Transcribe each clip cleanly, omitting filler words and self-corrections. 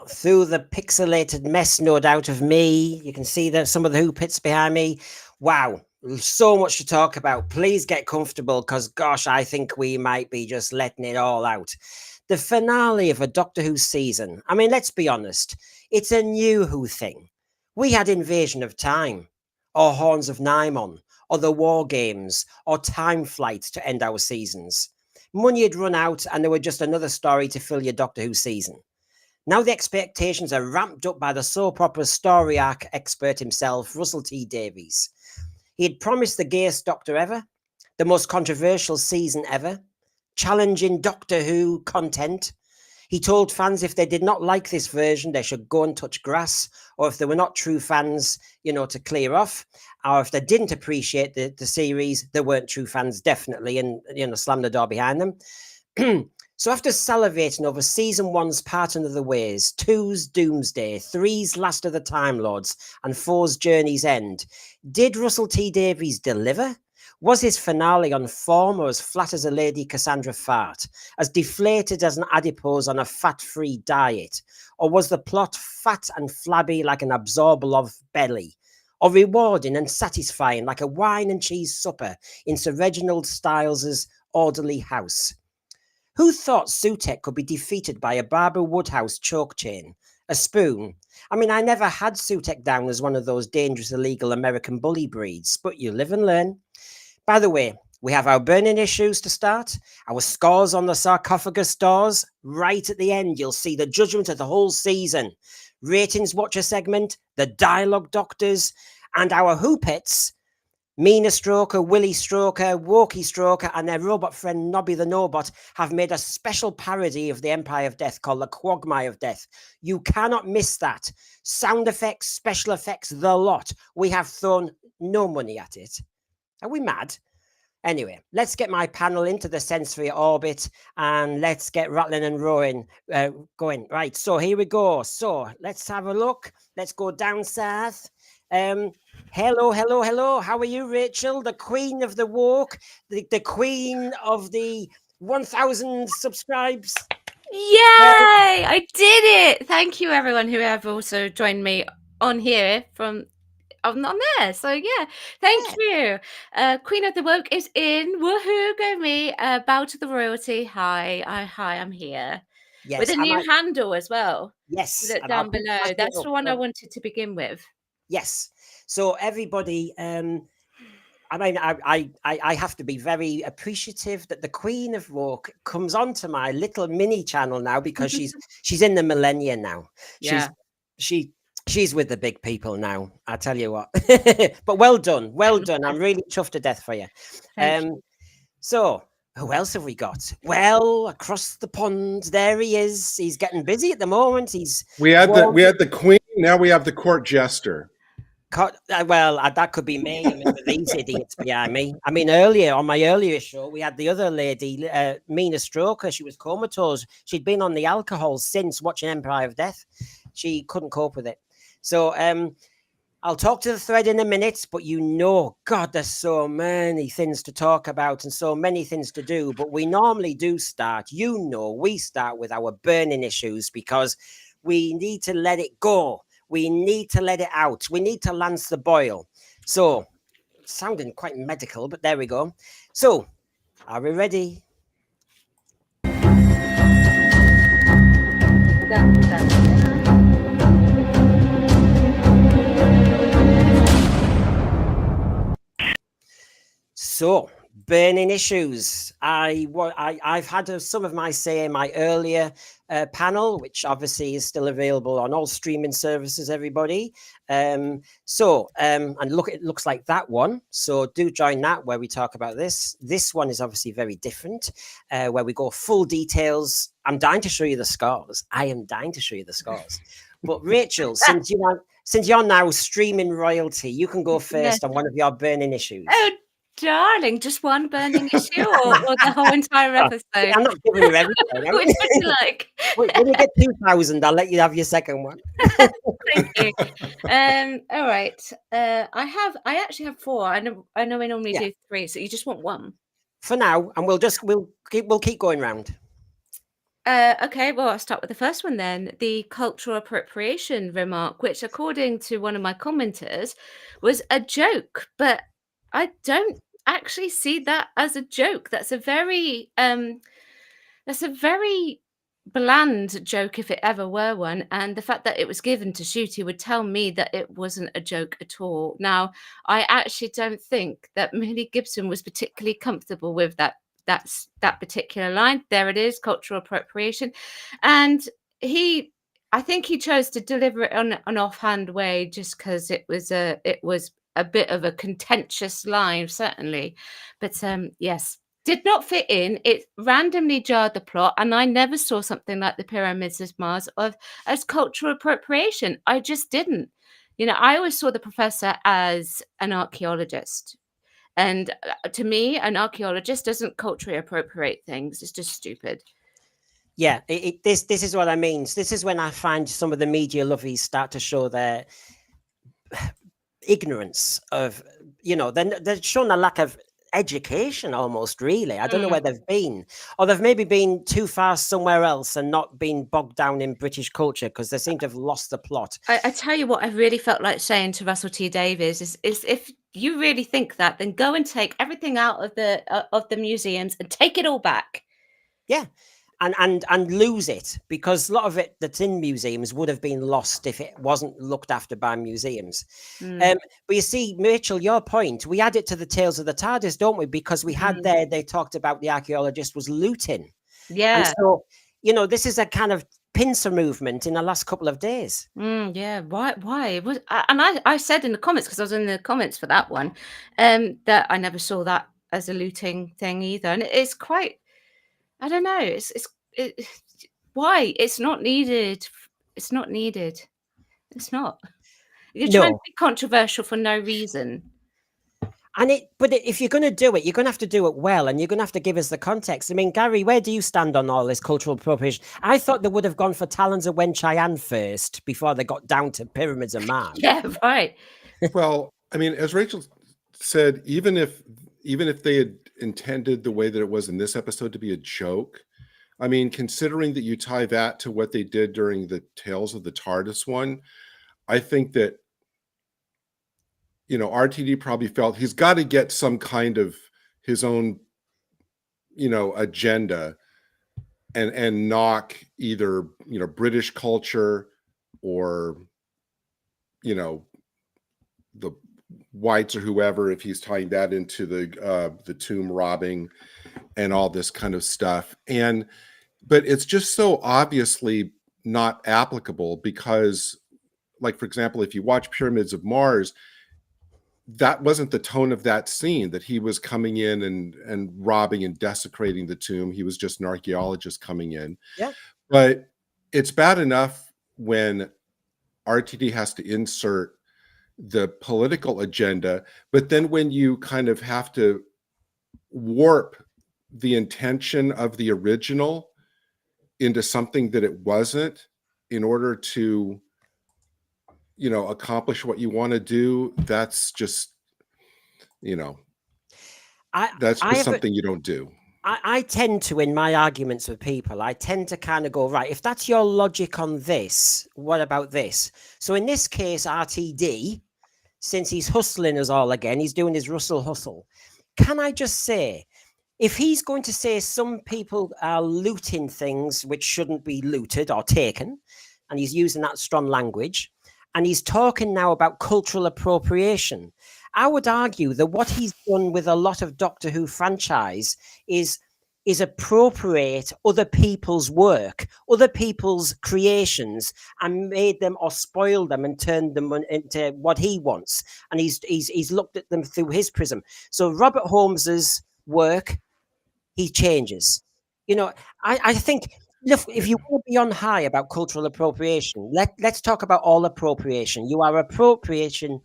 got through the pixelated mess, no doubt, of me. You can see that some of the hoopits behind me. Wow, so much to talk about. Please get comfortable because, gosh, I think we might be just letting it all out. The finale of a Doctor Who season. I mean, let's be honest. It's a new Who thing. We had Invasion of Time, or Horns of Nimon, or the War Games, or Time Flight to end our seasons. Money had run out and there were just another story to fill your Doctor Who season. Now the expectations are ramped up by the soap opera story arc expert himself, Russell T Davies. He had promised the gayest Doctor ever, the most controversial season ever, challenging Doctor Who content. He told fans if they did not like this version, they should go and touch grass, or if they were not true fans, to clear off, or if they didn't appreciate the series, they weren't true fans, definitely, and, slam the door behind them. So after salivating over season 1's Parting of the Ways, 2's Doomsday, 3's Last of the Time Lords, and 4's Journey's End, did Russell T Davies deliver? Was his finale on form or as flat as a Lady Cassandra fart? As deflated as an adipose on a fat-free diet? Or was the plot fat and flabby like an Absorbolov belly? Or rewarding and satisfying like a wine and cheese supper in Sir Reginald Styles' orderly house? Who thought Sutekh could be defeated by a Barbara Woodhouse choke chain? A spoon? I mean, I never had Sutekh down as one of those dangerous illegal American bully breeds, but you live and learn. By the way, we have our burning issues to start, our scores on the sarcophagus doors. Right at the end, you'll see the judgment of the whole season. Ratings watcher segment, the dialogue doctors, and our hoopets, Mina Stroker, Willie Stroker, Wokey Stroker, and their robot friend Nobby the Nobot have made a special parody of the Empire of Death called the Quagmire of Death. You cannot miss that. Sound effects, special effects, the lot. We have thrown no money at it. Are we mad? Anyway, let's get my panel into the sensory orbit and let's get rattling and roaring going. Right, so here we go. So let's have a look. Let's go down south. Hello. How are you, Rachel? The queen of the walk, the queen of the 1,000 subscribes. Yay! I did it! Thank you, everyone who have also joined me on here from on there. So yeah, thank you. Queen of the Woke is in. Woohoo! Go me. Bow to the royalty. Hi, I'm here. Yes, with a new handle as well. Yes, Look down below. That's the one I wanted to begin with. Yes. So everybody, I mean, I have to be very appreciative that the Queen of Woke comes onto my little mini channel now because she's in the millennia now. Yeah. She's with the big people now. I tell you what. But well done. I'm really chuffed to death for you. So who else have we got? Well, across the pond, there he is. He's getting busy at the moment. We had the Queen. Now we have the court jester. Well, that could be me. I mean, these idiots behind me. I mean, earlier on my earlier show, we had the other lady, Mina Stroker. She was comatose. She'd been on the alcohol since watching Empire of Death. She couldn't cope with it. So I'll talk to the thread in a minute, but God, there's so many things to talk about and so many things to do. But we normally do start, we start with our burning issues because we need to let it go. We need to let it out. We need to lance the boil. So, sounding quite medical, but there we go. So, are we ready? So, burning issues. I've had some of my say in my earlier panel, which obviously is still available on all streaming services, everybody. And look, it looks like that one. So do join that where we talk about this. This one is obviously very different, where we go full details. I'm dying to show you the scores. I am dying to show you the scores. But Rachel, since you're now streaming royalty, you can go first on one of your burning issues. Oh, darling, just one burning issue or the whole entire episode? I'm not giving you everything. Which would you like? When you get 2,000, I'll let you have your second one. Thank you. All right. I actually have 4. I know we normally do 3, so you just want 1 for now, and we'll keep going round. Okay, well, I'll start with the first one then. The cultural appropriation remark, which, according to one of my commenters, was a joke, but I don't actually see that as a joke. That's a very bland joke if it ever were one, and the fact that it was given to Shooty would tell me that it wasn't a joke at all. Now, I actually don't think that Millie Gibson was particularly comfortable with that particular line. There it is, cultural appropriation, and he. I think he chose to deliver it on an offhand way just because it was a bit of a contentious line, certainly. But yes, did not fit in. It randomly jarred the plot, and I never saw something like the Pyramids of Mars as cultural appropriation. I just didn't. I always saw the professor as an archaeologist. And to me, an archaeologist doesn't culturally appropriate things. It's just stupid. Yeah, this is what I mean. This is when I find some of the media lovies start to show their ignorance of, they're showing a lack of education almost, really. I don't know where they've been, or they've maybe been too far somewhere else and not been bogged down in British culture, because they seem to have lost the plot. I tell you what, I really felt like saying to Russell T Davies is if you really think that, then go and take everything out of the museums and take it all back. Yeah. And lose it, because a lot of it that's in museums would have been lost if it wasn't looked after by museums. But you see, Rachel, your point, we add it to the Tales of the TARDIS, don't we? Because we had they talked about the archaeologist was looting. Yeah. And so, this is a kind of pincer movement in the last couple of days. Yeah. Why? And I said in the comments, because I was in the comments for that one, that I never saw that as a looting thing either. And it's quite, I don't know. Why? It's not needed. It's not needed. It's not. You're trying to be controversial for no reason. But if you're going to do it, you're going to have to do it well, and you're going to have to give us the context. I mean, Gary, where do you stand on all this cultural appropriation? I thought they would have gone for Talons of Wen Chian first before they got down to Pyramids of Mars. Yeah, right. Well, I mean, as Rachel said, even if they had intended the way that it was in this episode to be a joke, I mean, considering that you tie that to what they did during the Tales of the TARDIS one, I think that, RTD probably felt he's got to get some kind of his own, agenda and knock either, British culture or, the whites or whoever, if he's tying that into the tomb robbing and all this kind of stuff. But it's just so obviously not applicable because, like, for example, if you watch Pyramids of Mars, that wasn't the tone of that scene, that he was coming in and robbing and desecrating the tomb. He was just an archaeologist coming in. Yeah. But it's bad enough when RTD has to insert the political agenda, but then when you kind of have to warp the intention of the original into something that it wasn't in order to accomplish what you want to do, that's just that's just something you don't do. I tend to, in my arguments with people, I tend to kind of go, right, if that's your logic on this, what about this? So in this case, RTD, since he's hustling us all again, he's doing his Russell hustle. Can I just say, if he's going to say some people are looting things which shouldn't be looted or taken, and he's using that strong language, and he's talking now about cultural appropriation, I would argue that what he's done with a lot of Doctor Who franchise is appropriate other people's work, other people's creations, and made them or spoiled them and turned them into what he wants. And he's looked at them through his prism. So Robert Holmes's work, he changes. I think, look, if you want to be on high about cultural appropriation, let's talk about all appropriation. You are appropriating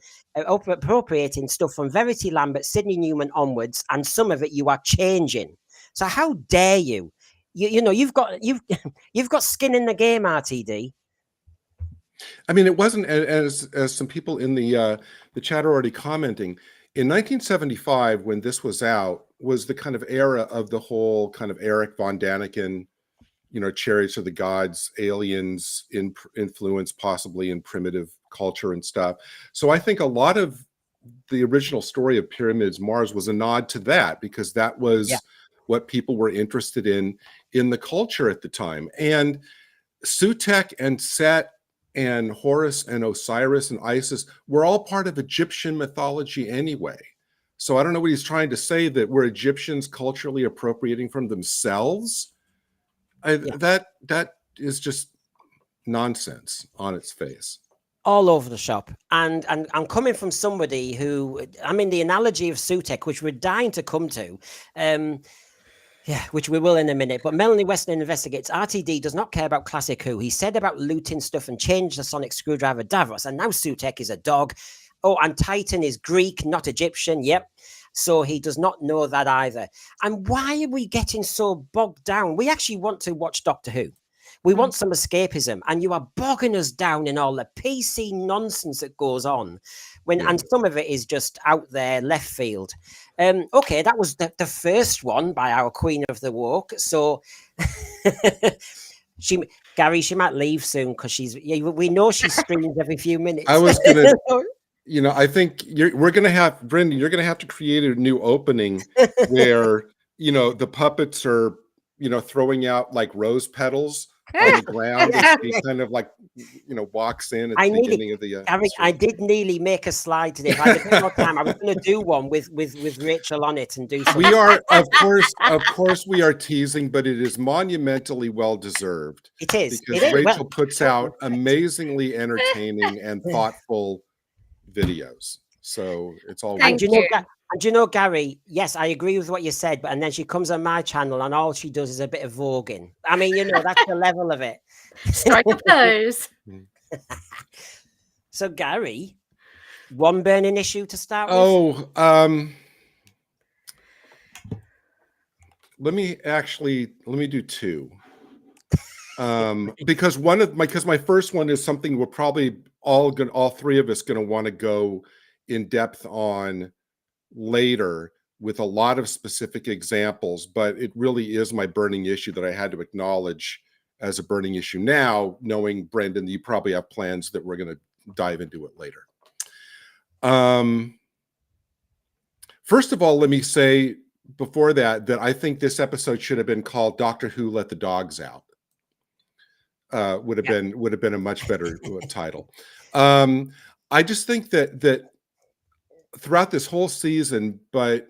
stuff from Verity Lambert, Sidney Newman onwards, and some of it you are changing. So how dare you? You've got skin in the game, RTD. I mean, it wasn't, as some people in the chat are already commenting. In 1975, when this was out, was the kind of era of the whole kind of Eric von Daniken, chariots of the gods, aliens influence possibly in primitive culture and stuff. So I think a lot of the original story of Pyramids Mars was a nod to that, because that was what people were interested in the culture at the time. And Sutekh and Set and Horus and Osiris and Isis were all part of Egyptian mythology anyway. So I don't know what he's trying to say, that we're Egyptians culturally appropriating from themselves. That is just nonsense on its face. All over the shop. And I'm coming from somebody who, I mean, the analogy of Sutekh, which we're dying to come to, which we will in a minute. But Melanie Weston investigates. RTD does not care about classic Who. He said about looting stuff and changed the sonic screwdriver Davros. And now Sutekh is a dog. Oh, and Titan is Greek, not Egyptian. Yep. So he does not know that either. And why are we getting so bogged down? We actually want to watch Doctor Who. We want some escapism, and you are bogging us down in all the PC nonsense that goes on, and some of it is just out there left field. Okay, that was the first one by our Queen of the Woke. So Gary, she might leave soon because we know she streams every few minutes. I was gonna, I think we're gonna have, Brendan, you're gonna have to create a new opening where the puppets are throwing out like rose petals on the ground as he kind of like walks in at the beginning of the I did nearly make a slide today. If I had more time, I was going to do one with Rachael on it and do something. We are of course we are teasing, but it is monumentally well deserved. It is, because Rachael puts out amazingly entertaining and thoughtful videos, so it's all Thank you. And you know, Gary, yes, I agree with what you said, but and then she comes on my channel and all she does is a bit of voguing. I mean, that's the level of it. Strike a pose. So, Gary, one burning issue to start with? Let me do two. Because my first one is something we're probably all three of us going to want to go in depth on later with a lot of specific examples, but it really is my burning issue that I had to acknowledge as a burning issue now, knowing, Brendan, you probably have plans that we're going to dive into it later. First of all, let me say before that I think this episode should have been called Doctor Who Let the Dogs Out. Would have been a much better title. I just think that throughout this whole season, but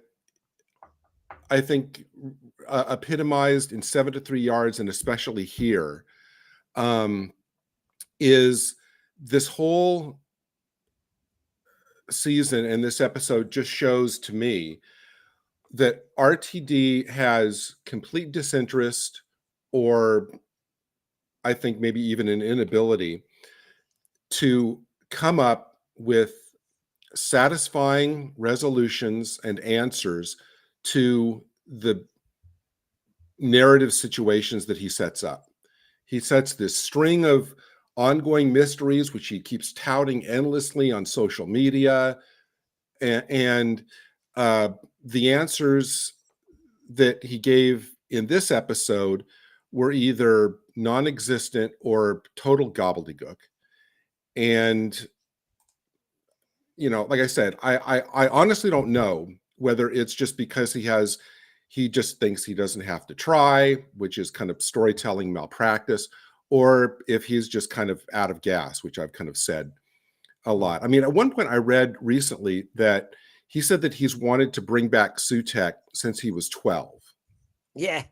I think epitomized in 7 to 3 yards, and especially here, is this whole season, and this episode just shows to me that RTD has complete disinterest, or I think maybe even an inability to come up with satisfying resolutions and answers to the narrative situations that he sets up. He sets this string of ongoing mysteries, which he keeps touting endlessly on social media, and the answers that he gave in this episode were either non-existent or total gobbledygook. And like I said, I honestly don't know whether it's just because he just thinks he doesn't have to try, which is kind of storytelling malpractice, or if he's just kind of out of gas, which I've kind of said a lot. I mean, at one point I read recently that he said that he's wanted to bring back Sutekh since he was 12. Yeah.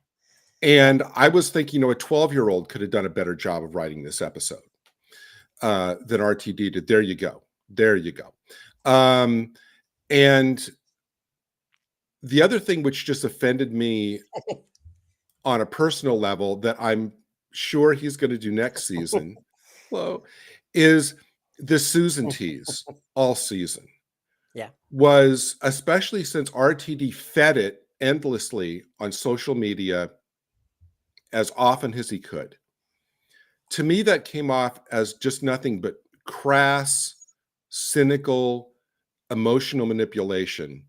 And I was thinking, a 12-year-old could have done a better job of writing this episode than RTD did. There you go. And the other thing which just offended me on a personal level that I'm sure he's going to do next season is the Susan tease all season. Yeah. Was, especially since RTD fed it endlessly on social media as often as he could. To me, that came off as just nothing but crass, cynical, emotional manipulation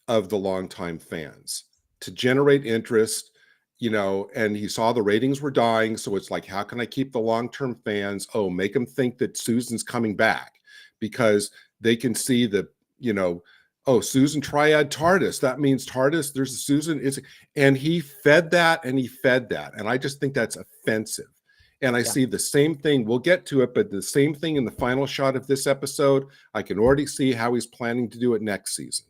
of the longtime fans to generate interest you know, and he saw the ratings were dying. So it's like, how can I keep the long-term fans? Oh, make them think that Susan's coming back, because they can see the, you know, oh, Susan Triad TARDIS. That means TARDIS. There's a Susan. And he fed that and he fed that. And I just think that's offensive. And I see the same thing. We'll get to it, but the same thing in the final shot of this episode. I can already see how he's planning to do it next season.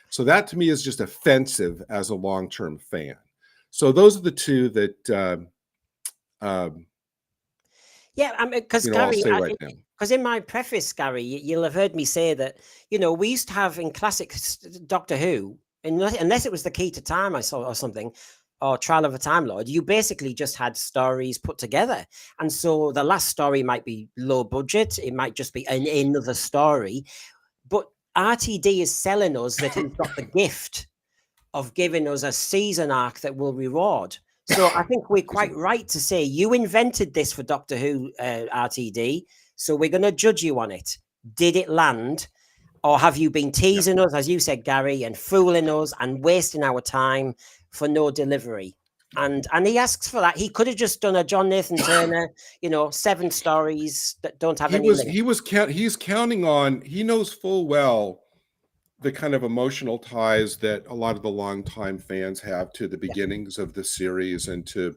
So that to me is just offensive as a long-term fan. So those are the two that, yeah, I mean, because I'll Gary, say right now. because in my preface, Gary, you'll have heard me say that, you know, we used to have in classic Doctor Who, unless it was The Key to Time I saw or something, or Trial of a Time Lord, you basically just had stories put together. And so the last story might be low budget. It might just be another story. But RTD is selling us that he's got the gift of giving us a season arc that will reward. So I think we're quite right to say you invented this for Doctor Who, RTD. So we're going to judge you on it. Did it land? Or have you been teasing us, as you said, Gary, and fooling us and wasting our time for no delivery? And he asks for that. He could have just done a John Nathan Turner, you know, 7 stories that don't have any limit. He's counting on, he knows full well the kind of emotional ties that a lot of the longtime fans have to the beginnings of the series and to,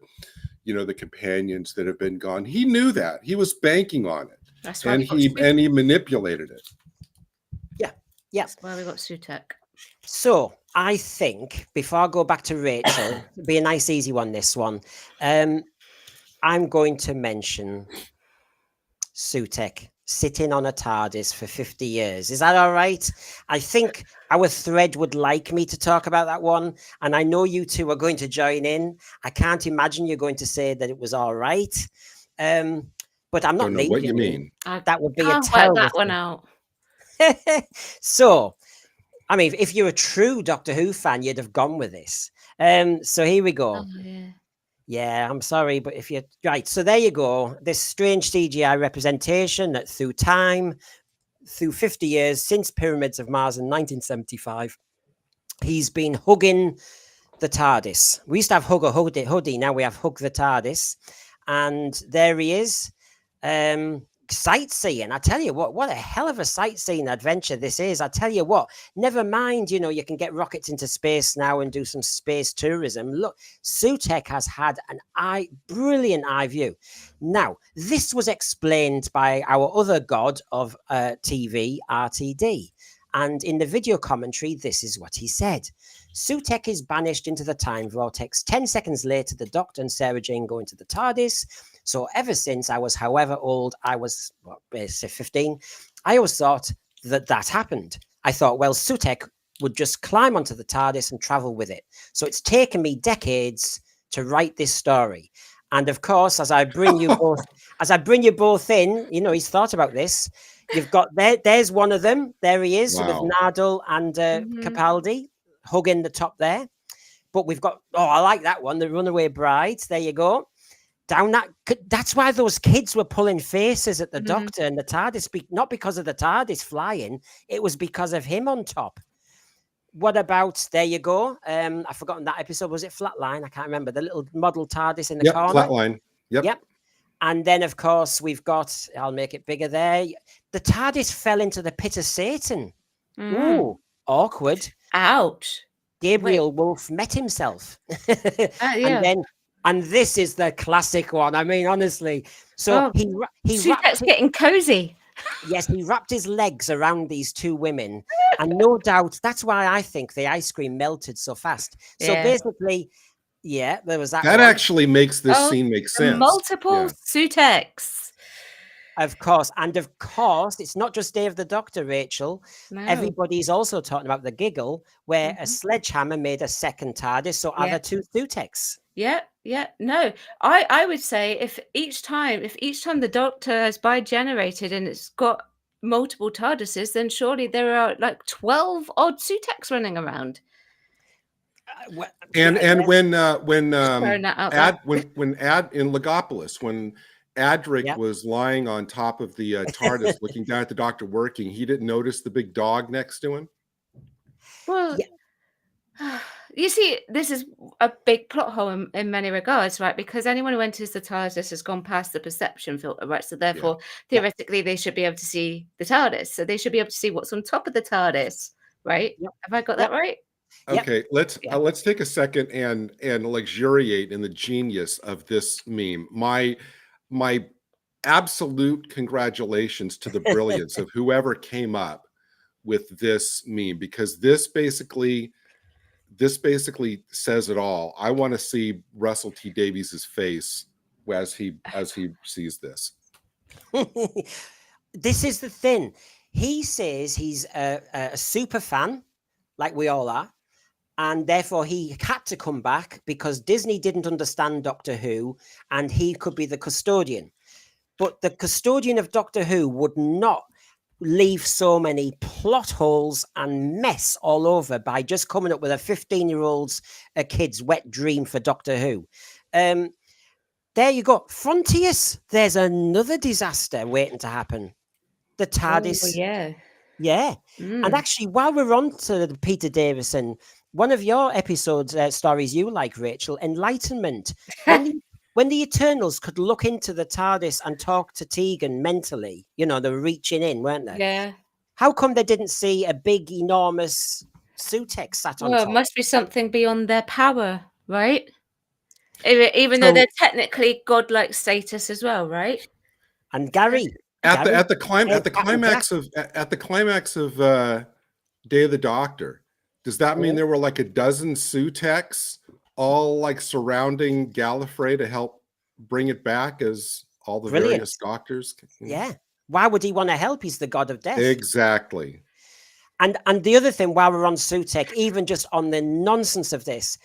you know, the companions that have been gone. He knew that. He was banking on it. That's why and he manipulated it. Yeah. That's why we got Sutekh. So I think before I go back to Rachel, it'll be a nice easy one, this one. I'm going to mention Sutekh sitting on a TARDIS for 50 years. Is that all right? I think our thread would like me to talk about that one. And I know you two are going to join in. I can't imagine you're going to say that it was all right. But I'm not Don't know what you mean. That would be a I'll terrible work that one out. So, I mean, if you're a true Doctor Who fan, you'd have gone with this. So here we go. Oh, yeah. Yeah, I'm sorry, but if you're right, so there you go. This strange CGI representation that through time, through 50 years since Pyramids of Mars in 1975, he's been hugging the TARDIS. We used to have Hug a Hoodie, now we have Hug the TARDIS. And there he is. Sightseeing. I tell you what a hell of a sightseeing adventure this is. I tell you what, never mind, you know, you can get rockets into space now and do some space tourism. Look, Sutekh has had an brilliant eye view. Now, this was explained by our other god of TV, RTD. And in the video commentary, this is what he said. Sutekh is banished into the time vortex. 10 seconds later, the Doctor and Sarah Jane go into the TARDIS. So ever since I was however old, I was, say 15, I always thought that happened. I thought, well, Sutekh would just climb onto the TARDIS and travel with it. So it's taken me decades to write this story. And of course, as I bring you both in, you know, he's thought about this. You've got there's one of them. There he is with Nardole and Capaldi hugging the top there. But we've got, I like that one, the Runaway Bride. There you go. Down that's why those kids were pulling faces at the Doctor and the TARDIS, not because of the TARDIS flying, it was because of him on top. What about, there you go. I've forgotten that episode. Was it Flatline? I can't remember. The little model TARDIS in the corner. Flatline. Yep. And then, of course, we've got, I'll make it bigger there. The TARDIS fell into the pit of Satan. Ooh, awkward. Ouch. Gabriel Wolfe met himself. And this is the classic one. I mean, honestly. So he Sutekh's getting cozy. Yes, he wrapped his legs around these two women. And no doubt that's why I think the ice cream melted so fast. So basically, there was that. That actually makes this scene make sense. Multiple Sutekhs. Of course. And of course, it's not just Day of the Doctor, Rachel. No. Everybody's also talking about the giggle, where a sledgehammer made a second TARDIS. So are there 2 Sutekhs? Yeah. No, I would say if each time the Doctor has bi-generated and it's got multiple TARDISes, then surely there are like 12 odd Sutekhs running around. When in Legopolis, when Adric was lying on top of the TARDIS looking down at the Doctor working, he didn't notice the big dog next to him. Well, you see, this is a big plot hole in many regards, right? Because anyone who enters the TARDIS has gone past the perception filter, right? So therefore, theoretically, they should be able to see the TARDIS. So they should be able to see what's on top of the TARDIS, right? Yep. Have I got that right? Okay, let's take a second and luxuriate in the genius of this meme. My absolute congratulations to the brilliance of whoever came up with this meme, because this basically says it all. I want to see Russell T Davies's face as he sees this. This is the thing. He says he's a super fan, like we all are, and therefore he had to come back because Disney didn't understand Doctor Who, and he could be the custodian. But the custodian of Doctor Who would not leave so many plot holes and mess all over by just coming up with a 15-year-old's kid's wet dream for Doctor Who. There you go. Frontiers, there's another disaster waiting to happen. The TARDIS. Oh, yeah. Yeah. And actually, while we're on to Peter Davison, one of your episodes, stories you like, Rachel, Enlightenment. When the Eternals could look into the TARDIS and talk to Tegan mentally, they were reaching in, weren't they? Yeah. How come they didn't see a big, enormous Sutekh sat on top? It must be something beyond their power, right? Even though they're technically godlike status as well, right? And Gary, at the climax of Day of the Doctor, does that mean there were like a dozen Suteks all like surrounding Gallifrey to help bring it back as all the various doctors? Yeah. Why would he want to help? He's the god of death. Exactly. And the other thing, while we're on Sutekh, even just on the nonsense of this,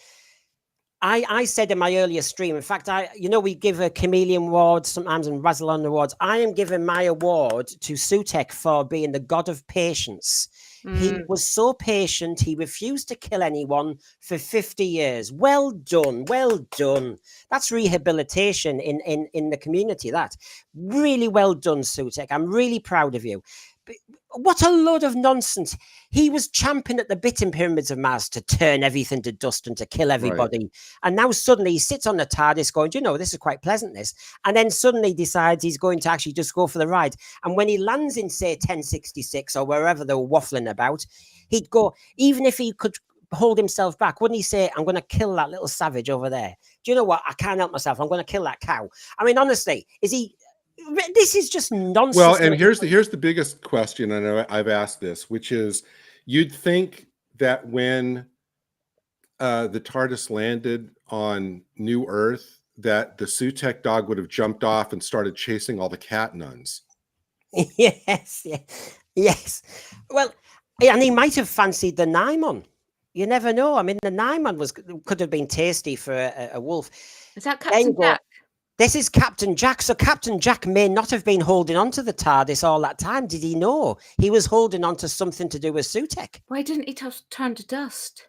I said in my earlier stream, in fact, we give a Chameleon Award sometimes and Razalon Awards. I am giving my award to Sutekh for being the god of patience. He was so patient. He refused to kill anyone for 50 years. Well done. Well done. That's rehabilitation in the community. That really well done, Sutekh. I'm really proud of you. But what a load of nonsense. He was champing at the bit in Pyramids of Mars to turn everything to dust and to kill everybody. Right. And now suddenly he sits on the TARDIS going, this is quite pleasant, this. And then suddenly decides he's going to actually just go for the ride. And when he lands in, say, 1066 or wherever they were waffling about, he'd go, even if he could hold himself back, wouldn't he say, I'm going to kill that little savage over there? Do you know what? I can't help myself. I'm going to kill that cow. I mean, honestly, this is just nonsense. Well, and here's the biggest question, and I've asked this, which is, you'd think that when the TARDIS landed on New Earth, that the Sutekh dog would have jumped off and started chasing all the cat nuns. Yes. Well, and he might have fancied the Naimon. You never know. I mean, the Naimon could have been tasty for a wolf. Is that Captain Jack? This is Captain Jack. So Captain Jack may not have been holding on to the TARDIS all that time. Did he know? He was holding on to something to do with Sutekh. Why didn't he turn to dust?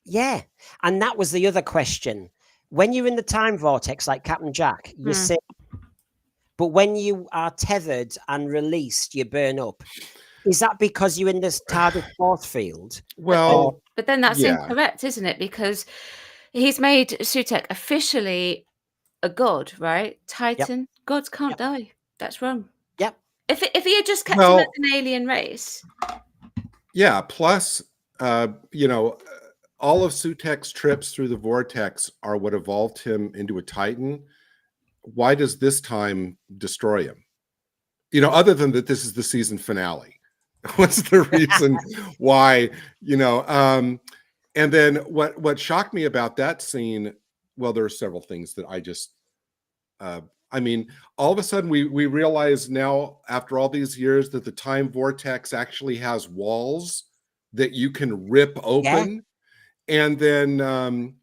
Yeah. And that was the other question. When you're in the time vortex, like Captain Jack, you say, but when you are tethered and released, you burn up. Is that because you're in this TARDIS force field? Well, but then that's incorrect, isn't it? Because he's made Sutekh officially a god, right? Titan. Gods can't die. That's wrong. Yep. If he had just kept him as an alien race. Yeah. Plus, all of Sutekh's trips through the vortex are what evolved him into a Titan. Why does this time destroy him? Other than that, this is the season finale. What's the reason why? And then what shocked me about that scene? Well, there are several things that I just, all of a sudden we realize now, after all these years, that the time vortex actually has walls that you can rip open. Yeah. And then,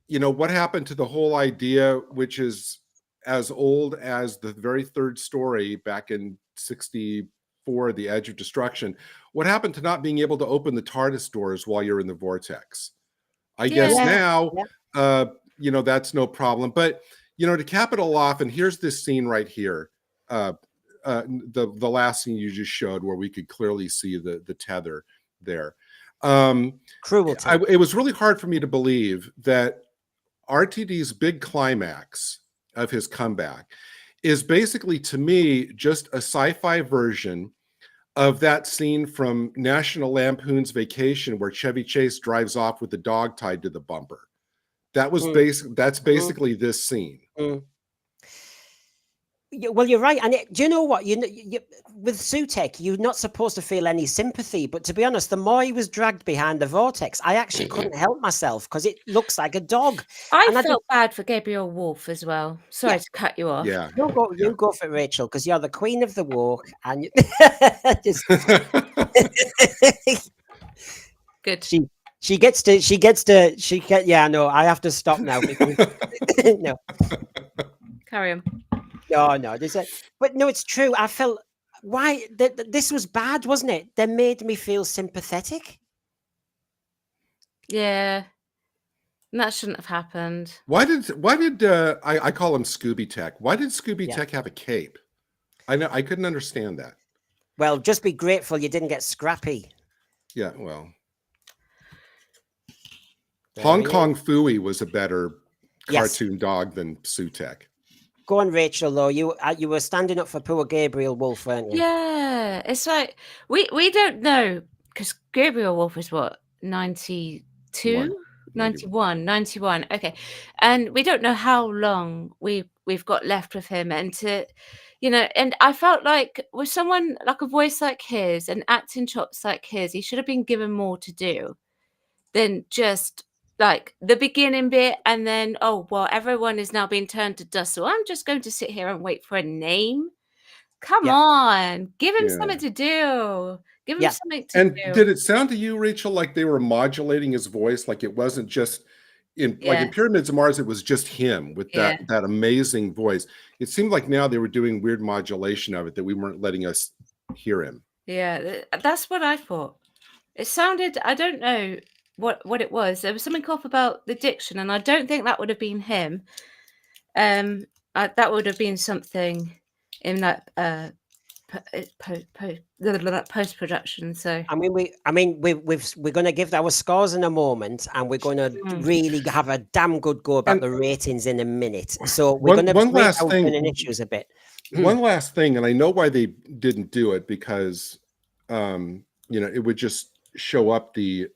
what happened to the whole idea, which is as old as the very third story back in 1964, The Edge of Destruction. What happened to not being able to open the TARDIS doors while you're in the vortex? I guess now, that's no problem. But, to cap it all off, and here's this scene right here, the last scene you just showed where we could clearly see the tether there. Cruelty. It was really hard for me to believe that RTD's big climax of his comeback is basically, to me, just a sci-fi version of that scene from National Lampoon's Vacation where Chevy Chase drives off with the dog tied to the bumper. That was that's basically this scene. Well, you're right, and do you know what? With Sutekh, you're not supposed to feel any sympathy, but to be honest, the more he was dragged behind the vortex, I actually couldn't help myself because it looks like a dog. I felt bad for Gabriel Wolf as well. Sorry to cut you off. Yeah, you go for it, Rachel, because you're the queen of the walk, and just good. Yeah, no, I have to stop now because no. Carry on. No, but no, it's true. I felt this was bad, wasn't it? They made me feel sympathetic. Yeah, and that shouldn't have happened. Why did I call him Scooby Tech? Why did Scooby Tech have a cape? I couldn't understand that. Well, just be grateful you didn't get Scrappy. Yeah, well, Hong Kong Phooey was a better cartoon dog than Sutekh. Go on, Rachel, though. You were standing up for poor Gabriel Wolf, weren't you? Yeah, it's like we don't know, because Gabriel Wolf is what, 92? 91. Okay. And we don't know how long we've got left with him, and and I felt like with someone like a voice like his and acting chops like his, he should have been given more to do than just like the beginning bit, and then everyone is now being turned to dust, so I'm just going to sit here and wait for a name. Come on, give him something to do. Give him something to do. And did it sound to you, Rachel, like they were modulating his voice, like it wasn't just in Pyramids of Mars, it was just him with that amazing voice? It seemed like now they were doing weird modulation of it that we weren't letting us hear him. Yeah, that's what I thought. It sounded, I don't know what it was. There was something off about the diction, and I don't think that would have been him. That would have been something in that post-production. So we're going to give our scores in a moment, and we're going to really have a damn good go about the ratings in a minute. So we're going to break out the issues a bit. One last thing, and I know why they didn't do it, because it would just show up the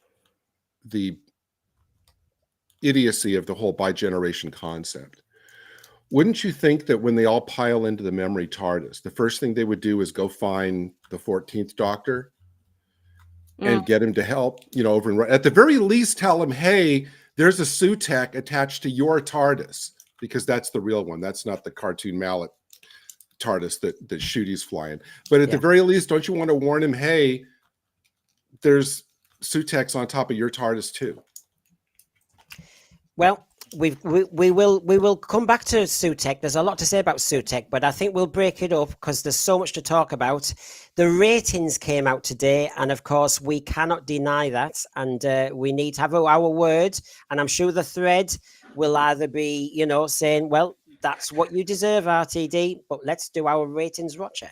idiocy of the whole bi-generation concept. Wouldn't you think that when they all pile into the memory TARDIS, the first thing they would do is go find the 14th Doctor and get him to help, over at the very least tell him, hey, there's a Sutekh attached to your TARDIS, because that's the real one. That's not the cartoon mallet TARDIS that Shooty's flying. But at the very least, don't you want to warn him, hey, there's Sutekhs on top of your TARDIS too? Well, we will come back to Sutekh. There's a lot to say about Sutekh, but I think we'll break it up because there's so much to talk about. The ratings came out today, and of course we cannot deny that, and we need to have our word. And I'm sure the thread will either be, saying, well, that's what you deserve, RTD, but let's do our ratings, Roger.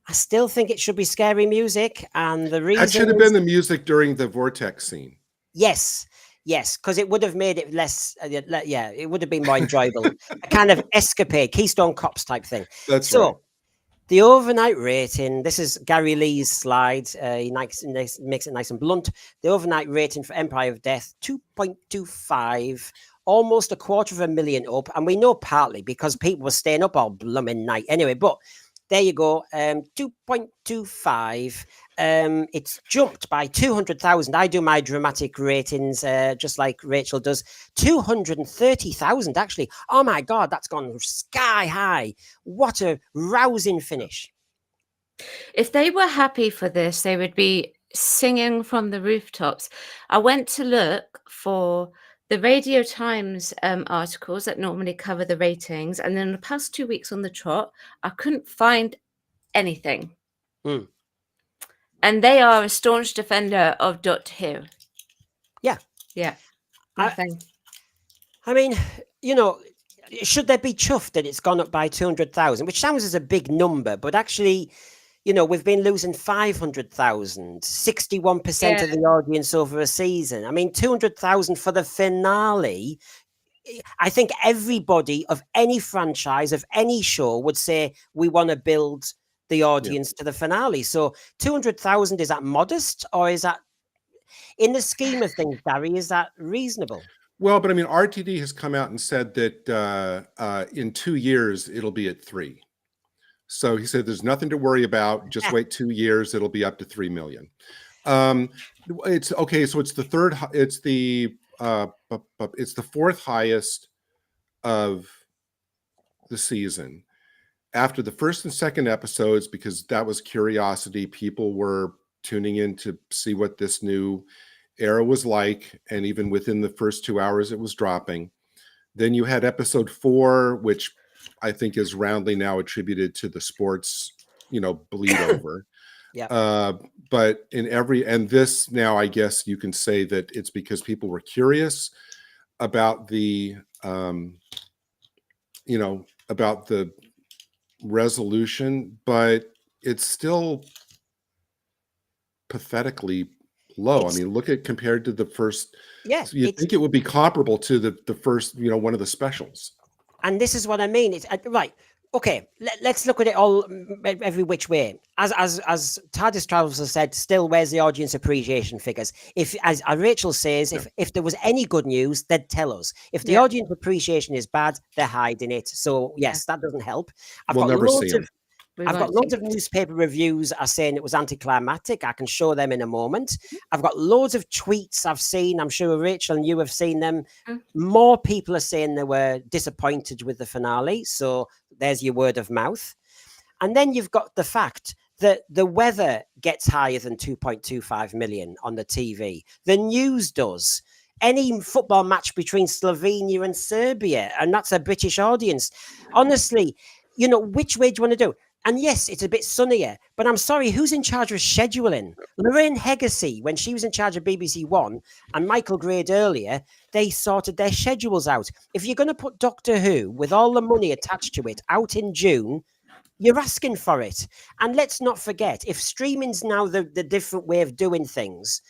I still think it should be scary music, and the reason that should have been the music during the Vortex scene. Yes, because it would have made it less. It would have been more enjoyable. A kind of escapade, Keystone Cops type thing. That's right. The overnight rating. This is Gary Lee's slide. He makes it nice and blunt. The overnight rating for Empire of Death, 2.25. Almost 250,000 up, and we know partly because people were staying up all blooming night anyway. But there you go, 2.25. It's jumped by 200,000. I do my dramatic ratings just like Rachel does. 230,000 actually. Oh my God, that's gone sky high. What a rousing finish. If they were happy for this, they would be singing from the rooftops. I went to look for the Radio Times articles that normally cover the ratings, and then the past 2 weeks on the trot, I couldn't find anything. And they are a staunch defender of Doctor Who. Yeah. Yeah. I mean, should they be chuffed that it's gone up by 200,000, which sounds as a big number, but actually, we've been losing 500,000, 61% of the audience over a season. I mean, 200,000 for the finale. I think everybody of any franchise, of any show would say we want to build the audience to the finale. So 200,000, is that modest, or is that, in the scheme of things, Gary, is that reasonable? Well, but I mean, RTD has come out and said that in 2 years, it'll be at 3. So he said, there's nothing to worry about. Just wait 2 years. It'll be up to 3 million. It's okay. So it's the third, it's the fourth highest of the season after the first and second episodes, because that was curiosity. People were tuning in to see what this new era was like, and even within the first 2 hours it was dropping. Then you had episode 4, which I think is roundly now attributed to the sports bleed over. But and this now, I guess you can say that it's because people were curious about the about the resolution, but it's still pathetically low. I mean, look at compared to the first. Yeah, you think it would be comparable to the first, one of the specials. And this is what I mean. It's right. Okay, let's look at it all every which way. As TARDIS Travels has said, still, where's the audience appreciation figures? If, as Rachel says, if there was any good news, they'd tell us. If the audience appreciation is bad, they're hiding it. So yes, that doesn't help. We'll never see them. I've got loads of newspaper reviews are saying it was anticlimactic. I can show them in a moment. I've got loads of tweets I've seen. I'm sure Rachel and you have seen them. More people are saying they were disappointed with the finale. So there's your word of mouth. And then you've got the fact that the weather gets higher than 2.25 million on the TV. The news does. Any football match between Slovenia and Serbia, and that's a British audience. Honestly, which way do you want to do? And yes, it's a bit sunnier, but I'm sorry, who's in charge of scheduling? Lorraine Heggessy, when she was in charge of BBC One, and Michael Grade earlier, they sorted their schedules out. If you're going to put Doctor Who, with all the money attached to it, out in June, you're asking for it. And let's not forget, if streaming's now the different way of doing things,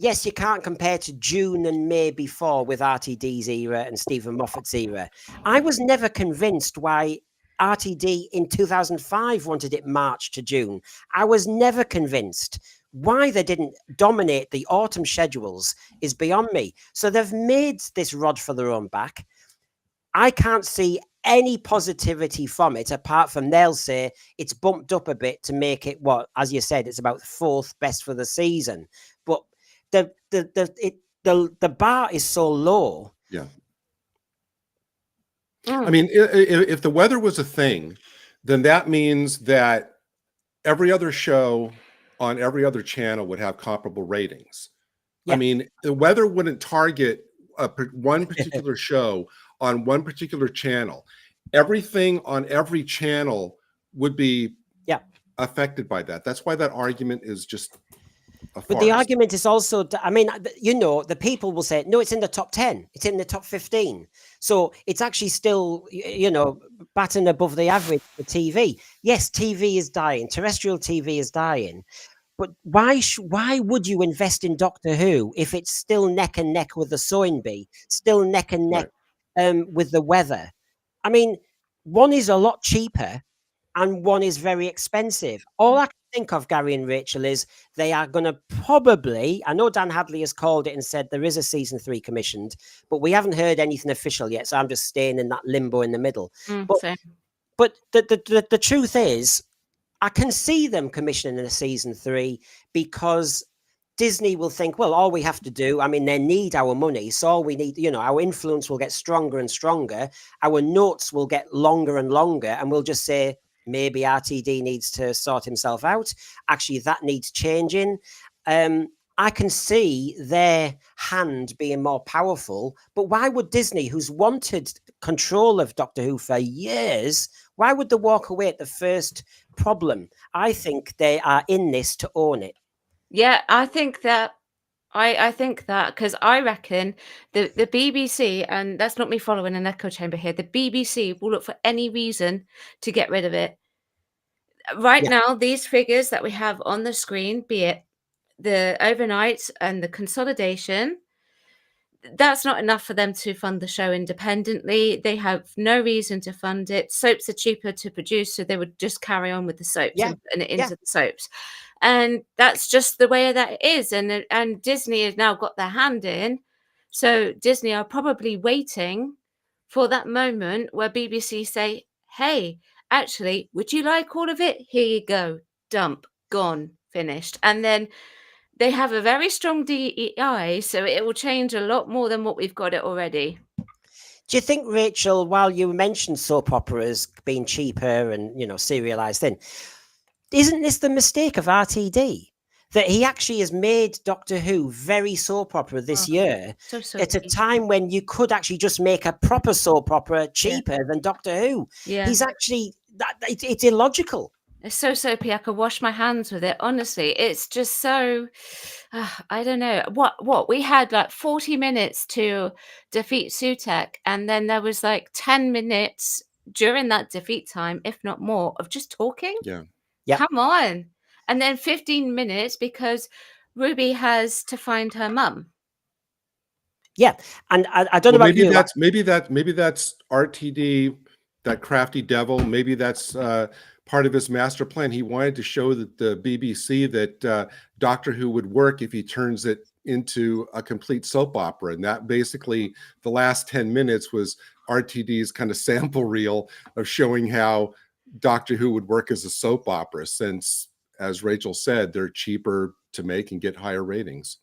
yes, you can't compare to June and May before with RTD's era and Stephen Moffat's era. I was never convinced why RTD in 2005 wanted it March to June. I was never convinced. Why they didn't dominate the autumn schedules is beyond me. So they've made this rod for their own back. I can't see any positivity from it, apart from they'll say it's bumped up a bit to make it what, as you said, it's about 4th best for the season. But the bar is so low. Yeah. I mean, if the weather was a thing, then that means that every other show on every other channel would have comparable ratings. I mean, the weather wouldn't target one particular show on one particular channel. Everything on every channel would be affected by that. That's why that argument is just but the argument is also, I mean, the people will say, no, it's in the top 10. It's in the top 15. So it's actually still, batting above the average for TV. Yes, TV is dying. Terrestrial TV is dying. But why would you invest in Doctor Who if it's still neck and neck with the sewing bee, still neck and neck with the weather? I mean, one is a lot cheaper and one is very expensive. All I can think of, Gary and Rachel, is they are going to probably, I know Dan Hadley has called it and said there is a season 3 commissioned, but we haven't heard anything official yet. So I'm just staying in that limbo in the middle. But the truth is, I can see them commissioning a season 3 because Disney will think, well, all we have to do, I mean, they need our money. So all we need, our influence will get stronger and stronger. Our notes will get longer and longer. And we'll just say, maybe RTD needs to sort himself out. Actually, that needs changing. I can see their hand being more powerful. But why would Disney, who's wanted control of Doctor Who for years, Why would they walk away at the first problem? I think they are in this to own it. Yeah, I think that because I reckon the BBC, and that's not me following an echo chamber here, the BBC will look for any reason to get rid of it. Right Yeah. now, these figures that we have on the screen, be it the overnight and the consolidation, that's not enough for them to fund the show independently. They have no reason to fund it. Soaps are cheaper to produce, so they would just carry on with the soaps Yeah, and putting it yeah. into the soaps. And that's just the way that it is. And Disney has now got their hand in. So Disney are probably waiting for that moment where BBC say, hey, actually, would you like all of it? Here you go. Dump. Gone. Finished. And then they have a very strong DEI, so it will change a lot more than what we've got it already. Do you think, Rachel, while you mentioned soap operas being cheaper and, you know, serialized in, isn't this the mistake of RTD? That he actually has made Doctor Who very soap opera this year So at a soapy. time when you could actually just make a proper soap opera cheaper than Doctor Who. Yeah. He's actually, it's illogical. It's so soapy, I could wash my hands with it. Honestly, it's just so, I don't know. What? We had like 40 minutes to defeat Sutekh, and then there was like 10 minutes during that defeat time, if not more, of just talking. Yeah. Yep. Come on. And then 15 minutes because Ruby has to find her mum. Yeah. And I don't know about you. Maybe that's RTD, that crafty devil. Maybe that's part of his master plan. He wanted to show that the BBC that Doctor Who would work if he turns it into a complete soap opera. And that basically the last 10 minutes was RTD's kind of sample reel of showing how Doctor Who would work as a soap opera, since, as Rachel said, they're cheaper to make and get higher ratings.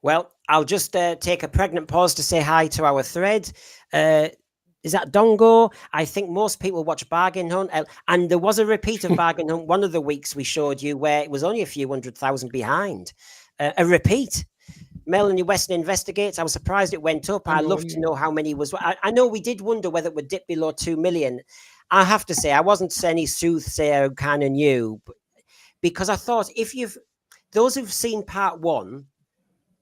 Well, I'll just take a pregnant pause to say hi to our thread. Is that Dongo? I think most people watch Bargain Hunt. And there was a repeat of Bargain Hunt one of the weeks we showed you where it was only a few 100,000 behind. A repeat. Melanie Weston investigates. I was surprised it went up. I'd love to know how many was. I know we did wonder whether it would dip below 2 million. I have to say, I wasn't any soothsayer who kind of knew, because I thought those who've seen part one,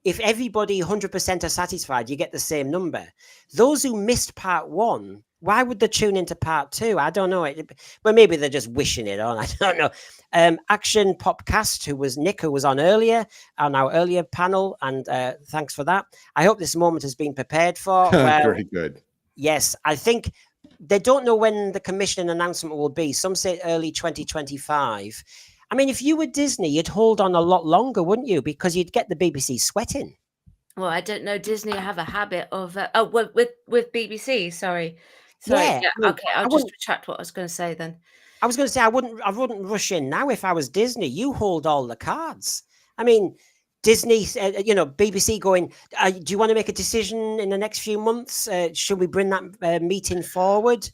if everybody 100% are satisfied, you get the same number. Those who missed part one, why would they tune into part two? I don't know. But maybe they're just wishing it on. I don't know. Action Popcast, who was on earlier, on our earlier panel, and thanks for that. I hope this moment has been prepared for. Well, very good. Yes, I think they don't know when the commission announcement will be. Some say early 2025. I mean, if you were Disney, you'd hold on a lot longer, wouldn't you? Because you'd get the BBC sweating. Well, I don't know. Disney have a habit of with BBC. Sorry. Yeah. Okay, I'll just retract what I was going to say then. I was going to say I wouldn't rush in now if I was Disney. You hold all the cards. I mean, Disney, BBC going, do you want to make a decision in the next few months? Should we bring that meeting forward?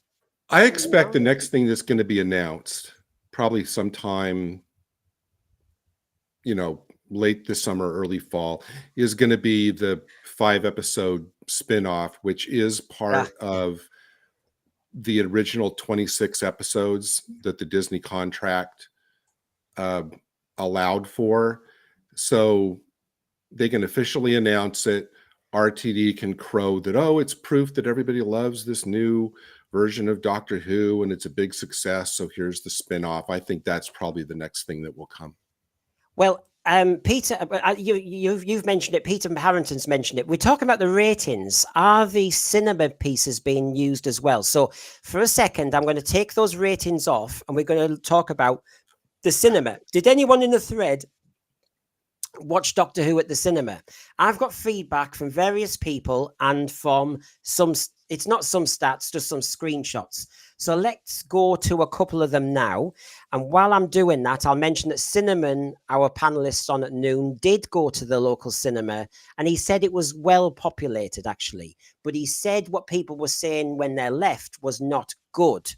I expect the next thing that's going to be announced, probably sometime, late this summer, early fall, is going to be the 5-episode spinoff, which is part of the original 26 episodes that the Disney contract allowed for. So they can officially announce it. RTD can crow that, it's proof that everybody loves this new version of Doctor Who and it's a big success. So here's the spinoff. I think that's probably the next thing that will come. Well, Peter, you've mentioned it. Peter Harrington's mentioned it. We're talking about the ratings. Are the cinema pieces being used as well? So for a second, I'm going to take those ratings off and we're going to talk about the cinema. Did anyone in the thread watch Doctor Who at the cinema? I've got feedback from various people and from it's not some stats, just some screenshots. So let's go to a couple of them now. And while I'm doing that, I'll mention that Cinnamon, our panelists on at noon, did go to the local cinema and he said it was well populated, actually. But he said what people were saying when they left was not good.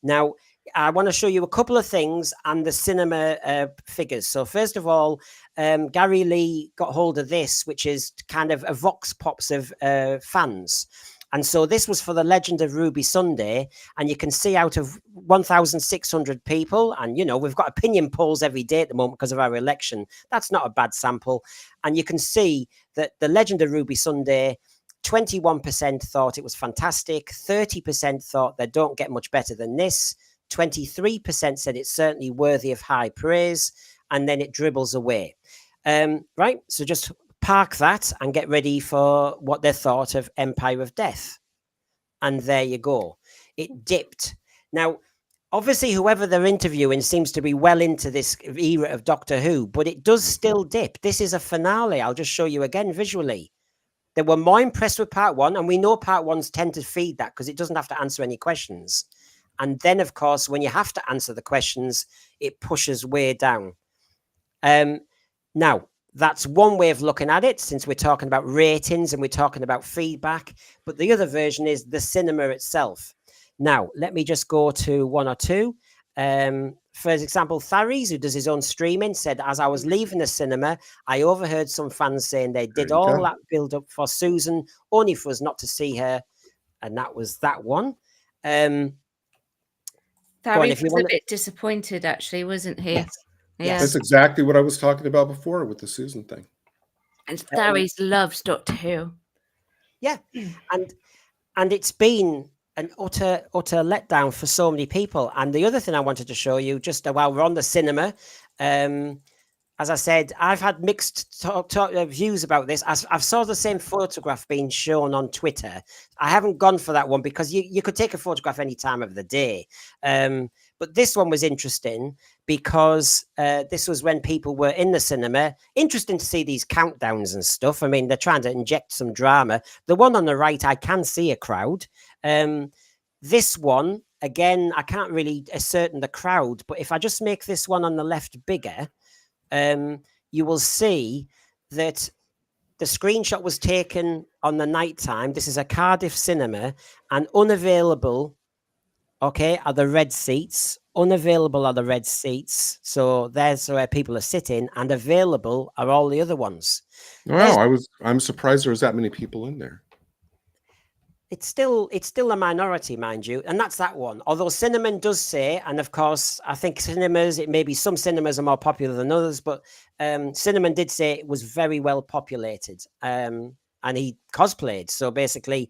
Now, I want to show you a couple of things and the cinema figures. So first of all, Gary Lee got hold of this, which is kind of a vox pops of fans. And so this was for the Legend of Ruby Sunday. And you can see out of 1,600 people, and, we've got opinion polls every day at the moment because of our election. That's not a bad sample. And you can see that the Legend of Ruby Sunday, 21% thought it was fantastic. 30% thought they don't get much better than this. 23% said it's certainly worthy of high praise. And then it dribbles away. Right. So just park that and get ready for what they thought of Empire of Death. And there you go. It dipped. Now, obviously, whoever they're interviewing seems to be well into this era of Doctor Who, but it does still dip. This is a finale. I'll just show you again visually. They were more impressed with part one, and we know part ones tend to feed that because it doesn't have to answer any questions. And then, of course, when you have to answer the questions, it pushes way down. Now, that's one way of looking at it, since we're talking about ratings and we're talking about feedback. But the other version is the cinema itself. Now, let me just go to one or two. For example, Tharies, who does his own streaming, said, as I was leaving the cinema, I overheard some fans saying they did all that build up for Susan, only for us not to see her. And that was that one. Tharies was a bit disappointed, actually, wasn't he? Yes. Yeah. That's exactly what I was talking about before with the Susan thing. And Tharies loves Doctor Who. Yeah. And it's been an utter letdown for so many people. And the other thing I wanted to show you, just while we're on the cinema, as I said, I've had mixed views about this. I've saw the same photograph being shown on Twitter. I haven't gone for that one because you could take a photograph any time of the day. But this one was interesting because this was when people were in the cinema. Interesting to see these countdowns and stuff. I mean, they're trying to inject some drama. The one on the right, I can see a crowd. This one, again, I can't really ascertain the crowd, but if I just make this one on the left bigger, you will see that the screenshot was taken on the night time. This is a Cardiff cinema, and unavailable, okay, are the red seats. Unavailable are the red seats. So there's where people are sitting, and available are all the other ones. Wow, I'm surprised there was that many people in there. It's still a minority, mind you, and that's that one. Although Cinnamon does say, and of course, I think cinemas, it may be some cinemas are more popular than others, but Cinnamon did say it was very well populated, and he cosplayed. So basically,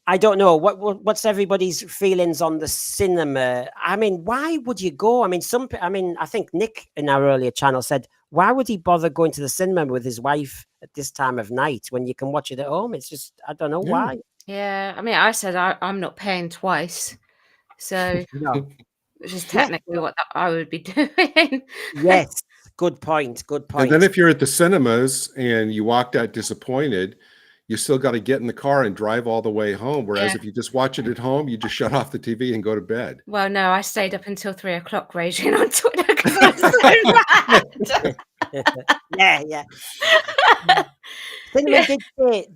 I don't know what's everybody's feelings on the cinema. I mean, why would you go? I mean, I think Nick in our earlier channel said, why would he bother going to the cinema with his wife at this time of night when you can watch it at home? It's just, I don't know why. Yeah, I mean, I said I'm not paying twice, so which is technically what I would be doing. Yes, good point. And then if you're at the cinemas and you walked out disappointed, you still got to get in the car and drive all the way home. Whereas if you just watch it at home, you just shut off the TV and go to bed. Well, no, I stayed up until 3 o'clock raging on Twitter because I was so mad. Yeah. Cinnamon did say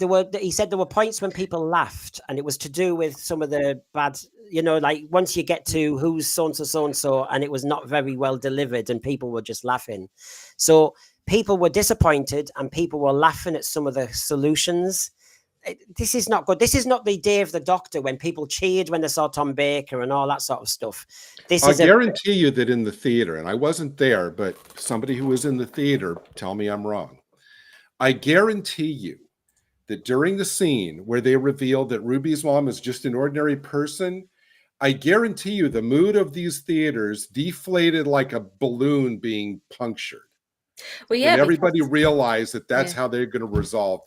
he said there were points when people laughed, and it was to do with some of the bad, like once you get to who's so and so, and it was not very well delivered, and people were just laughing. So people were disappointed, and people were laughing at some of the solutions. This is not good. This is not the Day of the Doctor when people cheered when they saw Tom Baker and all that sort of stuff. I guarantee you that in the theater, and I wasn't there, but somebody who was in the theater, tell me I'm wrong. I guarantee you that during the scene where they revealed that Ruby's mom is just an ordinary person, I guarantee you the mood of these theaters deflated like a balloon being punctured. Well, yeah, when everybody realized that that's how they're going to resolve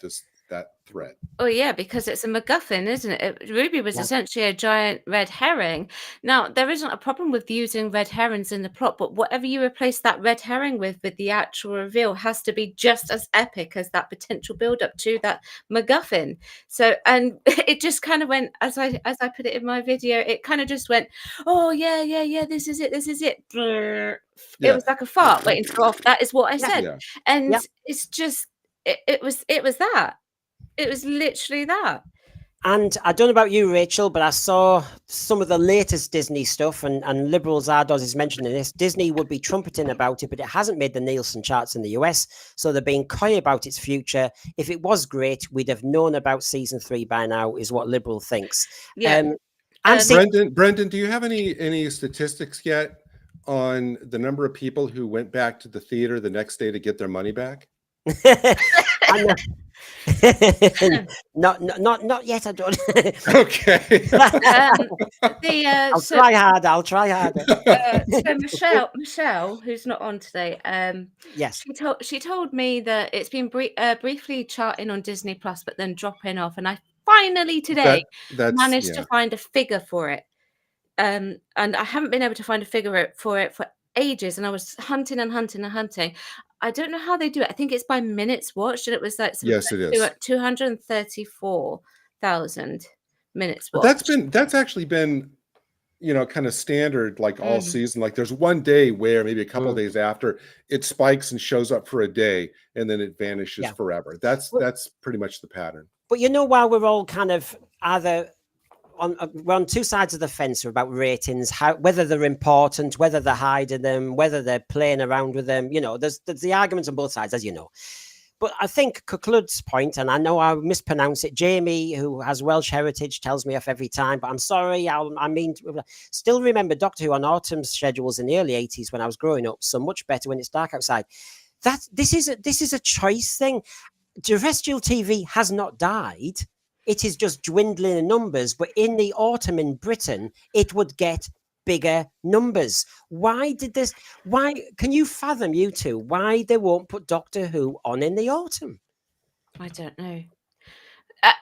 that thread. Oh, yeah, because it's a MacGuffin, isn't it? Ruby was essentially a giant red herring. Now, there isn't a problem with using red herrings in the plot, but whatever you replace that red herring with the actual reveal has to be just as epic as that potential build-up to that MacGuffin. So, and it just kind of went, as I put it in my video, it kind of just went, oh, yeah, this is it. It was like a fart waiting to go off. That is what I said. And it's just, it was that. It was literally that. And I don't know about you, Rachel, but I saw some of the latest Disney stuff, and Liberal Zardoz is mentioning this. Disney would be trumpeting about it, but it hasn't made the Nielsen charts in the US, so they're being coy about its future. If it was great, we'd have known about season 3 by now, is what Liberal thinks. Yeah. I'm seeing Brendan, do you have any statistics yet on the number of people who went back to the theater the next day to get their money back? not yet. I don't. Okay. I'll try harder. I'll try harder. So Michelle, who's not on today, yes, she told me that it's been briefly charting on Disney Plus, but then dropping off. And I finally today managed to find a figure for it. And I haven't been able to find a figure for it for ages. And I was hunting and hunting and hunting. I don't know how they do it. I think it's by minutes watched, and it was like yes, it is 234,000 minutes watched. That's actually been, you know, kind of standard, like all season. Like there's one day where maybe a couple of days after it spikes and shows up for a day, and then it vanishes forever. That's pretty much the pattern. But you know, while we're all kind of either we're on two sides of the fence about ratings, whether they're important, whether they're hiding them, whether they're playing around with them. You know, there's the arguments on both sides, as you know. But I think Kuklud's point, and I know I mispronounce it, Jamie, who has Welsh heritage, tells me off every time, but I'm sorry. I mean, still remember Doctor Who on autumn schedules in the early 80s when I was growing up, so much better when it's dark outside. This is a choice thing. Terrestrial TV has not died. It is just dwindling in numbers, but in the autumn in Britain, it would get bigger numbers. Why did this? Why can you fathom, you two, why they won't put Doctor Who on in the autumn? I don't know.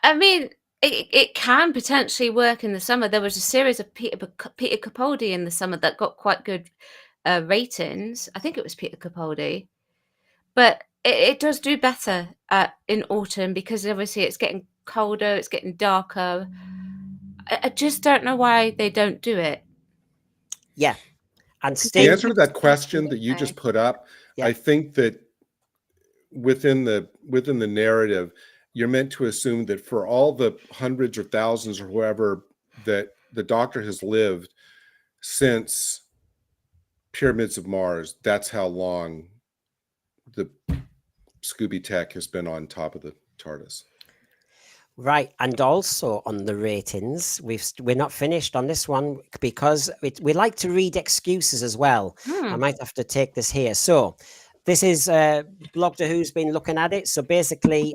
I mean, it can potentially work in the summer. There was a series of Peter Capaldi in the summer that got quite good ratings. I think it was Peter Capaldi, but it does do better in autumn because obviously it's getting colder, it's getting darker. I just don't know why they don't do it. Yeah. And the answer to that question that you just put up, I think that within the narrative, you're meant to assume that for all the hundreds or thousands or whoever that the Doctor has lived since Pyramids of Mars, that's how long the Scooby Tech has been on top of the TARDIS. Right, and also on the ratings, we're not finished on this one because we like to read excuses as well. I might have to take this here. So this is Doctor Who's been looking at it. So basically,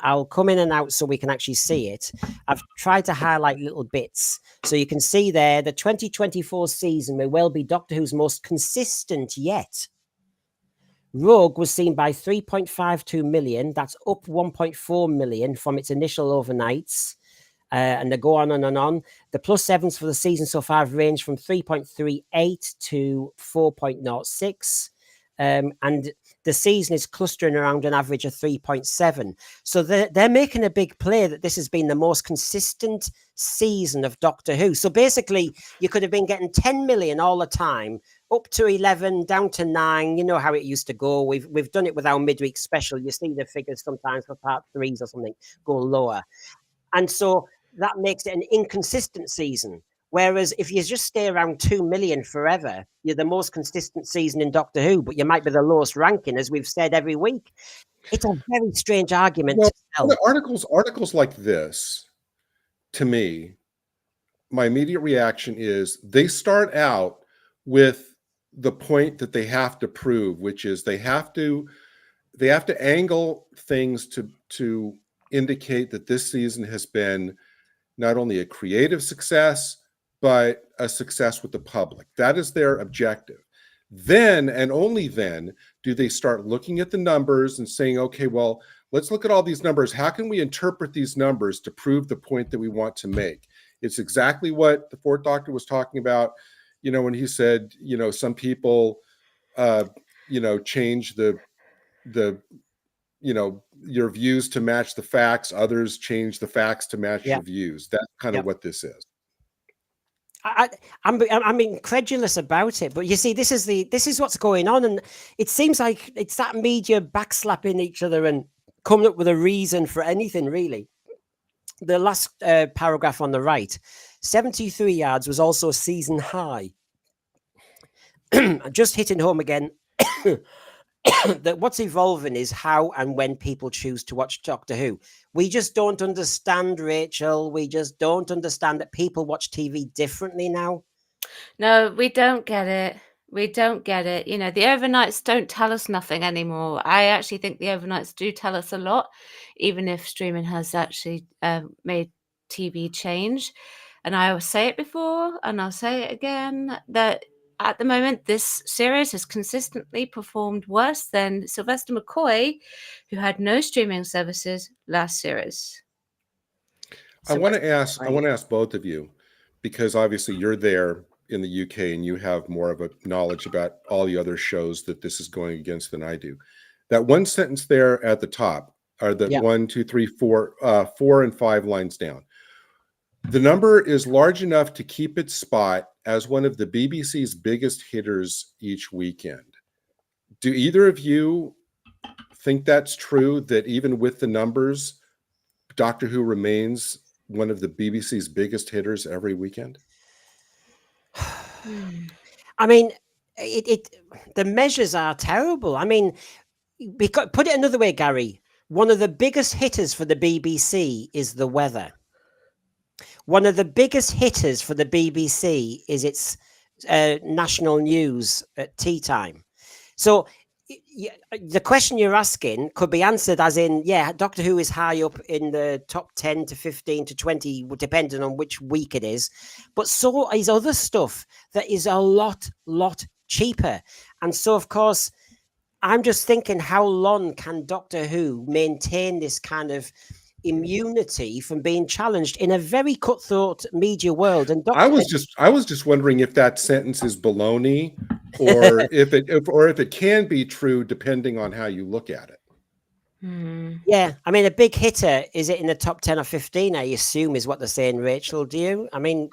I'll come in and out so we can actually see it. I've tried to highlight little bits. So you can see there, the 2024 season may well be Doctor Who's most consistent yet. Rogue was seen by 3.52 million. That's up 1.4 million from its initial overnights. And they go on and on. The plus sevens for the season so far have ranged from 3.38 to 4.06. And the season is clustering around an average of 3.7. So they're making a big play that this has been the most consistent season of Doctor Who. So basically, you could have been getting 10 million all the time, up to 11, down to 9. You know how it used to go. We've done it with our midweek special. You see the figures sometimes for part 3s or something go lower. And so that makes it an inconsistent season. Whereas if you just stay around 2 million forever, you're the most consistent season in Doctor Who, but you might be the lowest ranking, as we've said every week. It's a very strange argument to tell. Articles like this, to me, my immediate reaction is they start out with the point that they have to prove, which is they have to angle things to indicate that this season has been not only a creative success, but a success with the public. That is their objective. Then, and only then, do they start looking at the numbers and saying, okay, well, let's look at all these numbers. How can we interpret these numbers to prove the point that we want to make? It's exactly what the Fourth Doctor was talking about, you know, when he said, you know, some people, you know, change the you know, your views to match the facts. Others change the facts to match your views. That's kind of what this is. I'm incredulous about it, but you see, this is what's going on, and it seems like it's that media backslapping each other and coming up with a reason for anything, really. the last paragraph on the right, 73 yards was also a season high. Just hitting home again that what's evolving is how and when people choose to watch Doctor Who. We just don't understand, Rachel. We just don't understand that people watch TV differently now. No, we don't get it. We don't get it. You know, the overnights don't tell us nothing anymore. I actually think the overnights do tell us a lot, even if streaming has actually made TV change. And I will say it before, and I'll say it again, that at the moment, this series has consistently performed worse than Sylvester McCoy, who had no streaming services last series. I want to ask both of you, because obviously you're there in the UK and you have more of a knowledge about all the other shows that this is going against than I do. That one sentence there at the top, or the 1, 2, 3, 4, 4 and 5 lines down. The number is large enough to keep its spot as one of the BBC's biggest hitters each weekend. Do either of you think that's true, that even with the numbers, Doctor Who remains one of the BBC's biggest hitters every weekend? I mean, the measures are terrible. I mean, because, put it another way, Gary, one of the biggest hitters for the BBC is the weather. One of the biggest hitters for the BBC is its national news at tea time. So the question you're asking could be answered as in, yeah, Doctor Who is high up in the top 10 to 15 to 20, depending on which week it is. But so is other stuff that is a lot cheaper. And so, of course, I'm just thinking, how long can Doctor Who maintain this kind of immunity from being challenged in a very cutthroat media world? And I was just wondering if that sentence is baloney, or if it can be true depending on how you look at it. Yeah, I mean, a big hitter, is it in the top 10 or 15? I assume is what they're saying, Rachel. Do you? I mean,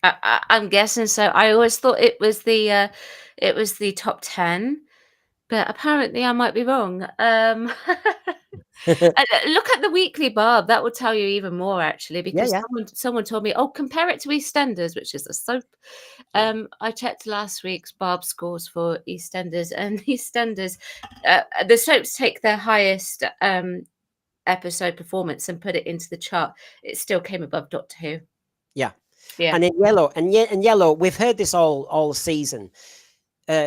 I'm guessing so. I always thought it was the top 10, but apparently I might be wrong. Look at the weekly Barb. That would tell you even more, actually, because someone told me, oh, compare it to EastEnders, which is a soap. I checked last week's Barb scores for EastEnders, and EastEnders, the soaps take their highest episode performance and put it into the chart. It still came above Doctor Who. Yeah. And in yellow, we've heard this all season.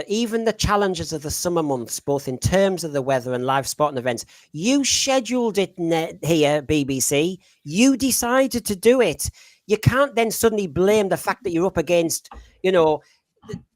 Even the challenges of the summer months, both in terms of the weather and live sporting events, you scheduled it here, BBC. You decided to do it. You can't then suddenly blame the fact that you're up against, you know,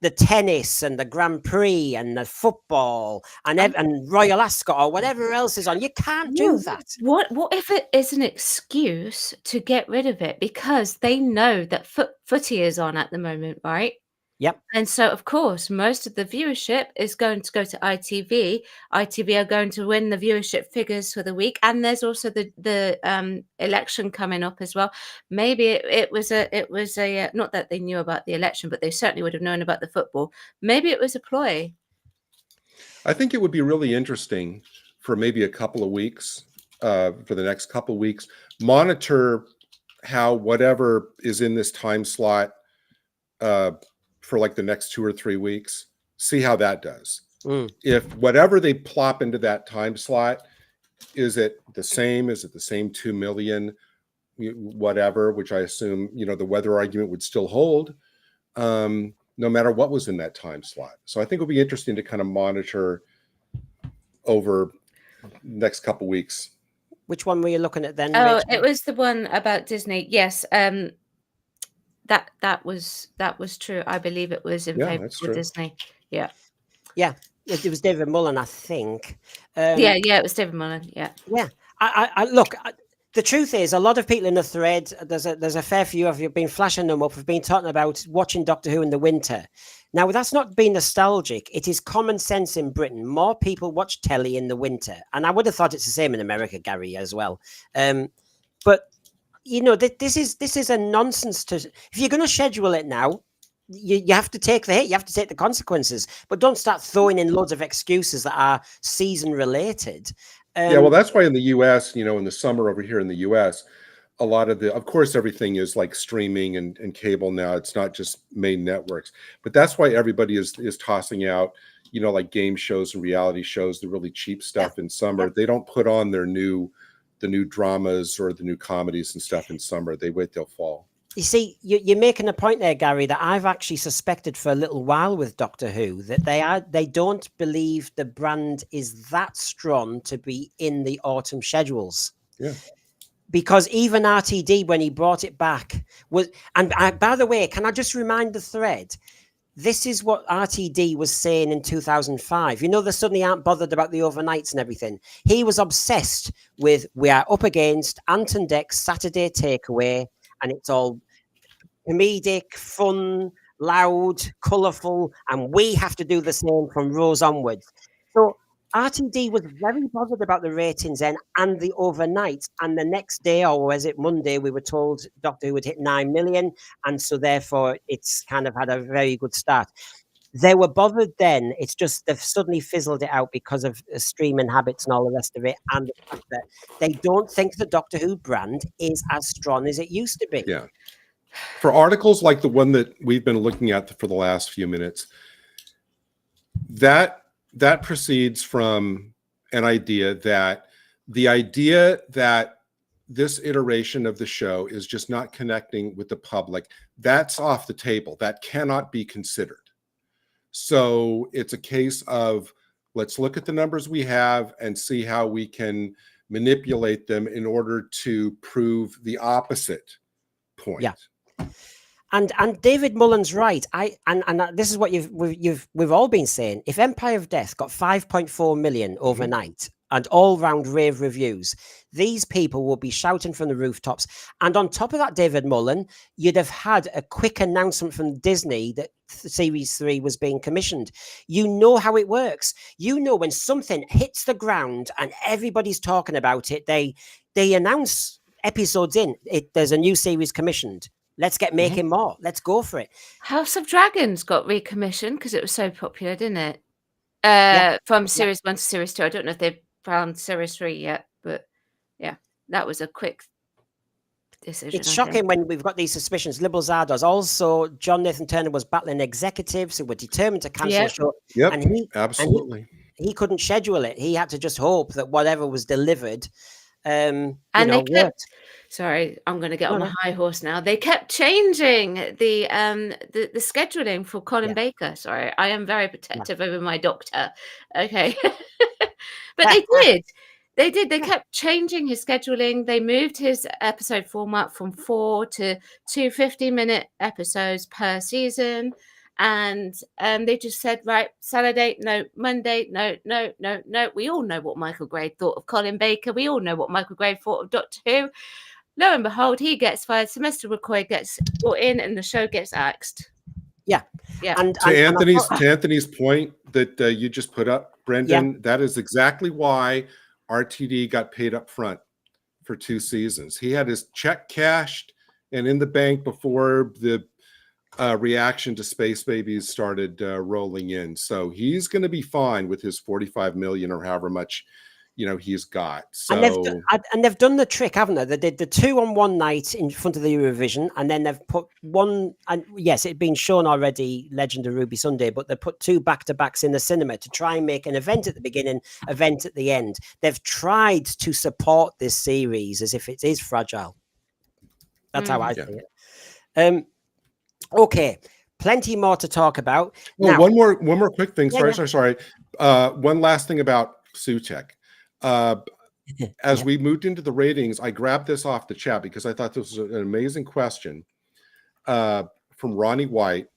the tennis and the Grand Prix and the football and Royal Ascot or whatever else is on. You can't do that. What if it is an excuse to get rid of it because they know that footy is on at the moment, right? Yep. And so, of course, most of the viewership is going to go to ITV. ITV are going to win the viewership figures for the week, and there's also the election coming up as well. Maybe it was a not that they knew about the election, but they certainly would have known about the football. Maybe it was a ploy. I think it would be really interesting for maybe a couple of weeks, for the next couple of weeks, monitor how whatever is in this time slot for like the next 2 or 3 weeks, see how that does. If whatever they plop into that time slot, is it the same? Is it the same 2 million, whatever, which I assume, you know, the weather argument would still hold, no matter what was in that time slot. So I think it'll be interesting to kind of monitor over next couple weeks. Which one were you looking at then? Oh, Rachel? it was the one about Disney. Yes. That was true. I believe it was in favor of Disney. Yeah. It was David Mullen, I think. It was David Mullen. Yeah. I look. The truth is, a lot of people in the thread, there's a fair few of you have been flashing them up, have been talking about watching Doctor Who in the winter. Now, that's not being nostalgic. It is common sense in Britain. More people watch telly in the winter, and I would have thought it's the same in America, Gary, as well. But you know, this is a nonsense. If you're going to schedule it now, you have to take the hit. You have to take the consequences. But don't start throwing in loads of excuses that are season related. Yeah, well, that's why in the US, in the summer over here in the US, a lot of course, everything is like streaming and cable now. It's not just main networks, but that's why everybody is tossing out, like game shows and reality shows, the really cheap stuff in summer. They don't put on the new dramas or the new comedies and stuff in summer. They wait till fall. You see, you're making a point there, Gary, that I've actually suspected for a little while with Doctor Who, that they don't believe the brand is that strong to be in the autumn schedules. Yeah. Because even RTD, when he brought it back, was, and by the way, can I just remind the thread? This is what RTD was saying in 2005. They suddenly aren't bothered about the overnights and everything. He was obsessed with, we are up against Ant and Dec's Saturday Takeaway, and it's all comedic, fun, loud, colourful, and we have to do the same from Rose onwards. So RTD was very bothered about the ratings then and the overnight. And the next day, or was it Monday, we were told Doctor Who would hit 9 million. And so therefore, it's kind of had a very good start. They were bothered then. It's just they've suddenly fizzled it out because of streaming habits and all the rest of it. And the fact that they don't think the Doctor Who brand is as strong as it used to be. Yeah. For articles like the one that we've been looking at for the last few minutes, that proceeds from an idea that this iteration of the show is just not connecting with the public. That's off the table. That cannot be considered. So it's a case of, let's look at the numbers we have and see how we can manipulate them in order to prove the opposite point. Yeah. And David Mullen's right. This is what we've all been saying. If Empire of Death got 5.4 million overnight and all round rave reviews, these people will be shouting from the rooftops. And on top of that, David Mullen, you'd have had a quick announcement from Disney that Series 3 was being commissioned. You know how it works. When something hits the ground and everybody's talking about it, they announce episodes in. There's a new series commissioned. Let's get making more. Let's go for it. House of Dragons got recommissioned because it was so popular, didn't it? From Series 1 to Series 2. I don't know if they've found Series 3 yet, but yeah, that was a quick decision. It's shocking when we've got these suspicions. Liberal Zardoz. Also, John Nathan Turner was battling executives who were determined to cancel the show. Yep, and absolutely. He couldn't schedule it. He had to just hope that whatever was delivered worked. Sorry, I'm going to get on my high horse now. They kept changing the scheduling for Colin Baker. Sorry, I am very protective over my doctor. Okay, but they did. They kept changing his scheduling. They moved his episode format from 4 to 2 50-minute episodes per season. And they just said, right, Saturday, no, Monday, no. We all know what Michael Gray thought of Colin Baker. We all know what Michael Gray thought of Doctor Who. Lo and behold, he gets fired. Semester McCoy gets brought in, and the show gets axed. Yeah. And to Anthony's point that you just put up, Brendan, that is exactly why RTD got paid up front for 2 seasons. He had his check cashed and in the bank before the reaction to Space Babies started rolling in. So he's going to be fine with his 45 million or however much he's got. So and they've done the trick, haven't they? They did the 2 on one night in front of the Eurovision, and then they've put one. And yes, it'd been shown already, Legend of Ruby Sunday, but they put 2 back-to-backs in the cinema to try and make an event at the beginning, event at the end. They've tried to support this series as if it is fragile. That's how I see it. Okay, plenty more to talk about. Well, one more quick thing. Sorry. One last thing about Sutekh. As we moved into the ratings, I grabbed this off the chat because I thought this was an amazing question from Ronnie White.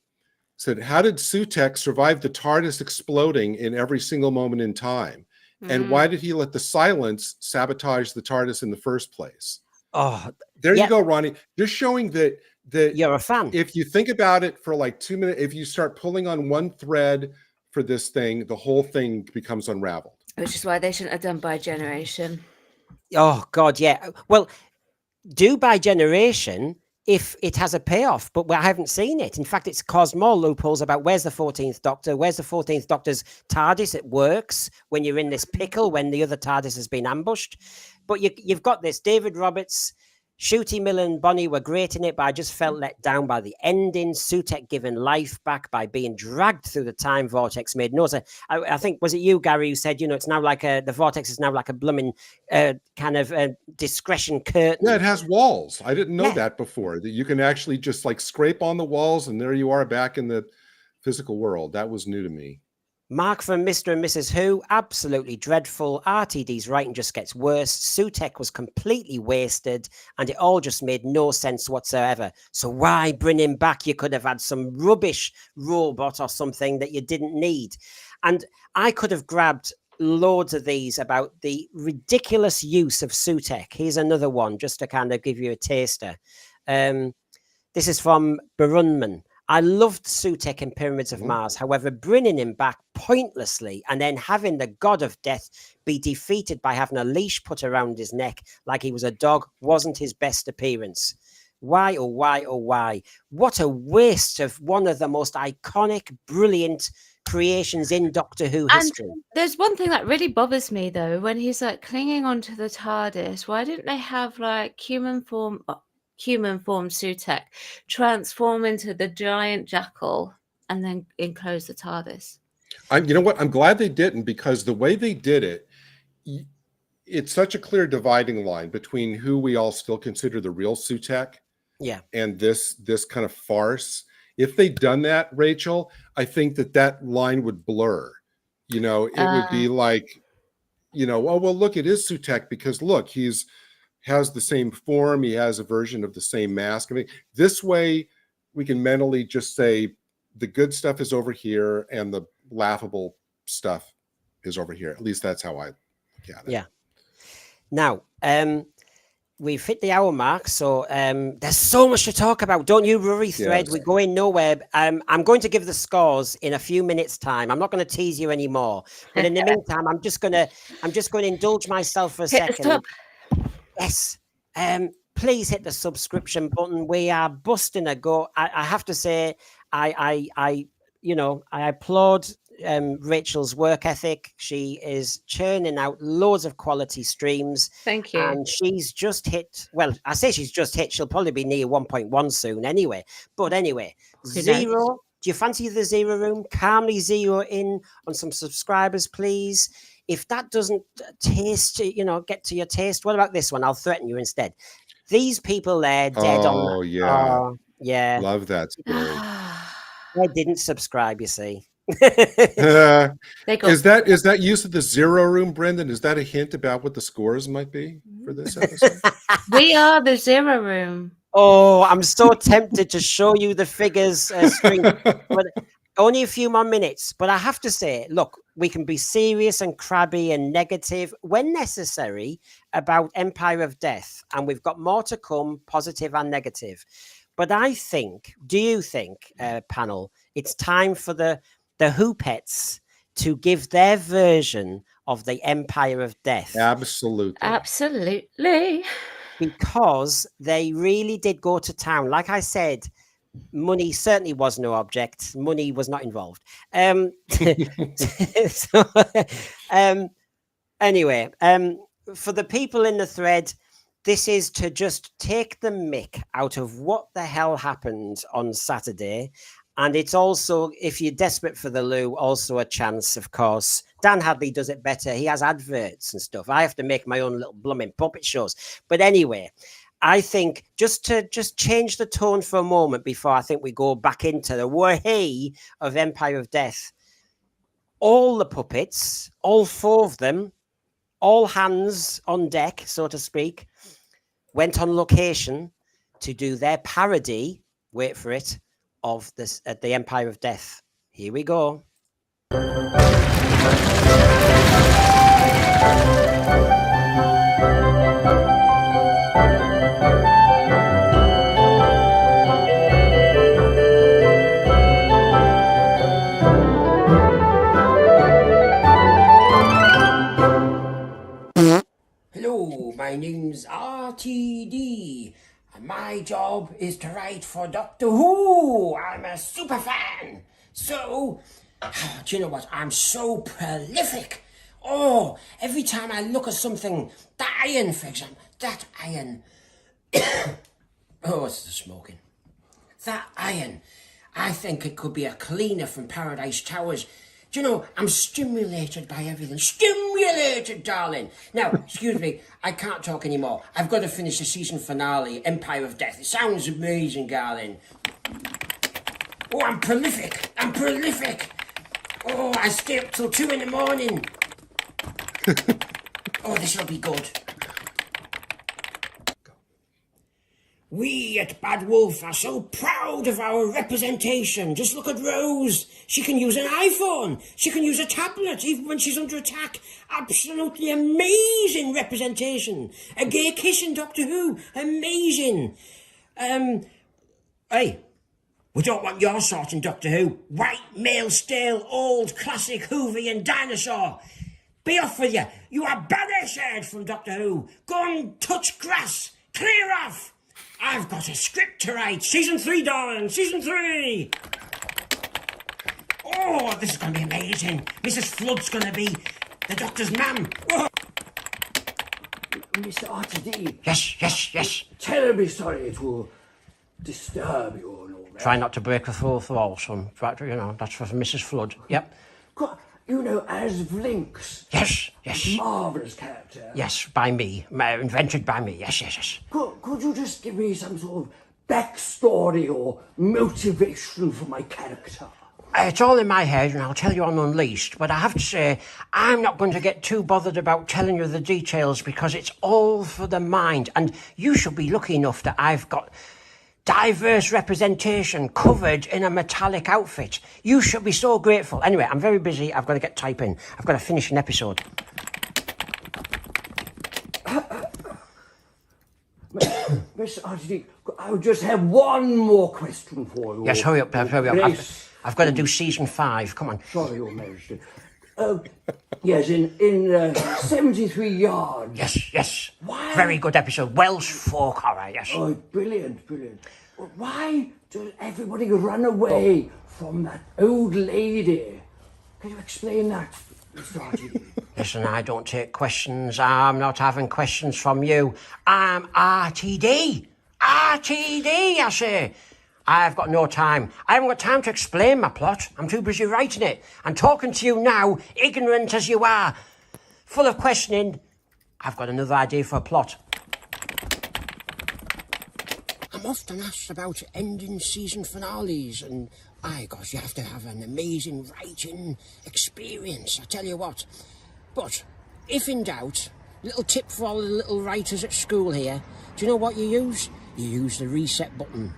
Said, how did Sutekh survive the TARDIS exploding in every single moment in time? And why did he let the silence sabotage the TARDIS in the first place? Oh, there you go, Ronnie. Just showing that you're a fan. If you think about it for like 2 minutes, if you start pulling on one thread for this thing, the whole thing becomes unraveled. Which is why they shouldn't have done by generation. Oh God, yeah. Well, do by generation if it has a payoff, but I haven't seen it. In fact, it's caused more loopholes about where's the 14th Doctor, where's the 14th Doctor's TARDIS. It works when you're in this pickle, when the other TARDIS has been ambushed. But you've got this. David Roberts, Shooty, Miller and Bonnie were great in it, but I just felt let down by the ending. Sutekh given life back by being dragged through the time vortex made no sense. I think, was it you, Gary, who said, it's now like the vortex is now like a blooming kind of discretion curtain. Yeah, it has walls. I didn't know that before, that you can actually just like scrape on the walls and there you are back in the physical world. That was new to me. Mark from Mr. and Mrs. Who, absolutely dreadful. RTD's writing just gets worse. Sutekh was completely wasted, and it all just made no sense whatsoever. So why bring him back? You could have had some rubbish robot or something that you didn't need. And I could have grabbed loads of these about the ridiculous use of Sutekh. Here's another one, just to kind of give you a taster. This is from Barunman. I loved Sutekh in Pyramids of Mars. However, bringing him back pointlessly and then having the god of death be defeated by having a leash put around his neck like he was a dog wasn't his best appearance. Why, oh, why, oh, why? What a waste of one of the most iconic, brilliant creations in Doctor Who history. And there's one thing that really bothers me, though, when he's like clinging onto the TARDIS. Why didn't they have like human form Sutekh transform into the giant jackal and then enclose the TARDIS? You know what? I'm glad they didn't, because the way they did it, it's such a clear dividing line between who we all still consider the real Sutekh, and this kind of farce. If they'd done that, Rachel, I think that line would blur. It would be like, oh well, look, it is Sutekh because look, has the same form, he has a version of the same mask. I mean, this way we can mentally just say the good stuff is over here and the laughable stuff is over here. At least that's how I look at it. Yeah. Now, we've hit the hour mark, so there's so much to talk about. Don't you worry, Thread. Yes. We're going nowhere. I'm going to give the scores in a few minutes' time. I'm not going to tease you anymore. But in the meantime, I'm just going to indulge myself for a second. Yes. Please hit the subscription button. We are busting a go. I have to say, I applaud Rachel's work ethic. She is churning out loads of quality streams. Thank you. And she's just hit, well, I say she's just hit, she'll probably be near 1.1 soon anyway. But anyway, Zero, do you fancy the Zero Room? Calmly zero in on some subscribers, please. If that doesn't get to your taste, what about this one? I'll threaten you instead. These people there dead on. Oh, yeah. Oh, yeah. Love that story. I didn't subscribe, you see. Is that use of the Zero Room, Brendan? Is that a hint about what the scores might be for this episode? We are the Zero Room. Oh, I'm so tempted to show you the figures string, but only a few more minutes. But I have to say, look, we can be serious and crabby and negative when necessary about Empire of Death, and we've got more to come, positive and negative. But do you think, panel, it's time for the Who-pets to give their version of the Empire of Death? Absolutely. Absolutely. Because they really did go to town. Like I said, money certainly was no object. Money was not involved. Anyway, for the people in the thread, this is to just take the mick out of what the hell happened on Saturday. And it's also, if you're desperate for the loo, also a chance, of course. Dan Hadley does it better. He has adverts and stuff. I have to make my own little blooming puppet shows. But anyway, I think just to change the tone for a moment before I think we go back into the way of Empire of Death. All the puppets, all 4 of them, all hands on deck, so to speak, went on location to do their parody, wait for it, of this at the Empire of Death. Here we go. Hello, my name's RTD. and my job is to write for Doctor Who. I'm a super fan. So, do you know what? I'm so prolific. Oh, every time I look at something, that iron, for example, that iron. Oh, it's the smoking. That iron. I think it could be a cleaner from Paradise Towers. Do you know, I'm stimulated by everything. Stimulated, darling. Now, excuse me, I can't talk anymore. I've got to finish the season finale, Empire of Death. It sounds amazing, darling. Oh, I'm prolific. I'm prolific. Oh, I stay up till 2 in the morning. Oh, this will be good. We at Bad Wolf are so proud of our representation. Just look at Rose. She can use an iPhone. She can use a tablet even when she's under attack. Absolutely amazing representation. A gay kiss in Doctor Who. Amazing. Hey, we don't want your sort in Doctor Who. White, male, stale, old, classic, Hoovian dinosaur. Be off with you. You are banished from Doctor Who. Go and touch grass. Clear off. I've got a script to write. Season 3, darling. Season 3. Oh, this is going to be amazing. Mrs. Flood's going to be the Doctor's mum. Oh. Mr. RTD. Yes. Terribly sorry to disturb you and all that. Try not to break the fourth wall, son. Right, you know, that's for Mrs. Flood. Yep. You know, as Vlinks. Yes. Marvellous character. Yes, by me. Invented by me. Yes. Could you just give me some sort of backstory or motivation for my character? It's all in my head, and I'll tell you on Unleashed, but I have to say, I'm not going to get too bothered about telling you the details because it's all for the mind, and you should be lucky enough that I've got diverse representation covered in a metallic outfit. You should be so grateful. Anyway, I'm very busy. I've got to get typing. I've got to finish an episode. Mr. RTD, I just have one more question for you. Yes, hurry up. I've got to do season 5. Come on. Sorry, Your Majesty. Yes, in 73 yards. Yes. Why? Very good episode. Welsh folk horror, yes. Oh, brilliant. Why does everybody run away from that old lady? Can you explain that, Mr. RTD? Listen, I don't take questions. I'm not having questions from you. I'm RTD. RTD, I say. I've got no time. I haven't got time to explain my plot. I'm too busy writing it. And talking to you now, ignorant as you are, full of questioning. I've got another idea for a plot. I'm often asked about ending season finales, and gosh, you have to have an amazing writing experience, I tell you what. But if in doubt, little tip for all the little writers at school here, do you know what you use? You use the reset button.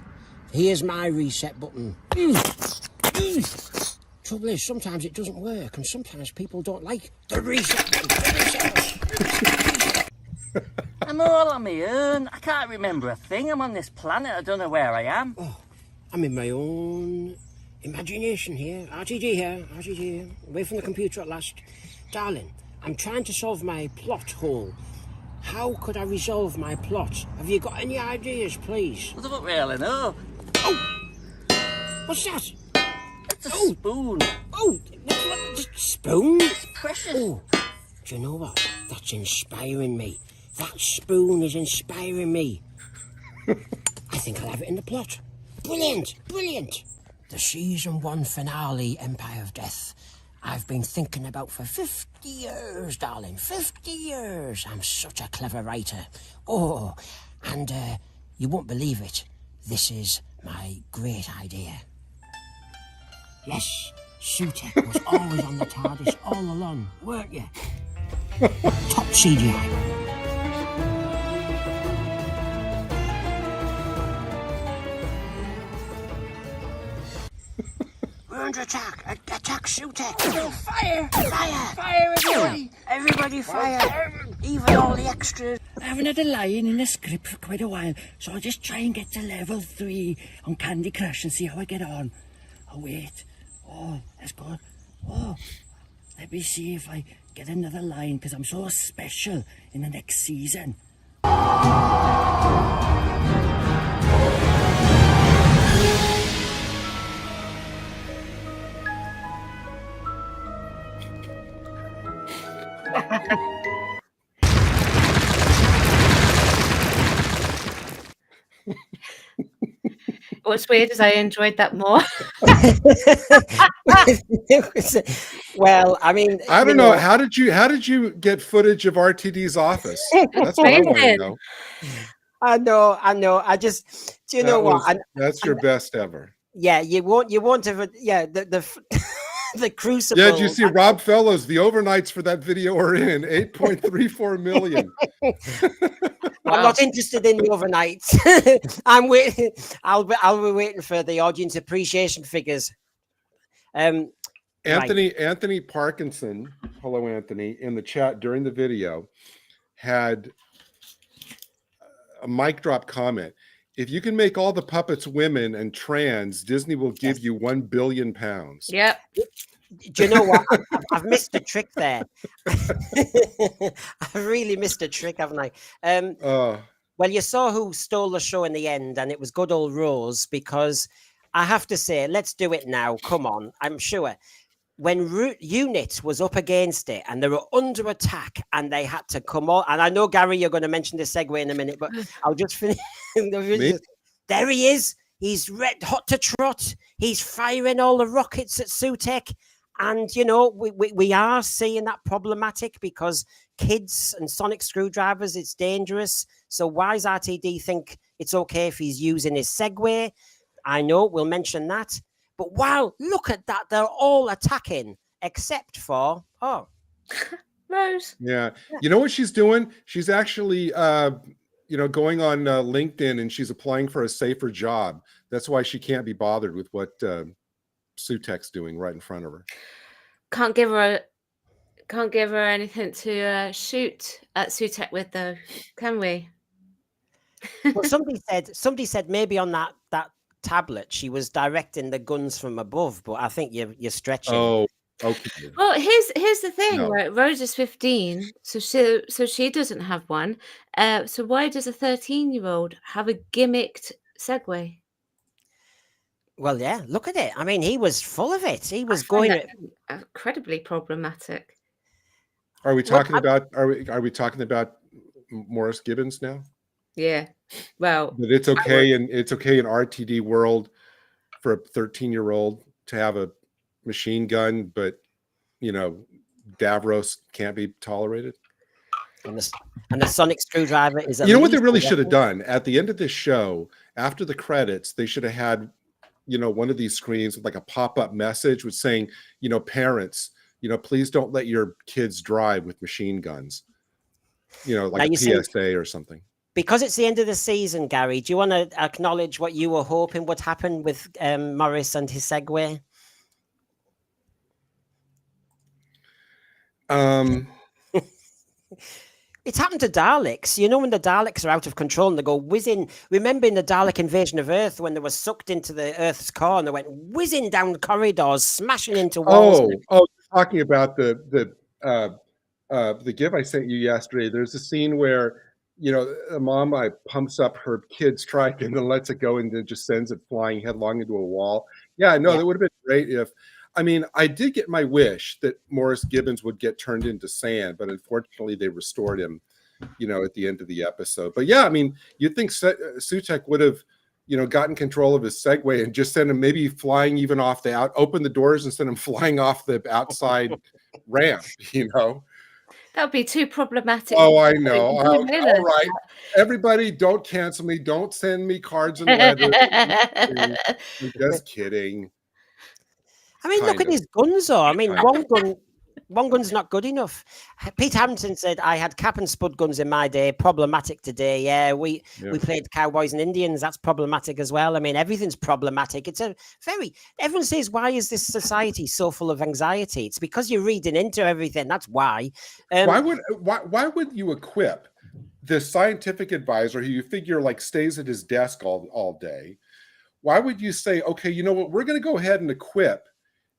Here's my reset button. Trouble is, sometimes it doesn't work, and sometimes people don't like the reset button. I'm all on my own. I can't remember a thing. I'm on this planet. I don't know where I am. Oh, I'm in my own imagination here. RTD here. Away from the computer at last. Darling, I'm trying to solve my plot hole. How could I resolve my plot? Have you got any ideas, please? I don't really know. Oh! What's that? It's a spoon. Oh! What? Spoon? It's precious. Oh! Do you know what? That's inspiring me. That spoon is inspiring me. I think I'll have it in the plot. Brilliant! The season 1 finale, Empire of Death, I've been thinking about for 50 years, darling. 50 years. I'm such a clever writer. Oh, and you won't believe it. This is my great idea. Yes, Sutekh was always on the TARDIS all along, weren't you? Top CGI. We're under attack. Attack Sutekh. Oh, fire! Fire! Fire everybody! Everybody fire! Even all the extras. I haven't had a line in a script for quite a while, so I'll just try and get to level 3 on Candy Crush and see how I get on. Oh, wait. Oh, that's good. Oh, let me see if I get another line, because I'm so special in the next season. What's weird is I enjoyed that more. Well, I mean, I don't know. How did you get footage of RTD's office? That's what I want to Amazing. know. I know. I just, do you know what? That's your best ever. Yeah, you won't have, yeah, the the crucible. Yeah, did you see Rob Fellows? The overnights for that video are in 8.34 million. I'm not interested in the overnights. I'm waiting. I'll be waiting for the audience appreciation figures. Anthony Parkinson, hello Anthony, in the chat during the video had a mic drop comment. If you can make all the puppets women and trans, Disney will give you £1 billion. Yep. Do you know what? I've missed a trick there. I've really missed a trick, haven't I? Well, you saw who stole the show in the end, and it was good old Rose, because I have to say, let's do it now. Come on. I'm sure. When Unit was up against it and they were under attack and they had to come on, and I know, Gary, you're going to mention the segue in a minute, but I'll just finish. There he is. He's red hot to trot. He's firing all the rockets at Sutekh. And, you know, we are seeing that problematic because kids and sonic screwdrivers, it's dangerous. So why does RTD think it's okay if he's using his Segway? I know, we'll mention that. But wow, look at that. They're all attacking except for, Rose. Yeah. You know what she's doing? She's actually, going on LinkedIn and she's applying for a safer job. That's why she can't be bothered with what Sutekh's doing right in front of her. Can't give her anything to shoot at Sutekh with, though, can we? Well, somebody said maybe on that tablet she was directing the guns from above, but I think you're stretching. Oh, okay. Well, here's the thing, No. right? Rose is 15, so she doesn't have one. So why does a 13-year-old have a gimmicked Segway? Well, yeah, look at it. I mean, he was full of it. He was incredibly problematic. Are we talking about Morris Gibbons now? Yeah. Well, but it's okay, and it's okay in RTD world for a 13-year-old to have a machine gun, but Davros can't be tolerated. And the sonic screwdriver is. You know what they really should have done at the end of this show, after the credits, they should have had, one of these screens with like a pop-up message with saying, parents, please don't let your kids drive with machine guns. Like a PSA or something. Because it's the end of the season, Gary, do you want to acknowledge what you were hoping would happen with Morris and his Segway? It's happened to Daleks. When the Daleks are out of control and they go whizzing. Remember in the Dalek invasion of Earth when they were sucked into the Earth's core and they went whizzing down corridors, smashing into walls. Oh, talking about the GIF I sent you yesterday. There's a scene where a mom pumps up her kid's trike and then lets it go and then just sends it flying headlong into a wall. Yeah, no, that would have been great if. I mean, I did get my wish that Morris Gibbons would get turned into sand, but unfortunately they restored him, at the end of the episode. But yeah, I mean, you'd think Sutekh would have, gotten control of his Segway and just send him maybe flying even off open the doors and send him flying off the outside ramp, That would be too problematic. Oh, I know. All right. Everybody, don't cancel me. Don't send me cards and letters. I'm just kidding. I mean, look at his guns, though. I mean, one gun's not good enough. Pete Hampton said, I had cap and spud guns in my day. Problematic today. Yeah, we played Cowboys and Indians. That's problematic as well. I mean, everything's problematic. Everyone says, why is this society so full of anxiety? It's because you're reading into everything. That's why. Why would you equip this scientific advisor who you figure stays at his desk all day? Why would you say, okay, you know what? We're going to go ahead and equip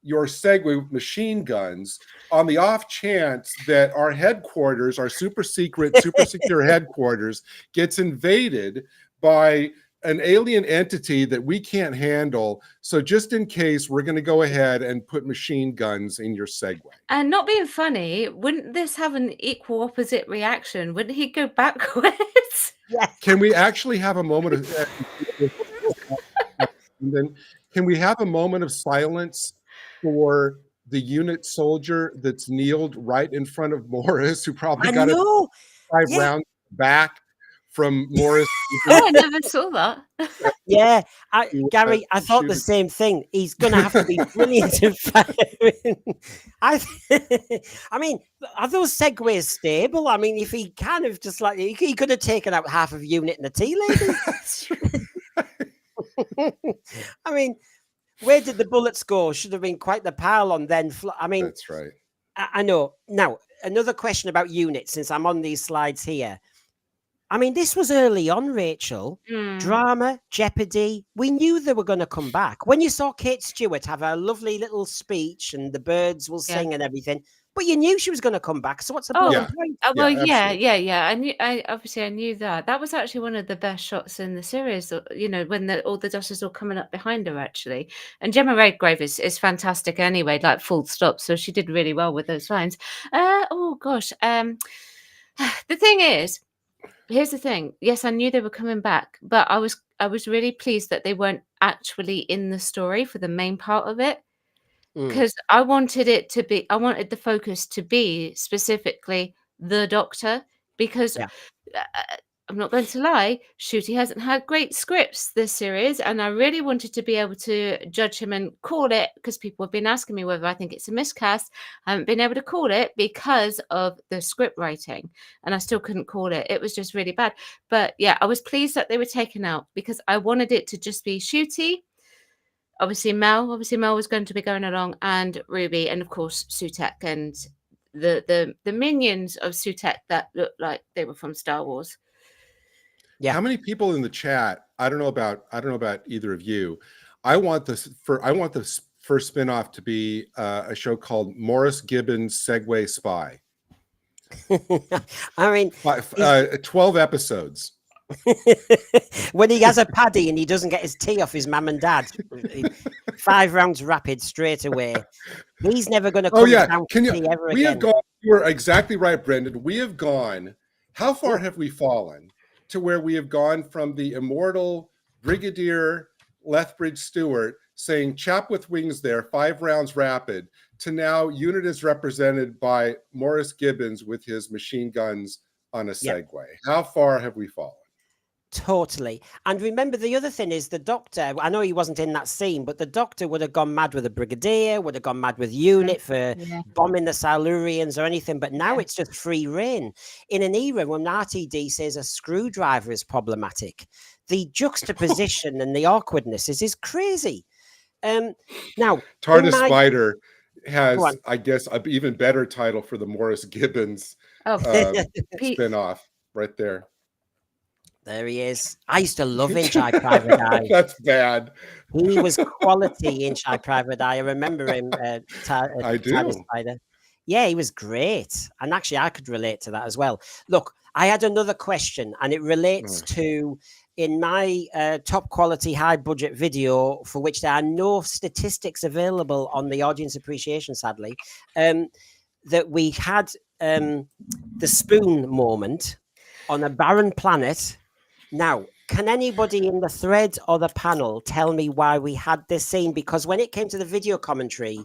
your Segway with machine guns on the off chance that our headquarters, our super secret, super secure headquarters gets invaded by an alien entity that we can't handle. So just in case, we're going to go ahead and put machine guns in your Segway. And not being funny, wouldn't this have an equal opposite reaction? Wouldn't he go backwards? Yeah. Can we actually have a moment of And then can we have a moment of silence for the unit soldier that's kneeled right in front of Morris, who probably I got a know. 5 Yeah. rounds back from Morris? Oh, I never saw that. Yeah, to, Gary, I thought the shoot it. same thing. He's going to have to be brilliant in firing. I mean, are those segues stable? I mean, if he kind of just like he could have taken out half of unit and the tea lady. That's I mean, where did the bullets go? Should have been quite the pile on then. I mean, That's right. I know. Now, another question about units, since I'm on these slides here. I mean, this was early on, Rachel. Drama, jeopardy. We knew they were going to come back. When you saw Kate Stewart have a lovely little speech and the birds will sing and everything, but you knew she was going to come back. So what's the Oh, point? well, Yeah, yeah. I knew that. That was actually one of the best shots in the series. You know, when all the dust is all coming up behind her, actually. And Gemma Redgrave is fantastic anyway, like full stop. So she did really well with those lines. Oh gosh. The thing is, here's the thing. Yes, I knew they were coming back, but I was really pleased that they weren't actually in the story for the main part of it. Because I wanted the focus to be specifically the Doctor, because I'm not going to lie, Shooty hasn't had great scripts this series, and I really wanted to be able to judge him and call it, because people have been asking me whether I think it's a miscast. I haven't been able to call it because of the script writing, and I still couldn't call it. It was just really bad. But yeah, I was pleased that they were taken out because I wanted it to just be Shooty. Obviously Mel was going to be going along, and Ruby, and of course Sutekh and the minions of Sutekh that looked like they were from Star Wars. Yeah. How many people in the chat? I don't know about either of you. I want this first spinoff to be a show called Morris Gibbons Segway Spy. I mean, 12 episodes. when he has a paddy and he doesn't get his tea off his mum and dad, 5 rounds rapid straight away. He's never going to come down to tea ever again. You are exactly right, Brendan. We have gone. How far have we fallen to where we have gone from the immortal Brigadier Lethbridge Stewart saying "chap with wings" there, 5 rounds rapid, to now unit is represented by Morris Gibbons with his machine guns on a Segway. How far have we fallen? Totally. And remember, the other thing is the Doctor, I know he wasn't in that scene, but the Doctor would have gone mad with a Brigadier, would have gone mad with Unit for bombing the Silurians or anything. But now it's just free reign. In an era when RTD says a screwdriver is problematic, the juxtaposition and the awkwardness is crazy. Now, TARDIS Spider has, I guess, an even better title for the Morris Gibbons spinoff right there. There he is. I used to love Inch-Eye Private Eye. That's bad. He was quality Inch-Eye Private Eye. I remember him. I do. Spider. Yeah, he was great. And actually, I could relate to that as well. Look, I had another question, and it relates to in my top quality, high budget video, for which there are no statistics available on the audience appreciation, sadly, that we had the spoon moment on a barren planet. Now, can anybody in the thread or the panel tell me why we had this scene? Because when it came to the video commentary,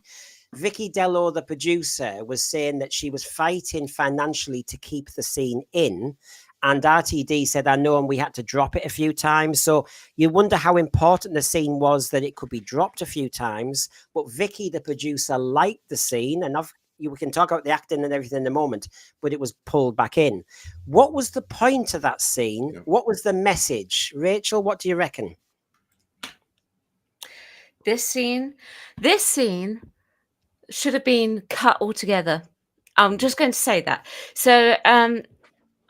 Vicky Dello, the producer, was saying that she was fighting financially to keep the scene in. And RTD said, I know, and we had to drop it a few times. So you wonder how important the scene was that it could be dropped a few times. But Vicky, the producer, liked the scene. And we can talk about the acting and everything in a moment, but it was pulled back in. What was the point of that scene? Yeah. What was the message? Rachel, what do you reckon? This scene should have been cut altogether. I'm just going to say that. So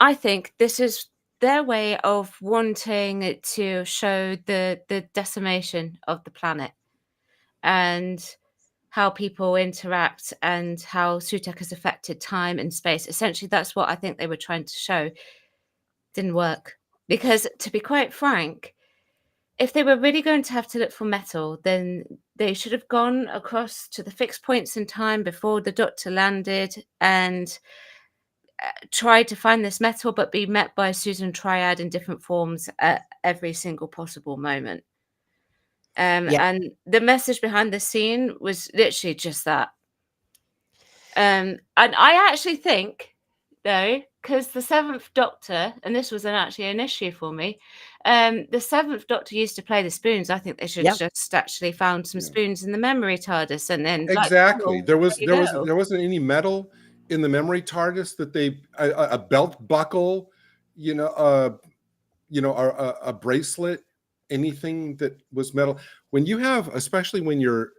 I think this is their way of wanting to show the decimation of the planet and how people interact and how Sutekh has affected time and space. Essentially, that's what I think they were trying to show. Didn't work. Because, to be quite frank, if they were really going to have to look for metal, then they should have gone across to the fixed points in time before the Doctor landed and tried to find this metal, but be met by Susan Triad in different forms at every single possible moment. And the message behind the scene was literally just that. And I actually think, though, because the Seventh Doctor, and this was actually an issue for me, the Seventh Doctor used to play the spoons. I think they should just actually found some spoons in the memory TARDIS, and then exactly. like, there wasn't any metal in the memory TARDIS that they a belt buckle, a bracelet, anything that was metal. When you have, especially when you're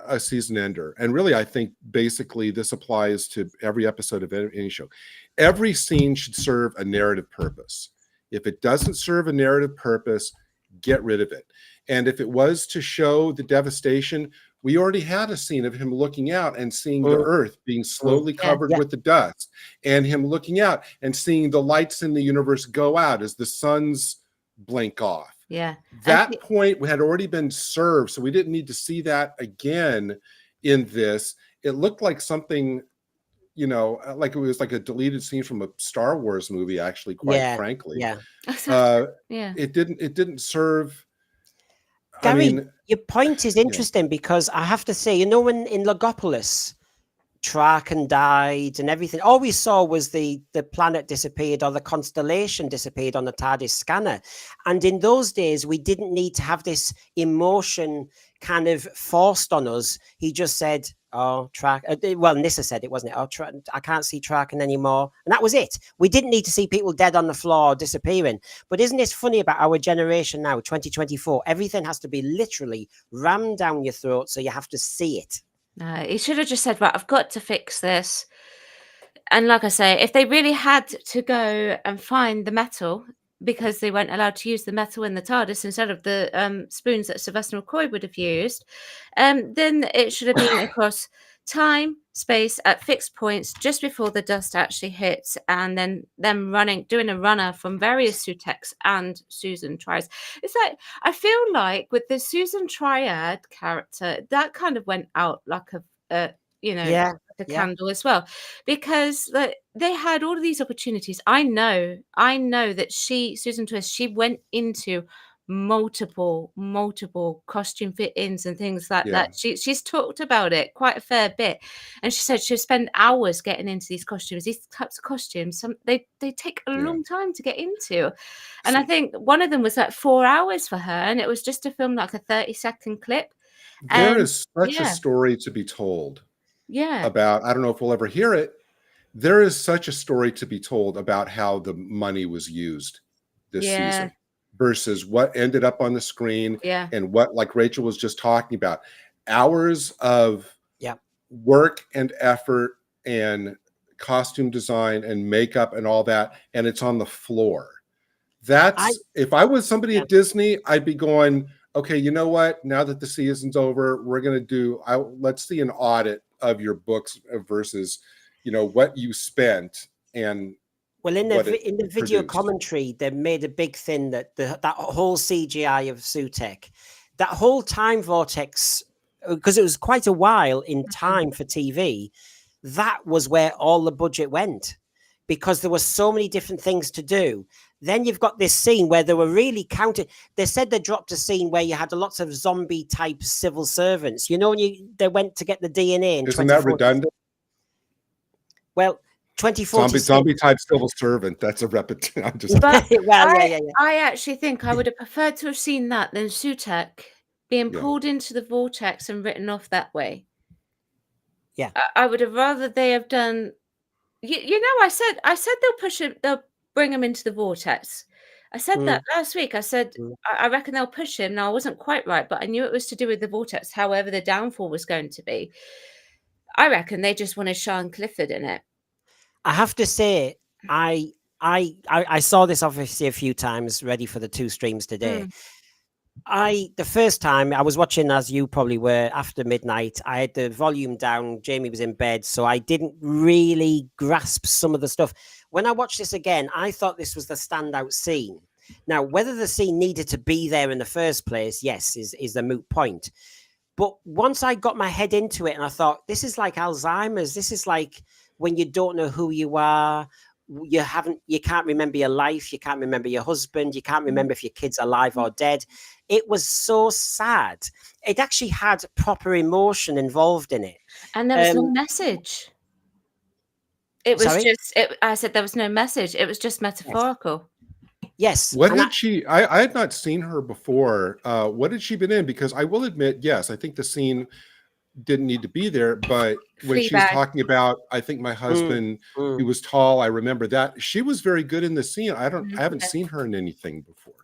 a season ender, and really I think basically this applies to every episode of any show, every scene should serve a narrative purpose. If it doesn't serve a narrative purpose, get rid of it. And if it was to show the devastation, we already had a scene of him looking out and seeing the earth being slowly covered with the dust, and him looking out and seeing the lights in the universe go out as the suns blink off. That point had already been served, so we didn't need to see that again in this. It looked like something, like it was like a deleted scene from a Star Wars movie, actually, quite frankly. It didn't serve. Gary, your point is interesting because I have to say, when in Logopolis, Traken died and everything, all we saw was the planet disappeared or the constellation disappeared on the TARDIS scanner. And in those days, we didn't need to have this emotion kind of forced on us. He just said, Nyssa said it, wasn't it? I can't see Traken anymore. And that was it. We didn't need to see people dead on the floor disappearing. But isn't this funny about our generation now, 2024? Everything has to be literally rammed down your throat, so you have to see it. No, he should have just said, right, I've got to fix this. And like I say, if they really had to go and find the metal, because they weren't allowed to use the metal in the TARDIS instead of the spoons that Sylvester McCoy would have used, then it should have been across time, space, at fixed points just before the dust actually hits, and then them doing a runner from various Suteks and Susan tries. It's like, I feel like with the Susan Triad character, that kind of went out like a candle as well, because they had all of these opportunities. I know that Susan Twist, she went into multiple costume fit-ins and things like that. She's talked about it quite a fair bit, and she said she'll spend hours getting into these costumes. These types of costumes, they take a long time to get into, and I think one of them was like 4 hours for her, and it was just to film like a 30-second clip. There is such a story to be told about, I don't know if we'll ever hear it, there is such a story to be told about how the money was used this season versus what ended up on the screen, and what, like Rachel was just talking about, hours of work and effort and costume design and makeup and all that, and it's on the floor. If I was somebody at Disney, I'd be going, okay, you know what? Now that the season's over, we're going to do, let's see an audit of your books versus, what you spent. And well, in the video commentary, they made a big thing that that whole CGI of Sutekh, that whole time vortex, because it was quite a while in time for TV, that was where all the budget went, because there were so many different things to do. Then you've got this scene where they were really counted. They said they dropped a scene where you had lots of zombie type civil servants. When they went to get the DNA. Isn't that redundant? Well, 2040 zombie type civil servant. That's a repetition. I'm just. I actually think I would have preferred to have seen that than Sutekh being pulled into the vortex and written off that way. Yeah, I would have rather they have done. I said they'll push him. They'll bring him into the vortex. I said that last week. I said I reckon they'll push him. Now I wasn't quite right, but I knew it was to do with the vortex. However, the downfall was going to be. I reckon they just wanted Sean Clifford in it. I have to say, I saw this obviously a few times, ready for the 2 streams today. The first time I was watching, as you probably were, after midnight, I had the volume down. Jamie was in bed, so I didn't really grasp some of the stuff. When I watched this again, I thought this was the standout scene. Now, whether the scene needed to be there in the first place, yes, is the moot point. But once I got my head into it and I thought, this is like Alzheimer's. This is like when you don't know who you are. you can't remember your life, you can't remember your husband, you can't remember if your kid's alive or dead. It was so sad. It actually had proper emotion involved in it. And there was no message. It was Sorry? just, I said there was no message. It was just metaphorical. Yes. What and had she? I had not seen her before. What had she been in? Because I will admit, yes, I think the scene didn't need to be there. But when she's Fleabag. talking about, I think my husband, he was tall. I remember that. She was very good in the scene. I haven't seen her in anything before.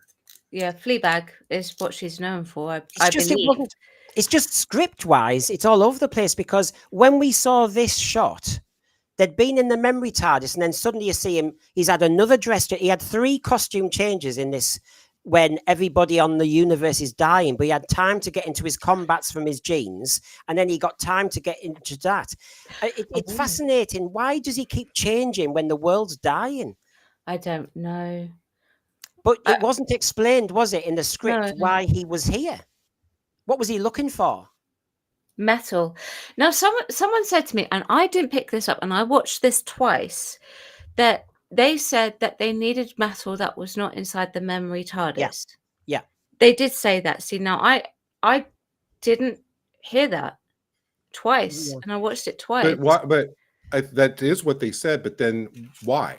Yeah, Fleabag is what she's known for, It's I just, believe. it's just script-wise, it's all over the place, because when we saw this shot, they'd been in the memory TARDIS, and then suddenly you see him, he's had another dress. He had 3 costume changes in this when everybody on the universe is dying, but he had time to get into his combats from his jeans, and then he got time to get into that. It's fascinating. Why does he keep changing when the world's dying? I don't know. But it wasn't explained, was it, in the script, No. why he was here? What was he looking for? Metal. Now, someone said to me, and I didn't pick this up, and I watched this twice, that they said that they needed metal that was not inside the memory TARDIS. Yeah. They did say that. See, now I didn't hear that twice, and I watched it twice. But why? But that is what they said. But then why?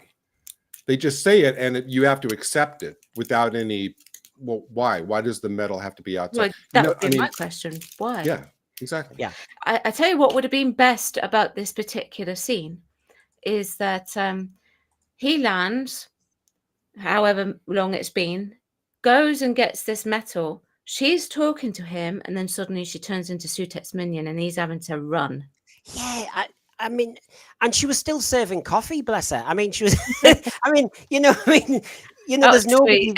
They just say it, and you have to accept it without any. Well, why? Why does the metal have to be outside? Well, that would be my question. Why? Yeah, exactly. Yeah. I tell you what would have been best about this particular scene is that he lands, however long it's been, goes and gets this metal. She's talking to him, and then suddenly she turns into Sutekh's minion, and he's having to run. Yeah, I mean, and she was still serving coffee, bless her. I mean, she was. I mean, there's nobody.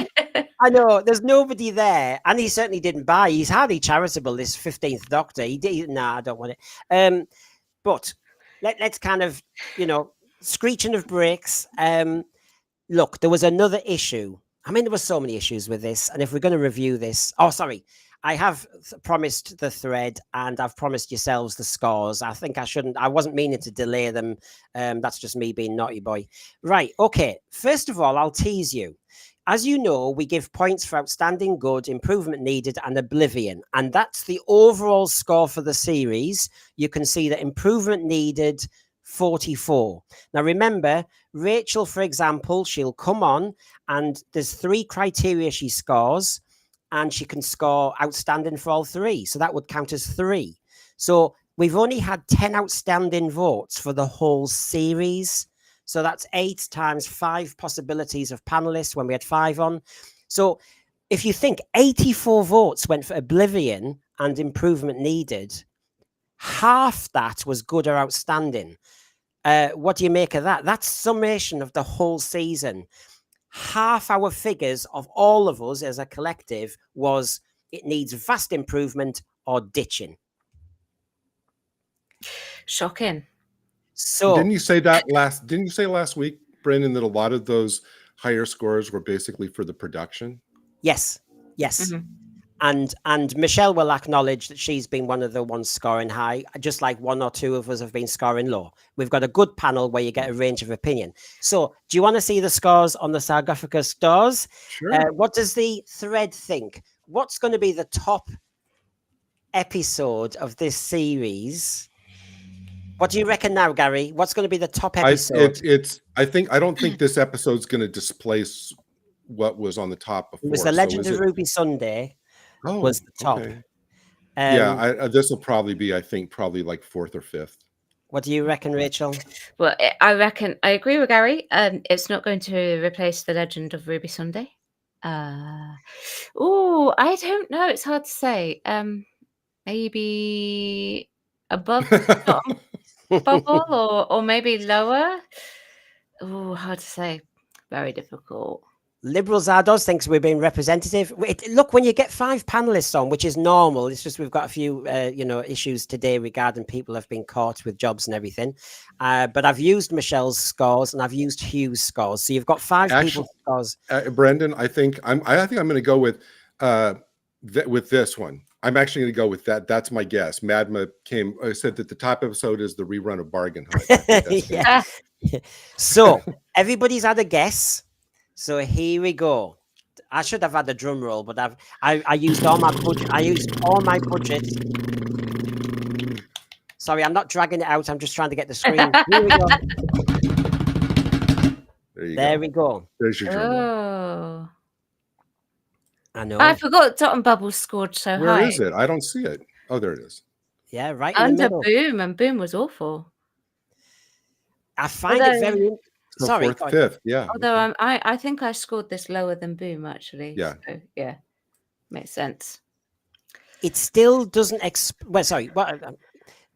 I know there's nobody there, and he certainly didn't buy. He's hardly charitable. This 15th Doctor. He did. Nah, I don't want it. But let's kind of, screeching of brakes. Look, there was another issue. I mean, there were so many issues with this, and if we're going to review this, I have promised the thread, and I've promised yourselves the scores. I think I wasn't meaning to delay them. That's just me being naughty boy. Right. Okay. First of all, I'll tease you. As you know, we give points for outstanding, good, improvement needed, and oblivion. And that's the overall score for the series. You can see that improvement needed, 44. Now, remember, Rachael, for example, she'll come on, and there's 3 criteria she scores, and she can score outstanding for all 3. So that would count as 3. So we've only had 10 outstanding votes for the whole series. So that's 8 times 5 possibilities of panelists when we had 5 on. So if you think 84 votes went for oblivion and improvement needed, half that was good or outstanding. What do you make of that? That's summation of the whole season. Half our figures of all of us as a collective was it needs vast improvement or ditching. Shocking. So didn't you say last week, Brendan, that a lot of those higher scores were basically for the production? Yes. And Michelle will acknowledge that she's been one of the ones scoring high, just like 1 or 2 of us have been scoring low. We've got a good panel where you get a range of opinion. So do you want to see the scores on the Sarcophagus stores? Sure. What does the thread think? What's going to be the top episode of this series? What do you reckon now, Gary? What's going to be the top episode? I don't think this episode's going to displace what was on the top before. It was the Legend of Ruby Sunday. Was the top. Okay. This will probably be, I think, probably like 4th or 5th. What do you reckon, Rachael? Well, I agree with Gary. It's not going to replace the Legend of Ruby Sunday. I don't know. It's hard to say. Maybe above the top bubble, or maybe lower. Oh, hard to say. Very difficult. Liberal Zardos thinks we're being representative. Look, when you get 5 panelists on, which is normal, it's just we've got a few, issues today regarding people have been caught with jobs and everything. But I've used Michelle's scores and I've used Hugh's scores, so you've got 5 people's scores. Brendan, I think I'm going to go with this one. I'm actually going to go with that. That's my guess. Madma said that the top episode is the rerun of Bargain Hunt. So everybody's had a guess. So here we go. I should have had a drum roll, but I used all my budget. I used all my budget. Sorry, I'm not dragging it out. I'm just trying to get the screen. Here we go. There we go. There's your drum roll. Oh. I know. I forgot Dot and Bubble scored so high. Where is it? I don't see it. Oh, there it is. Yeah, right in the Under middle. Boom, and Boom was awful. I find it very. So Sorry, fourth, fifth. Yeah. Although I think I scored this lower than Boom actually. Yeah. So, yeah. Makes sense. It still doesn't. Well, sorry. What?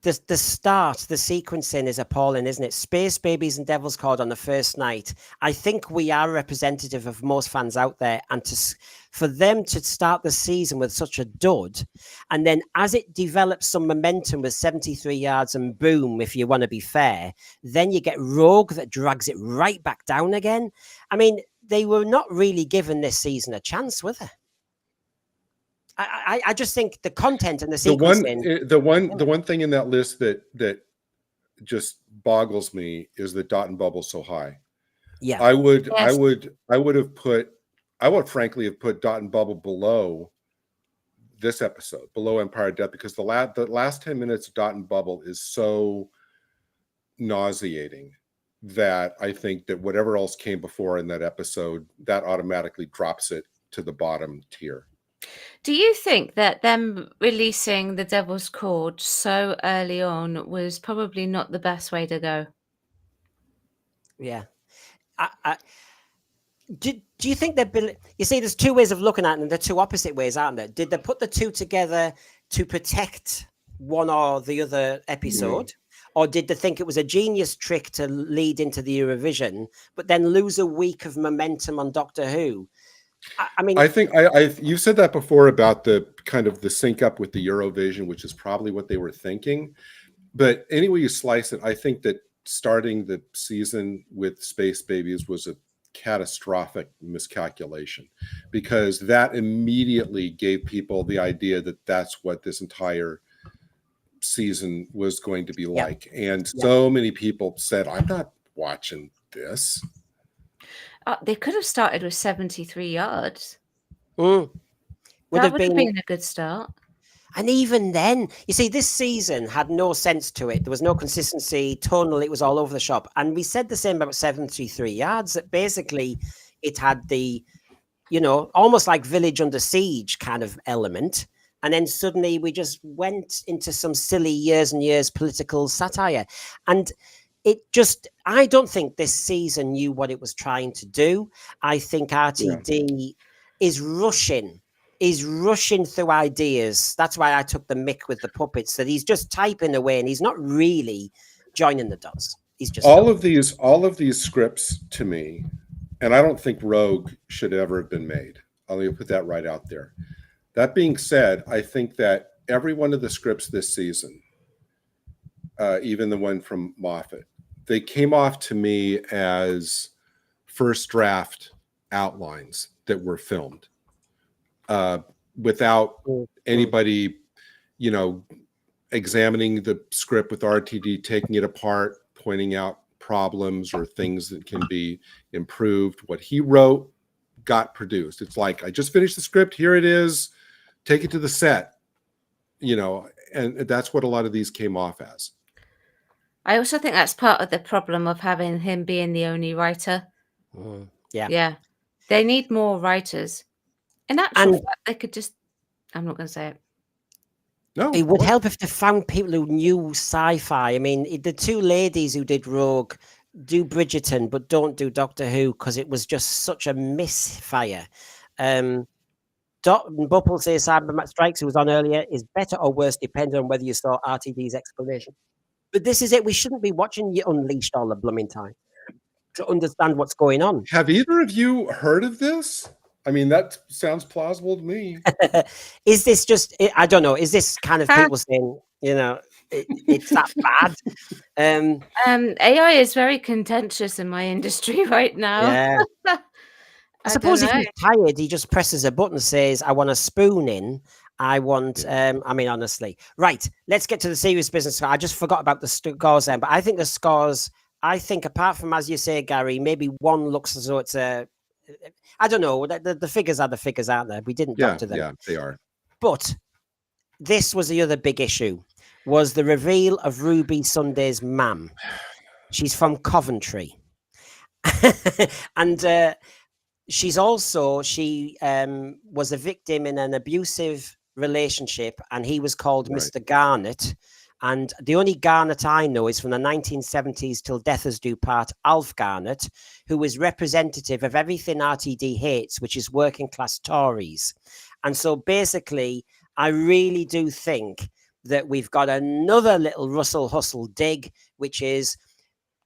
The start, the sequencing is appalling, isn't it? Space Babies and Devil's Cord on the first night. I think we are representative of most fans out there, and for them to start the season with such a dud, and then as it develops some momentum with 73 yards and Boom, if you want to be fair, then you get Rogue that drags it right back down again. I mean, they were not really given this season a chance, were they? I just think the content and the sequencing. The one thing in that list that just boggles me is that Dot and Bubble so high. Yeah, I would frankly have put Dot and Bubble below this episode, below Empire of Death, because the last 10 minutes of Dot and Bubble is so nauseating that I think that whatever else came before in that episode, that automatically drops it to the bottom tier. Do you think that them releasing the Devil's Cord so early on was probably not the best way to go? Yeah. Do you think they're... You see, there's two ways of looking at it, and they're two opposite ways, aren't there? Did they put the two together to protect one or the other episode? Or did they think it was a genius trick to lead into the Eurovision, but then lose a week of momentum on Doctor Who? I mean, I think you've said that before about the kind of the sync up with the Eurovision, which is probably what they were thinking. But anyway you slice it, I think that starting the season with Space Babies was a catastrophic miscalculation, because that immediately gave people the idea that that's what this entire season was going to be like. And so many people said, I'm not watching this. They could have started with 73 yards. would That have would have been a good start. And even then, you see, this season had no sense to it. There was no consistency, tonal, it was all over the shop. And we said the same about 73 yards, that basically it had the, almost like Village Under Siege kind of element. And then suddenly we just went into some silly years and years political satire. And I don't think this season knew what it was trying to do. I think RTD is rushing through ideas. That's why I took the mick with the puppets, that he's just typing away and he's not really joining the dots. He's just all of these scripts to me, and I don't think Rogue should ever have been made. I'll put that right out there. That being said, I think that every one of the scripts this season, even the one from Moffat, they came off to me as first draft outlines that were filmed without anybody, examining the script with RTD, taking it apart, pointing out problems or things that can be improved. What he wrote got produced. It's like, I just finished the script. Here it is. Take it to the set, and that's what a lot of these came off as. I also think that's part of the problem of having him being the only writer. Yeah. They need more writers. In actual fact, they could just... I'm not going to say it. No. It would help if they found people who knew sci-fi. I mean, the two ladies who did Rogue do Bridgerton, but don't do Doctor Who, because it was just such a misfire. Dot and Bubble says Cyberman Strikes, who was on earlier, is better or worse depending on whether you saw RTD's explanation. But this is it. We shouldn't be watching you Unleashed all the blooming time to understand what's going on. Have either of you heard of this? I mean, that sounds plausible to me. Is this just, I don't know, is this kind of people saying, it's that bad? AI is very contentious in my industry right now. Yeah. I suppose if he's tired, he just presses a button, says, I want a spoon in. I want, honestly. Right, let's get to the serious business. I just forgot about the scores then, but I think the scores I think apart from, as you say, Gary, maybe one looks as though it's a, I don't know, the figures are the figures, aren't they? We didn't doctor them. Yeah, they are. But this was the other big issue, was the reveal of Ruby Sunday's mum. She's from Coventry. And she's also, she was a victim in an abusive relationship, and he was called Mr. Garnett. And the only Garnett I know is from the 1970s till Death Us Do Part, Alf Garnett, who was representative of everything RTD hates, which is working class Tories. And so basically, I really do think that we've got another little Russell Hustle dig, which is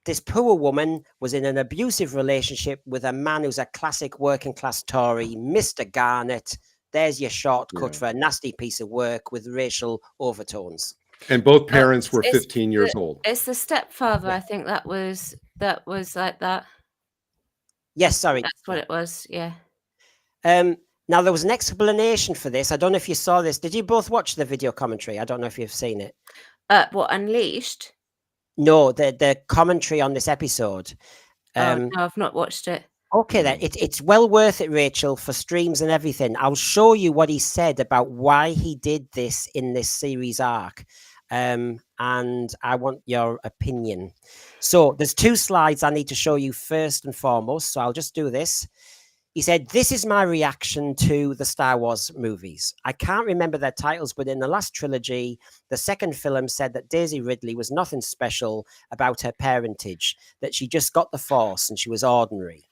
this poor woman was in an abusive relationship with a man who's a classic working class Tory, Mr. Garnett. There's your shortcut for a nasty piece of work with racial overtones. And both parents were 15 years old. It's the stepfather, I think that was like that. Yes, sorry. That's what it was, yeah. Now, there was an explanation for this. I don't know if you saw this. Did you both watch the video commentary? I don't know if you've seen it. What, Unleashed? No, the commentary on this episode. No, I've not watched it. Okay, then. It's well worth it, Rachel, for streams and everything. I'll show you what he said about why he did this in this series arc. And I want your opinion. So there's 2 slides I need to show you first and foremost. So I'll just do this. He said, this is my reaction to the Star Wars movies. I can't remember their titles, but in the last trilogy, the second film said that Daisy Ridley was nothing special about her parentage, that she just got the Force and she was ordinary,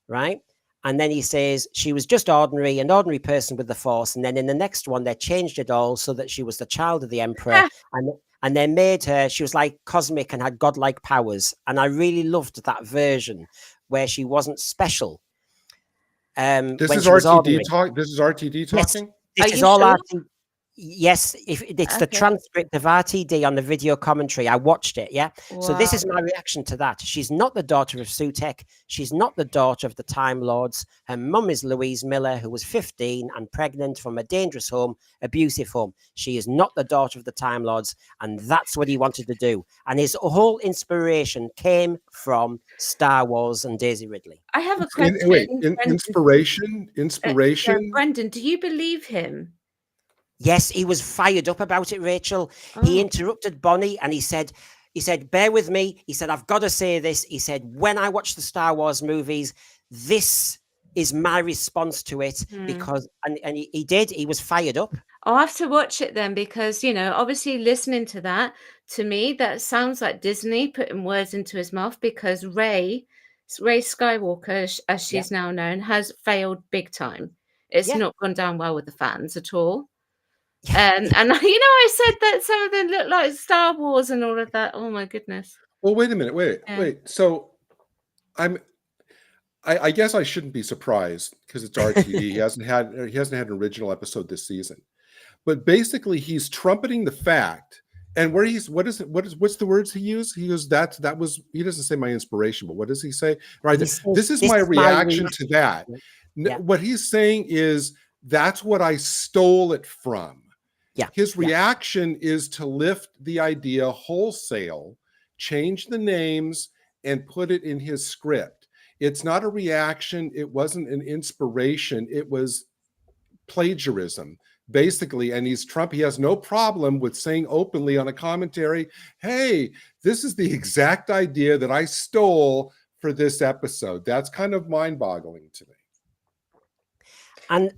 right? And then he says she was just ordinary, an ordinary person with the Force. And then in the next one, they changed it all so that she was the child of the Emperor. And they made her, she was like cosmic and had godlike powers. And I really loved that version where she wasn't special. This is RTD talk. This is RTD talking. Yes, this is all RTD. Yes, if it's the transcript of RTD on the video commentary. I watched it. Yeah. Wow. So this is my reaction to that. She's not the daughter of Sutekh. She's not the daughter of the Time Lords. Her mum is Louise Miller, who was 15 and pregnant from a dangerous home, abusive home. She is not the daughter of the Time Lords, and that's what he wanted to do. And his whole inspiration came from Star Wars and Daisy Ridley. I have a question. Inspiration. Brendan, do you believe him? Yes, he was fired up about it, Rachel. He interrupted Bonnie and he said, bear with me. He said, I've got to say this. He said, when I watch the Star Wars movies, this is my response to it because, and he did, he was fired up. I'll have to watch it then because, obviously listening to that, to me, that sounds like Disney putting words into his mouth because Rey Skywalker, as she's now known, has failed big time. It's not gone down well with the fans at all. And I said that some of them look like Star Wars and all of that. Oh my goodness. Well, wait a minute. Wait. So I guess I shouldn't be surprised because it's RTD. he hasn't had an original episode this season. But basically he's trumpeting the fact, and what's the words he used? He goes, that was, he doesn't say my inspiration, but what does he say? Right. This is my reaction to that. Yeah. What he's saying is that's what I stole it from. Yeah. His reaction is to lift the idea wholesale, change the names, and put it in his script. It's not a reaction. It wasn't an inspiration. It was plagiarism, basically. And he has no problem with saying openly on a commentary, hey, this is the exact idea that I stole for this episode. That's kind of mind-boggling to me.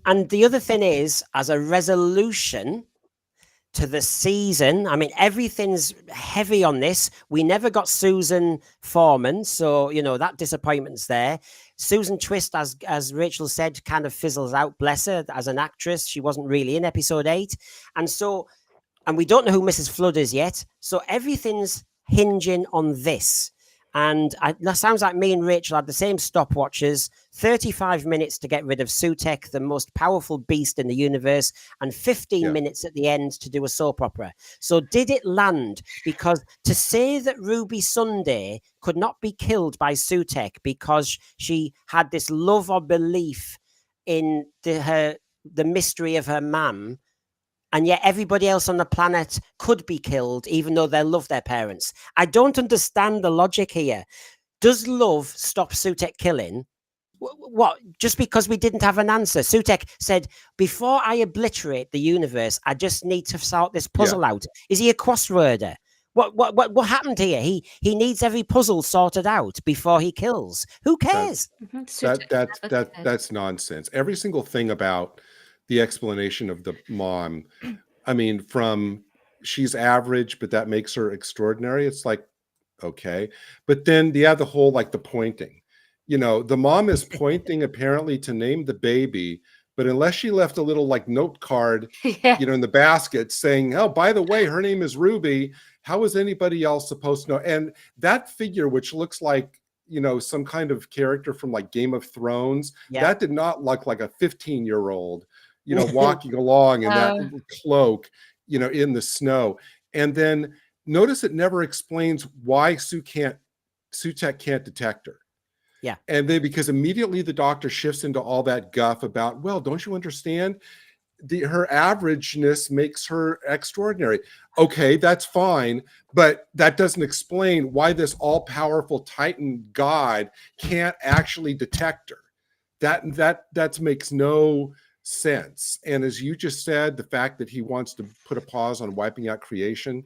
And the other thing is, as a resolution to the season, I mean, everything's heavy on this. We never got Susan Foreman, so that disappointment's there. Susan Twist, as Rachel said, kind of fizzles out. Bless her, as an actress, she wasn't really in episode 8, and we don't know who Mrs. Flood is yet. So everything's hinging on this. And that sounds like me and Rachel had the same stopwatches, 35 minutes to get rid of Sutekh, the most powerful beast in the universe, and 15 minutes at the end to do a soap opera. So did it land? Because to say that Ruby Sunday could not be killed by Sutekh because she had this love or belief in the mystery of her mum, and yet everybody else on the planet could be killed, even though they love their parents. I don't understand the logic here. Does love stop Sutekh killing? What? Just because we didn't have an answer? Sutekh said, before I obliterate the universe, I just need to sort this puzzle out. Is he a crossworder? What happened here? He needs every puzzle sorted out before he kills. Who cares? That's nonsense. Every single thing about the explanation of the mom, I mean, from she's average, but that makes her extraordinary. It's like, okay. But then the whole, like, the pointing, the mom is pointing apparently to name the baby, but unless she left a little, like, note card, in the basket saying, oh, by the way, her name is Ruby, how is anybody else supposed to know? And that figure, which looks like, some kind of character from, like, Game of Thrones, that did not look like a 15-year-old, walking along in that cloak, in the snow. And then notice it never explains why Sutekh can't detect her. Yeah. And then because immediately the doctor shifts into all that guff about, well, don't you understand? Her averageness makes her extraordinary. Okay, that's fine, but that doesn't explain why this all-powerful Titan god can't actually detect her. That makes no sense. And as you just said, the fact that he wants to put a pause on wiping out creation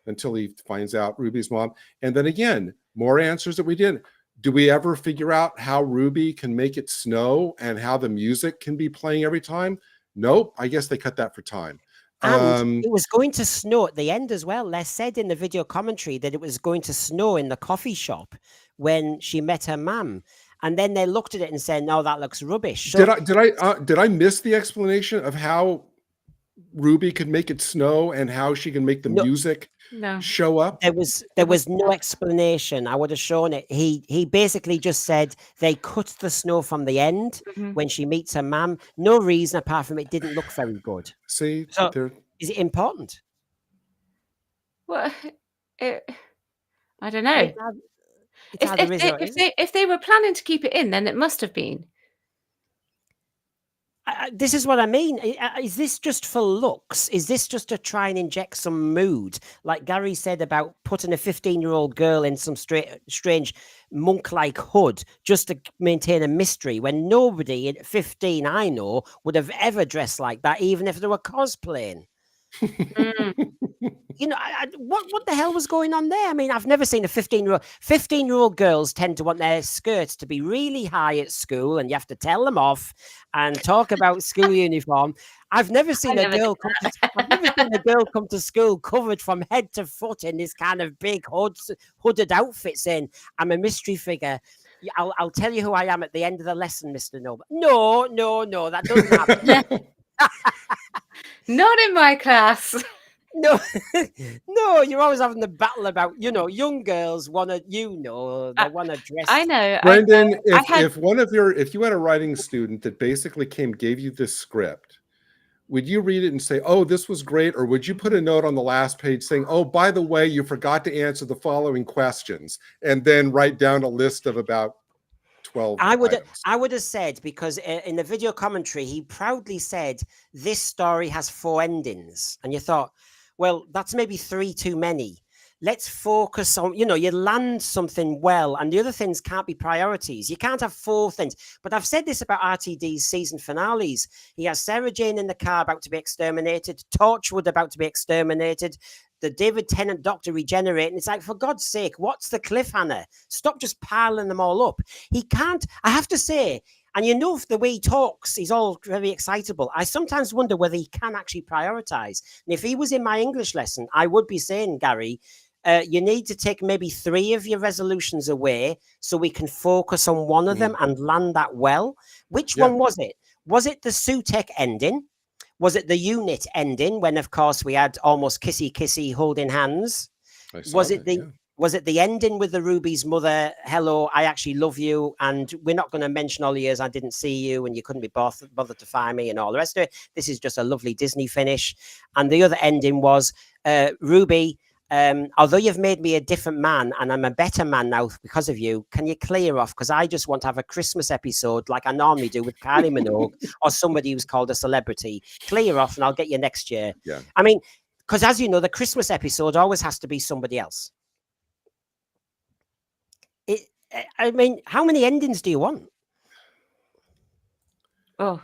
until he finds out Ruby's mom. And then again, more answers that we didn't. Do we ever figure out how Ruby can make it snow and how the music can be playing every time? Nope. I guess they cut that for time. And it was going to snow at the end as well. Les said in the video commentary that it was going to snow in the coffee shop when she met her mum. And then they looked at it and said, no, that looks rubbish. So, did I miss the explanation of how Ruby could make it snow and how she can make the music show up? There was no explanation. I would have shown it. He basically just said they cut the snow from the end when she meets her mum. No reason apart from it didn't look very good. See, so is it important? Well, I don't know. If they were planning to keep it in, then it must have been. This is what I mean. Is this just for looks? Is this just to try and inject some mood? Like Gary said about putting a 15-year-old girl in some strange monk-like hood just to maintain a mystery when nobody at 15 I know would have ever dressed like that, even if they were cosplaying. What the hell was going on there? I mean, I've never seen a 15-year-old girls tend to want their skirts to be really high at school, and you have to tell them off and talk about school uniform. I've never seen a girl come to school covered from head to foot in this kind of big hooded outfit saying, I'm a mystery figure. I'll tell you who I am at the end of the lesson, Mr. Noble. No, that doesn't happen. Not in my class. No, you're always having the battle about, young girls want to, they want to dress. I know. Brendan, if you had a writing student that basically gave you this script, would you read it and say, oh, this was great? Or would you put a note on the last page saying, oh, by the way, you forgot to answer the following questions, and then write down a list of about 12 I would have said, because in the video commentary, he proudly said, this story has 4 endings. And you thought, well, that's maybe 3 too many. Let's focus on, you land something well, and the other things can't be priorities. You can't have 4 things. But I've said this about RTD's season finales. He has Sarah Jane in the car about to be exterminated, Torchwood about to be exterminated, the David Tennant Doctor regenerating. It's like, for God's sake, what's the cliffhanger? Stop just piling them all up. He can't, I have to say, and the way he talks, he's all very excitable. I sometimes wonder whether he can actually prioritize. And if he was in my English lesson, I would be saying, Gary, you need to take maybe 3 of your resolutions away so we can focus on one of them and land that well. Which one was it? Was it the Sutekh ending? Was it the unit ending when, of course, we had almost kissy holding hands? Was it the ending with the Ruby's mother? Hello, I actually love you, and we're not going to mention all the years I didn't see you, and you couldn't be bothered to find me, and all the rest of it. This is just a lovely Disney finish. And the other ending was Ruby, Although you've made me a different man and I'm a better man now because of you, can you clear off? Because I just want to have a Christmas episode like I normally do with Kylie Minogue or somebody who's called a celebrity. Clear off and I'll get you next year. Yeah. I mean, because as you know, the Christmas episode always has to be somebody else. I mean, how many endings do you want? Oh,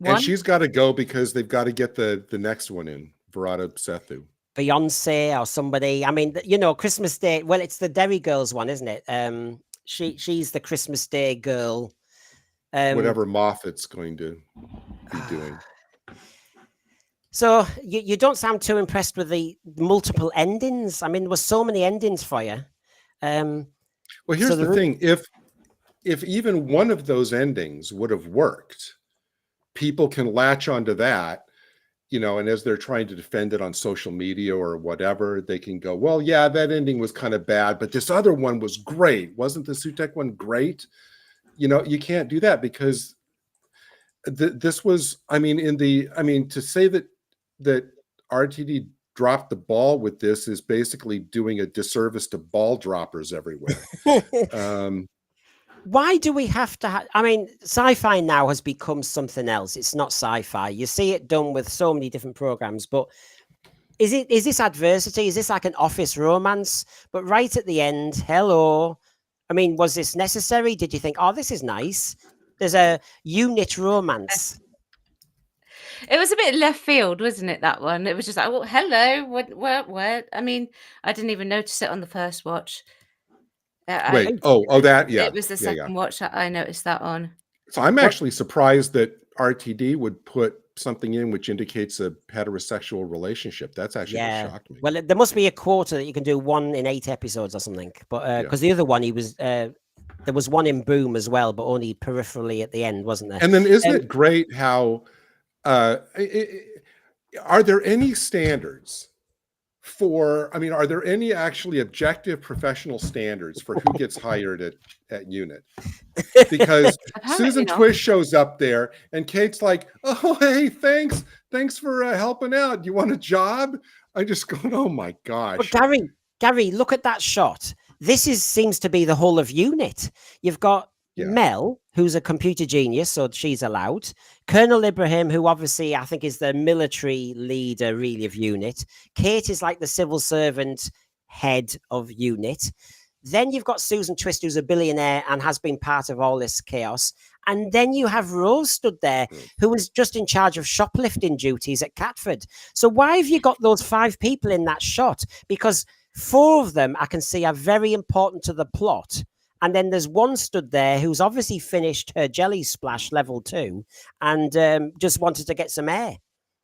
and she's got to go because they've got to get the next one in, Virata Sethu. Beyonce or somebody. I mean, you know, Christmas Day. Well, it's the Derry Girls one, isn't it? She's the Christmas Day girl. Whatever Moffat's going to be doing. So you don't sound too impressed with the multiple endings. I mean, there were so many endings for you. Well, here's the thing: if even one of those endings would have worked, people can latch onto that. You know, and as they're trying to defend it on social media or whatever, they can go, well, yeah, that ending was kind of bad, but this other one was great. Wasn't the Sutekh one great? You know, you can't do that because this was, I mean, to say that RTD dropped the ball with this is basically doing a disservice to ball droppers everywhere. Why do we have to I mean, sci-fi now has become something else. It's not sci-fi. You see it done with so many different programs, but is this adversity? Is this like an office romance? But right at the end, hello. I mean, was this necessary? Did you think, oh, this is nice? There's a unit romance. It was a bit left field, wasn't it, that one? It was just like, oh, hello, what? I mean, I didn't even notice it on the first watch. Wait, that, yeah. It was the second watch that I noticed that on. So I'm actually surprised that RTD would put something in which indicates a heterosexual relationship. That's actually what shocked me. Well, there must be a quota that you can do 1 in 8 episodes or something. But because the other one, he was there was one in Boom as well, but only peripherally at the end, wasn't there? And then isn't it great how are there any standards for, I mean, are there any actually objective professional standards for who gets hired at unit? Because Susan Twist shows up there and Kate's like, oh, hey, thanks for helping out. You want a job? I just go, oh my gosh. But Gary, look at that shot. This seems to be the whole of unit. You've got Mel, who's a computer genius, so she's allowed. Colonel Ibrahim, who obviously I think is the military leader really of unit. Kate is like the civil servant head of unit. Then you've got Susan Twist, who's a billionaire and has been part of all this chaos. And then you have Rose stood there, who was just in charge of shoplifting duties at Catford. So why have you got those 5 people in that shot? Because 4 of them I can see are very important to the plot. And then there's one stood there who's obviously finished her jelly splash level 2 and just wanted to get some air.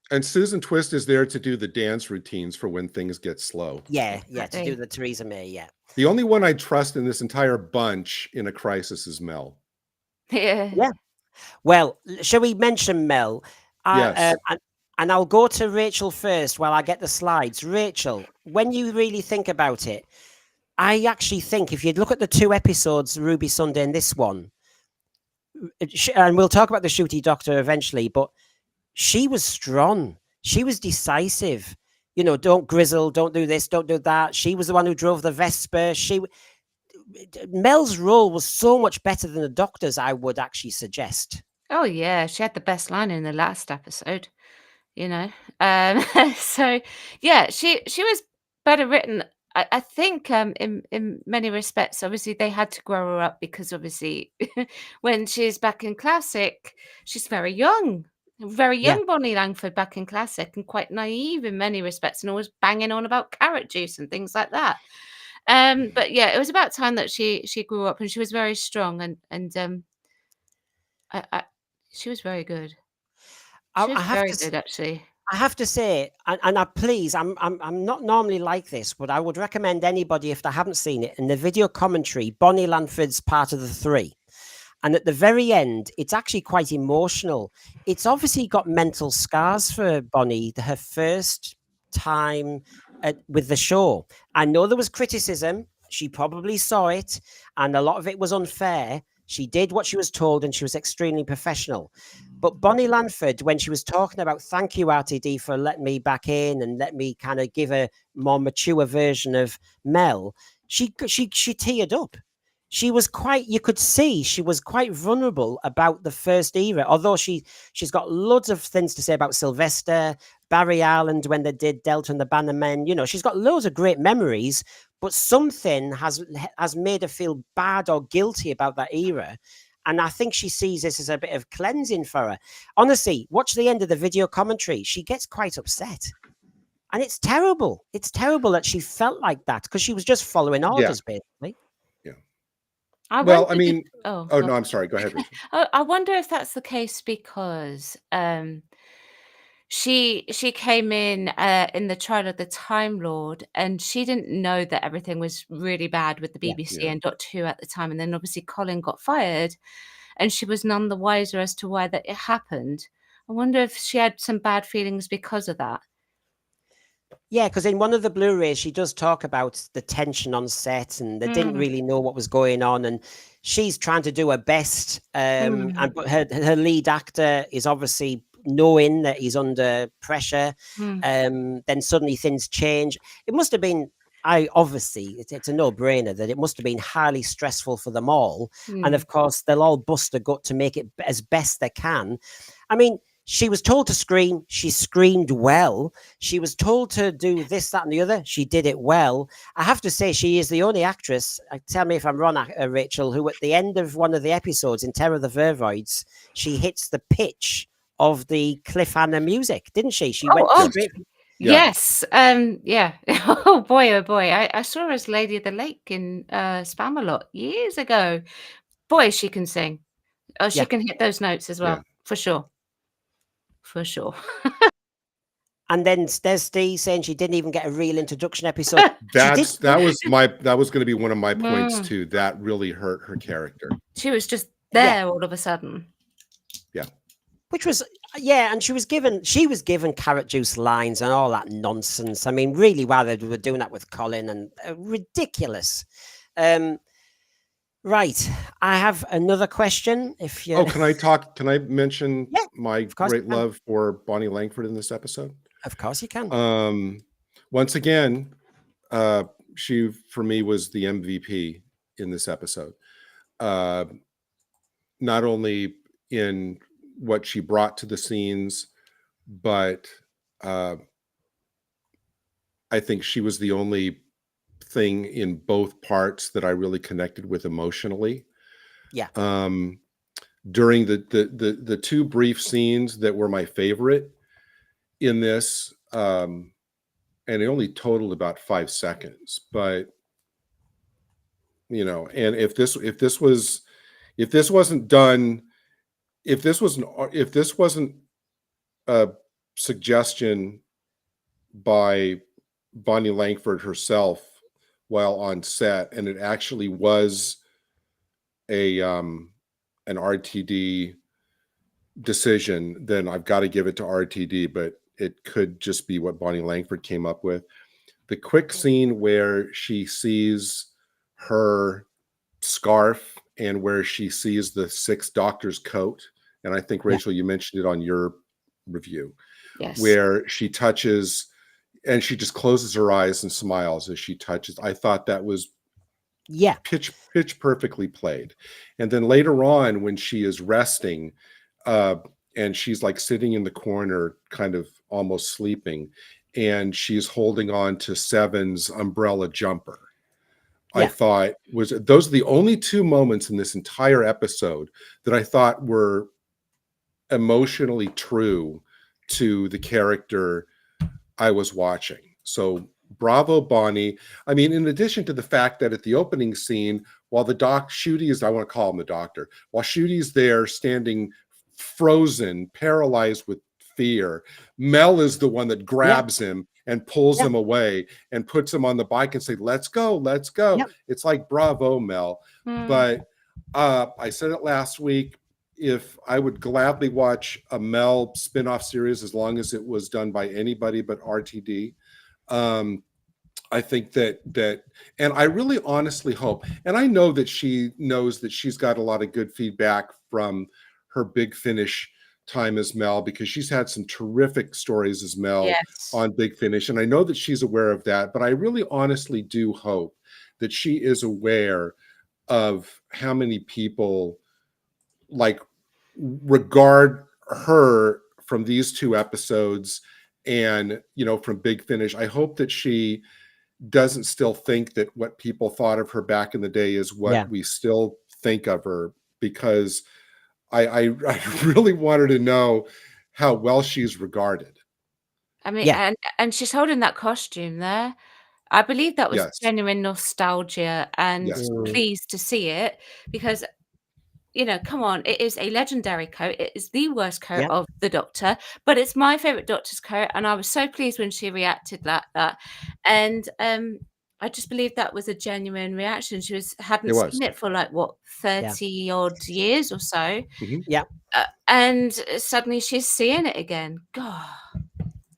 And Susan Twist is there to do the dance routines for when things get slow. Yeah, to do the Theresa May, yeah. The only one I trust in this entire bunch in a crisis is Mel. Yeah. Well, shall we mention Mel? Yes. And I'll go to Rachel first while I get the slides. Rachel, when you really think about it, I actually think if you look at the 2 episodes, Ruby Sunday and this one, and we'll talk about the Shooty Doctor eventually, but she was strong. She was decisive. You know, don't grizzle, don't do this, don't do that. She was the one who drove the Vesper. Mel's role was so much better than the Doctor's, I would actually suggest. Oh, yeah. She had the best line in the last episode, you know. So, yeah, she was better written. I think in many respects, obviously, they had to grow her up because obviously when she's back in Classic, she's very young. Very young Bonnie Langford back in Classic and quite naive in many respects and always banging on about carrot juice and things like that. But yeah, it was about time that she grew up and she was very strong and she was very good. She was very good, actually. I have to say, and I'm not normally like this, but I would recommend anybody, if they haven't seen it, in the video commentary, Bonnie Langford's part of the 3. And at the very end, it's actually quite emotional. It's obviously got mental scars for Bonnie, her first time with the show. I know there was criticism. She probably saw it, and a lot of it was unfair. She did what she was told, and she was extremely professional. But Bonnie Lanford, when she was talking about thank you, RTD, for letting me back in and let me kind of give a more mature version of Mel, she teared up. She was quite, you could see she was quite vulnerable about the first era, although she's got loads of things to say about Sylvester, Barry Ireland when they did Delta and the Bannermen. You know, she's got loads of great memories, but something has made her feel bad or guilty about that era. And I think she sees this as a bit of cleansing for her. Honestly, watch the end of the video commentary. She gets quite upset. And it's terrible. It's terrible that she felt like that because she was just following orders, basically. Yeah. I mean, oh no, I'm sorry. Go ahead, Rachel. I wonder if that's the case because she came in the trial of the Time Lord, and she didn't know that everything was really bad with the BBC and Doctor Who at the time. And then obviously Colin got fired, and she was none the wiser as to why that it happened. I wonder if she had some bad feelings because of that. Yeah, because in one of the Blu-rays, she does talk about the tension on set, and they didn't really know what was going on, and she's trying to do her best. But her lead actor is obviously knowing that he's under pressure. Then suddenly things change. It must have been. It's a no-brainer that it must have been highly stressful for them all, and of course they'll all bust a gut to make it as best they can. I mean, she was told to scream. She screamed well. She was told to do this, that, and the other. She did it well. I have to say, she is the only actress, tell me if I'm wrong, Rachel, who at the end of one of the episodes in Terror of the Vervoids, she hits the pitch of the cliffhanger music, didn't she? She went straight. Yes. Yeah. Oh boy. I saw her as Lady of the Lake in Spamalot years ago. Boy, she can sing. Oh, she can hit those notes as well. For sure. And then there's Steve saying she didn't even get a real introduction episode. That was going to be one of my points too. That really hurt her character. She was just there all of a sudden. Yeah. Which was, and she was given carrot juice lines and all that nonsense. I mean, really, while they were doing that with Colin, and ridiculous. Right, I have another question. If you can I mention my great love for Bonnie Langford in this episode? Of course you can. Once again, she for me was the MVP in this episode. Not only in what she brought to the scenes, but I think she was the only thing in both parts that I really connected with emotionally. Yeah. During the two brief scenes that were my favorite in this, and it only totaled about 5 seconds, but and if this wasn't a suggestion by Bonnie Langford herself while on set, and it actually was an RTD decision, then I've got to give it to RTD, but it could just be what Bonnie Langford came up with. The quick scene where she sees her scarf and where she sees the 6th Doctor's coat, and I think, Rachel, you mentioned it on your review, where she touches and she just closes her eyes and smiles as she touches. I thought that was pitch perfectly played. And then later on, when she is resting, and she's like sitting in the corner, kind of almost sleeping, and she's holding on to Seven's umbrella jumper. I thought those are the only 2 moments in this entire episode that I thought were emotionally true to the character I was watching. So bravo, Bonnie. I mean, in addition to the fact that at the opening scene, while Shooty is, I want to call him the doctor, while Shooty's there standing frozen, paralyzed with fear, Mel is the one that grabs him and pulls him away and puts him on the bike and say, let's go. It's like, bravo, Mel. But I said it last week, if I would gladly watch a Mel spin-off series as long as it was done by anybody but RTD. I think that and I really honestly hope, and I know that she knows that she's got a lot of good feedback from her Big Finish time as Mel, because she's had some terrific stories as Mel Yes. on Big Finish. And I know that she's aware of that, but I really honestly do hope that she is aware of how many people like regard her from these 2 episodes and, you know, from Big Finish. I hope that she doesn't still think that what people thought of her back in the day is what we still think of her, because I really wanted to know how well she's regarded. I mean, and she's holding that costume there. I believe that was genuine nostalgia, and pleased to see it, because, you know, come on, it is a legendary coat. It is the worst coat of the Doctor, but it's my favorite Doctor's coat, and I was so pleased when she reacted like that. And I just believe that was a genuine reaction. She hadn't seen it for like what 30 odd years or so. And suddenly she's seeing it again. God.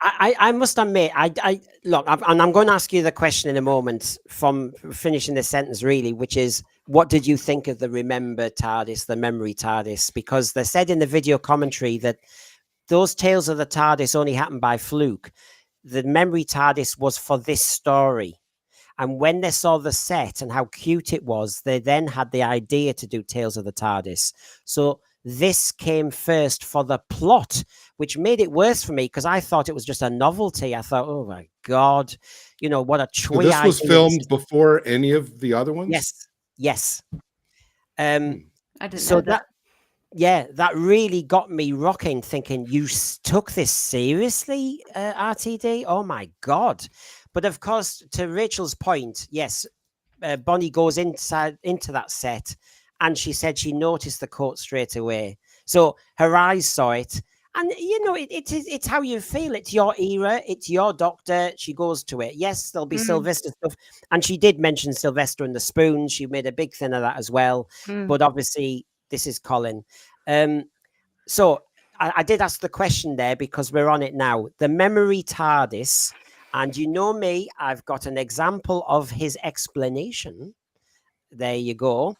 I must admit, I look, and I'm going to ask you the question in a moment from finishing this sentence, really, which is, what did you think of the Remember TARDIS, the memory TARDIS? Because they said in the video commentary that those tales of the TARDIS only happened by fluke. The memory TARDIS was for this story. And when they saw the set and how cute it was, they then had the idea to do Tales of the TARDIS. So this came first for the plot, which made it worse for me, because I thought it was just a novelty. I thought, oh my God, you know, what a twee idea. So this was filmed before any of the other ones? Yes. I didn't so know that. That really got me rocking, thinking, you took this seriously, RTD? Oh my God. But of course, to Rachel's point, yes, Bonnie goes into that set, and she said she noticed the coat straight away. So her eyes saw it, and you know, it's how you feel. It's your era, it's your Doctor. She goes to it. Yes, there'll be Sylvester stuff, and she did mention Sylvester and the spoon. She made a big thing of that as well. But obviously, this is Colin. So I did ask the question there because we're on it now. The memory TARDIS. And you know me, I've got an example of his explanation. There you go.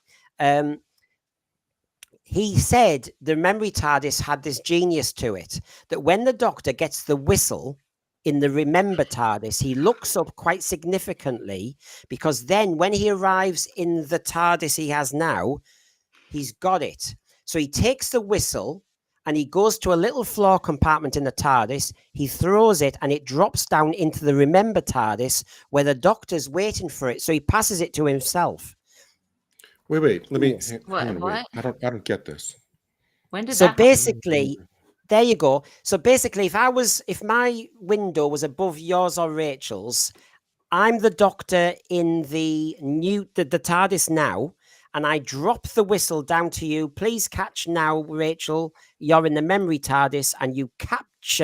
He said the memory TARDIS had this genius to it, that when the Doctor gets the whistle in the Remember TARDIS, he looks up quite significantly, because then when he arrives in the TARDIS he has now, he's got it. So he takes the whistle, and he goes to a little floor compartment in the TARDIS. He throws it, and it drops down into the Remember TARDIS, where the Doctor's waiting for it. So he passes it to himself. Wait. Let me. What? I don't get this. When did so that basically, there you go. So basically, if my window was above yours or Rachel's, I'm the Doctor in the TARDIS now. And I drop the whistle down to you. Please catch now, Rachel. You're in the memory TARDIS, and you catch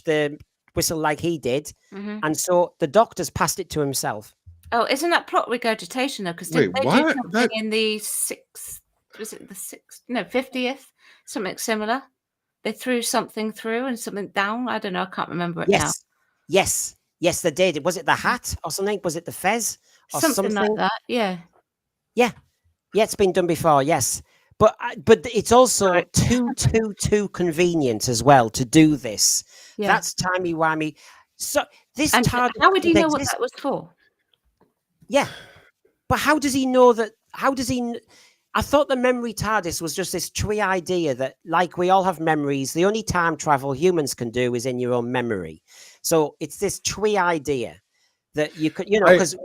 the whistle like he did. And so the Doctor's passed it to himself. Oh, isn't that plot regurgitation though? Because Wait, they do what? something in the 50th, something similar? They threw something through and something down. I don't know. I can't remember it now. Yes, they did. Was it the hat or something? Was it the fez or something like that? Yeah. Yeah, it's been done before. Yes, but it's also too convenient as well to do this. Yeah. That's timey-wimey. So this TARDIS, how would he know what that was for? Yeah, but how does he know that? How does he? I thought the memory TARDIS was just this twee idea that, like, we all have memories. The only time travel humans can do is in your own memory. So it's this twee idea that you could, you know, because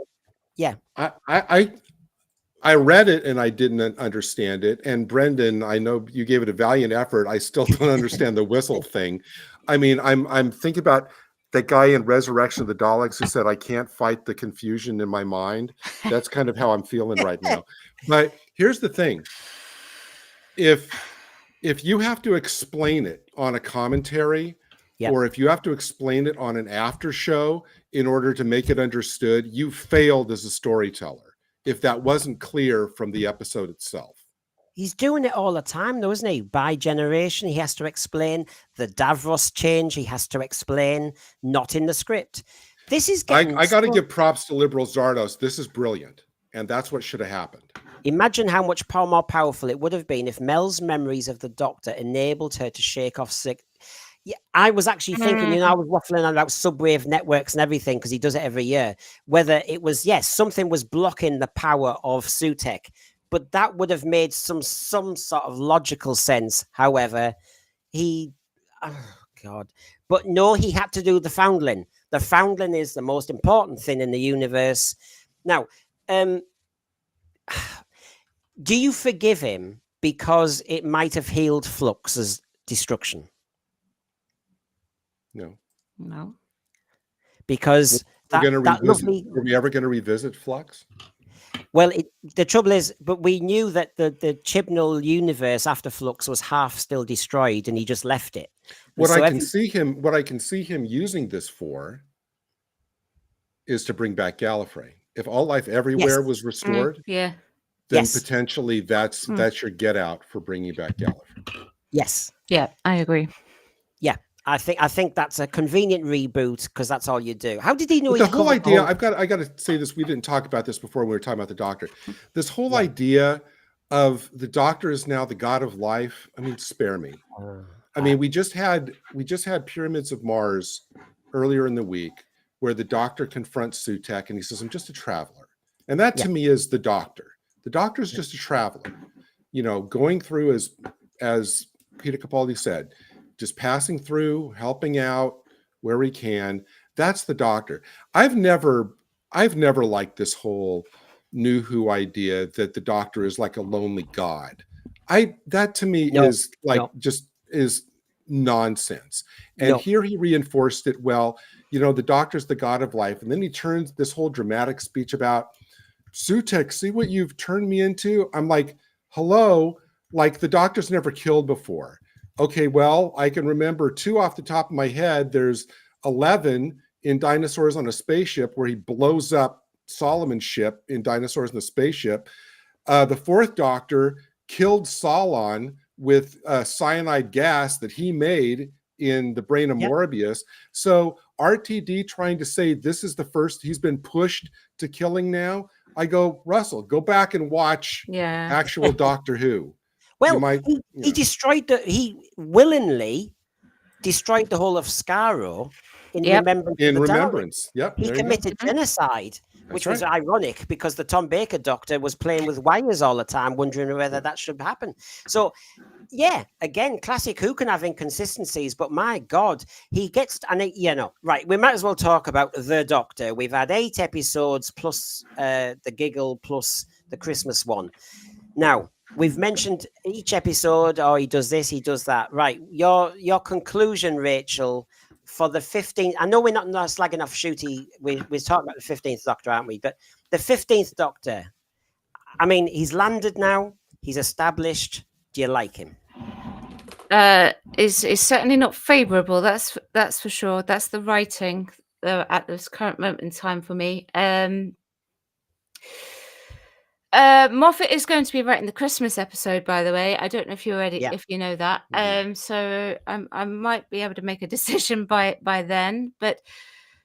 I read it and I didn't understand it. And Brendan, I know you gave it a valiant effort. I still don't understand the whistle thing. I mean, I'm thinking about that guy in Resurrection of the Daleks who said, I can't fight the confusion in my mind. That's kind of how I'm feeling right now. But here's the thing. If you have to explain it on a commentary, or if you have to explain it on an after show in order to make it understood, you failed as a storyteller. If that wasn't clear from the episode itself. He's doing it all the time, though, isn't he? By generation, he has to explain the Davros change. He has to explain, not in the script. This is getting... I got to give props to Liberal Zardos. This is brilliant. And that's what should have happened. Imagine how much more powerful it would have been if Mel's memories of the Doctor enabled her to shake off sick. Yeah, I was actually thinking, I was waffling on about subwave networks and everything because he does it every year. Whether it was, yes, something was blocking the power of Sutekh, but that would have made some sort of logical sense. However, oh God, but no, he had to do the foundling. The foundling is the most important thing in the universe. Now, do you forgive him because it might have healed Flux's destruction? No. Because are we ever going to revisit Flux? Well, the trouble is, but we knew that the Chibnall universe after Flux was half still destroyed, and he just left it. What I can see him using this for is to bring back Gallifrey. If all life everywhere was restored, then potentially that's your get out for bringing back Gallifrey. Yes. Yeah, I agree. Yeah. I think that's a convenient reboot because that's all you do. How did he know? The whole idea, I got to say this. We didn't talk about this before when we were talking about the Doctor. This whole idea of the Doctor is now the god of life. I mean, spare me. I mean, we just had Pyramids of Mars earlier in the week where the Doctor confronts Sutekh and he says, "I'm just a traveler," and that to me is the Doctor. The Doctor is just a traveler, going through as Peter Capaldi said. Just passing through, helping out where we can. That's the Doctor. I've never liked this whole New Who idea that the Doctor is like a lonely god. That to me is nonsense. And here he reinforced it. Well, the Doctor's the god of life, and then he turns this whole dramatic speech about Sutekh. See what you've turned me into. I'm like, hello, like the Doctor's never killed before. Okay, well, I can remember 2 off the top of my head. There's 11 in Dinosaurs on a Spaceship where he blows up Solomon's ship in Dinosaurs on a Spaceship. The 4th Doctor killed Solon with cyanide gas that he made in the brain of Morbius. So RTD trying to say this is the first he's been pushed to killing now. I go, Russell, go back and watch actual Doctor Who. Well, he willingly destroyed the whole of Skaro in remembrance. Yep. He committed genocide, which was ironic because the Tom Baker Doctor was playing with wires all the time, wondering whether that should happen. So, again, classic Who can have inconsistencies, but my God, he gets, right. We might as well talk about the Doctor. We've had 8 episodes plus the giggle plus the Christmas one. Now, we've mentioned each episode, he does this, he does that. Right. Your conclusion, Rachel, for the 15th. I know we're not slagging off Shooty. We're talking about the 15th Doctor, aren't we? But the 15th Doctor, I mean, he's landed now. He's established. Do you like him? Is certainly not favourable. That's for sure. That's the writing at this current moment in time for me. Moffat is going to be writing the Christmas episode, by the way. I don't know if you're ready, if you know that. So I might be able to make a decision by then. But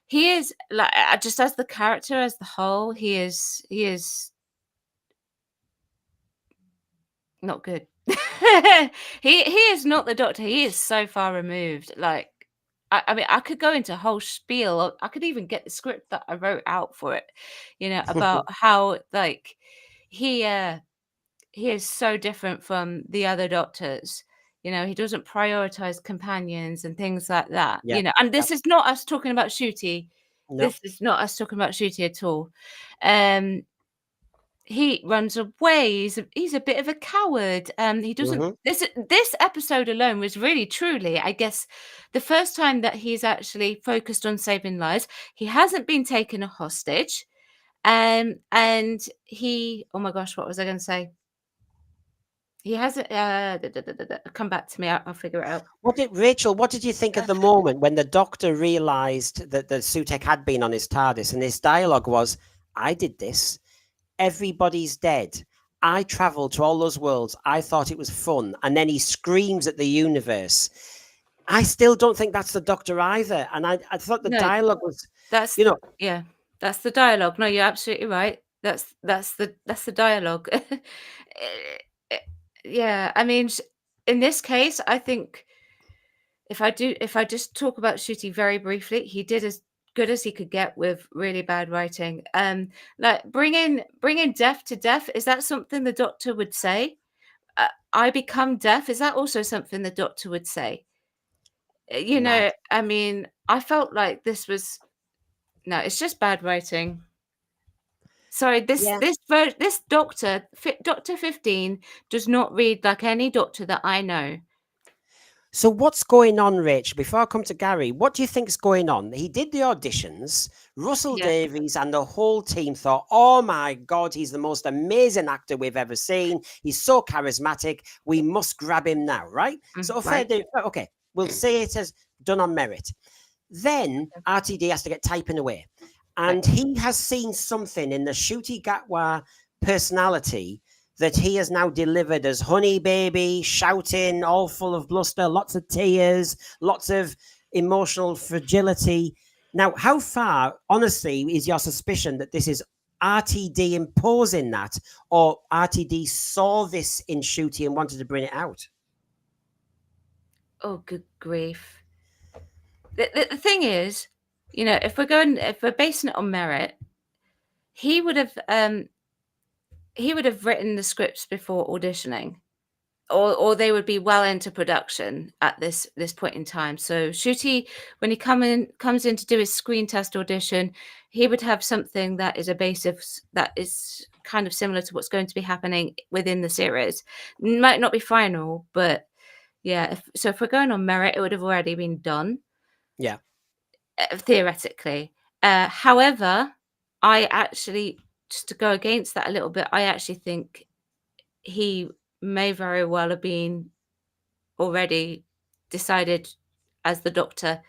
he is like, just as the character as the whole, he is not good. he is not the Doctor. He is so far removed. Like, I mean, I could go into a whole spiel. I could even get the script that I wrote out for it, about how like he is so different from the other Doctors. He doesn't prioritize companions and things like that. And this is not us talking about Shooty. No. This is not us talking about Shooty at all. He runs away. He's a bit of a coward. He doesn't. This episode alone was really, truly, I guess, the first time that he's actually focused on saving lives. He hasn't been taken a hostage. And he, oh my gosh, what was I going to say? He hasn't come back to me. I'll figure it out. Rachel, what did you think of the moment when the Doctor realized that the Sutekh had been on his TARDIS and his dialogue was, I did this. Everybody's dead. I traveled to all those worlds. I thought it was fun. And then he screams at the universe. I still don't think that's the Doctor either. And I thought the dialogue was, that's the dialogue. No, you're absolutely right. That's the dialogue. Yeah, I mean, in this case, I think if I just talk about Shooty very briefly, he did as good as he could get with really bad writing. Like bringing deaf to deaf, is that something the doctor would say? I become deaf. Is that also something the doctor would say? You Mad. know, I mean, I felt like this was no, it's just bad writing. Sorry, Yeah. this doctor, Doctor 15, does not read like any doctor that I know. So what's going on, Rach? Before I come to Gary, what do you think's going on? He did the auditions. Russell Yeah. Davies and the whole team thought, "Oh my God, he's the most amazing actor we've ever seen. He's so charismatic. We must grab him now, right?" So fair Right. do. Okay, we'll say it as done on merit. Then RTD has to get typing away, and he has seen something in the Shooty Gatwa personality that he has now delivered as Honey Baby, shouting, all full of bluster, lots of tears, lots of emotional fragility. Now, how far, honestly, is your suspicion that this is RTD imposing that, or RTD saw this in Shooty and wanted to bring it out? Oh, good grief. The thing is, you know, if we're basing it on merit, he would have written the scripts before auditioning, or they would be well into production at this point in time. So Shooty, when he comes in to do his screen test audition, he would have something that is a basis that is kind of similar to what's going to be happening within the series. Might not be final, but yeah. If we're going on merit, it would have already been done. Yeah. Theoretically. However, I actually, just to go against that a little bit, I actually think he may very well have been already decided as the doctor,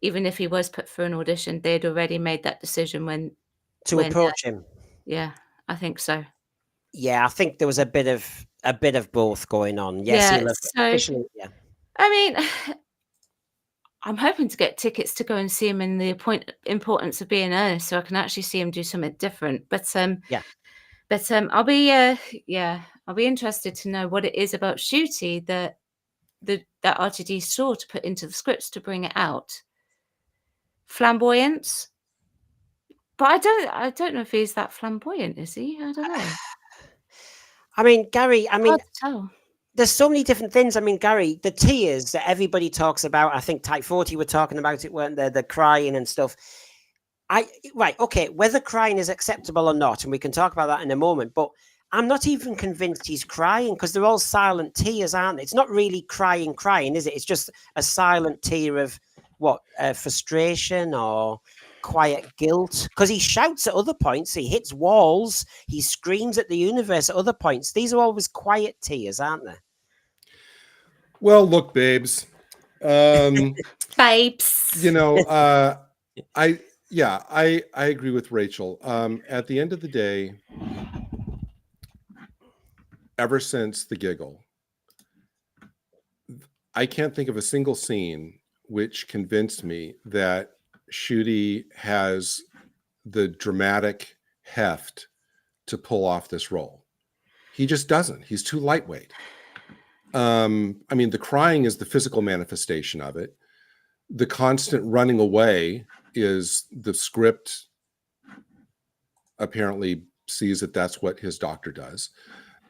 even if he was put through an audition, they'd already made that decision when Approach him. yeah, I think so. Yeah, I think there was a bit of both going on. Yes, Yeah, he'll have so officially. Yeah. I mean, I'm hoping to get tickets to go and see him in the importance of being earnest, so I can actually see him do something different. But Yeah. I'll be I'll be interested to know what it is about Shooty that RTD saw to put into the scripts to bring it out. Flamboyance, but I don't know if he's that flamboyant, is he? I don't know. I mean, Gary, Hard to tell. there's so many different things. I mean, Gary, the tears that everybody talks about, I think Type 40 were talking about it, weren't they? The crying and stuff. Right, okay, whether crying is acceptable or not, and we can talk about that in a moment, but I'm not even convinced he's crying because they're all silent tears, aren't they? It's not really crying, is it? It's just a silent tear of what, frustration or quiet guilt, because he shouts at other points, he hits walls, he screams at the universe at other points. These are always quiet tears, aren't they? Well, look, babes. Babes. You know, I agree with Rachel. At the end of the day, ever since the giggle, I can't think of a single scene which convinced me that Shooty has the dramatic heft to pull off this role. He just doesn't. He's too lightweight. I mean, the crying is the physical manifestation of it. The constant running away is the script apparently sees that that's what his doctor does.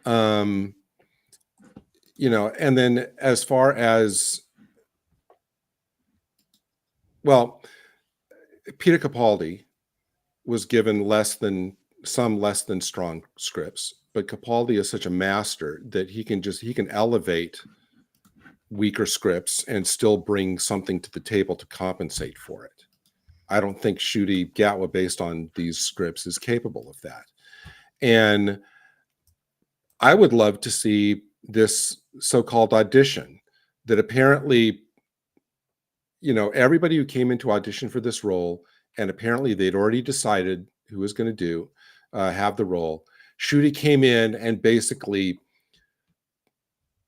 You know, and then as far as, well, Peter Capaldi was given less than strong scripts, but Capaldi is such a master that he can elevate weaker scripts and still bring something to the table to compensate for it. I don't think Shooty Gatwa, based on these scripts, is capable of that. And I would love to see this so-called audition that apparently, you know, everybody who came into audition for this role, and apparently they'd already decided who was going to have the role. Shooty came in and basically,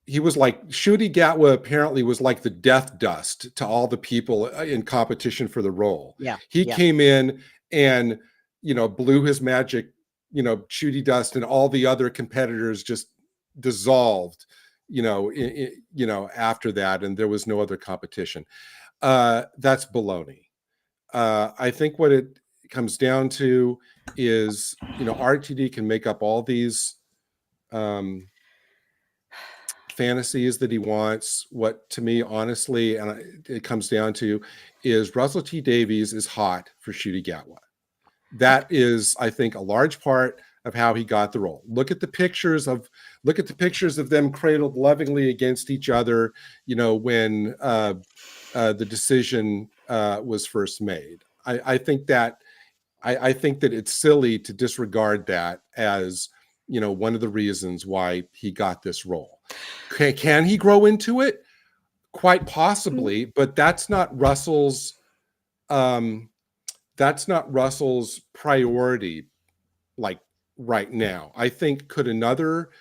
he was like, Shooty Gatwa apparently was like the death dust to all the people in competition for the role. Yeah. He came in and, you know, blew his magic you know, Shooty Dust and all the other competitors just dissolved, you know, after that, and there was no other competition. That's baloney. I think what it comes down to is, you know, RTD can make up all these fantasies that he wants. What, to me, honestly, and it comes down to, is Russell T Davies is hot for Shooty Gatwa. That is, I think, a large part of how he got the role. Look at the pictures of them cradled lovingly against each other, you know, when the decision was first made. I think that it's silly to disregard that as, you know, one of the reasons why he got this role. Can he grow into it? Quite possibly, but that's not Russell's priority, like, right now. I think, could another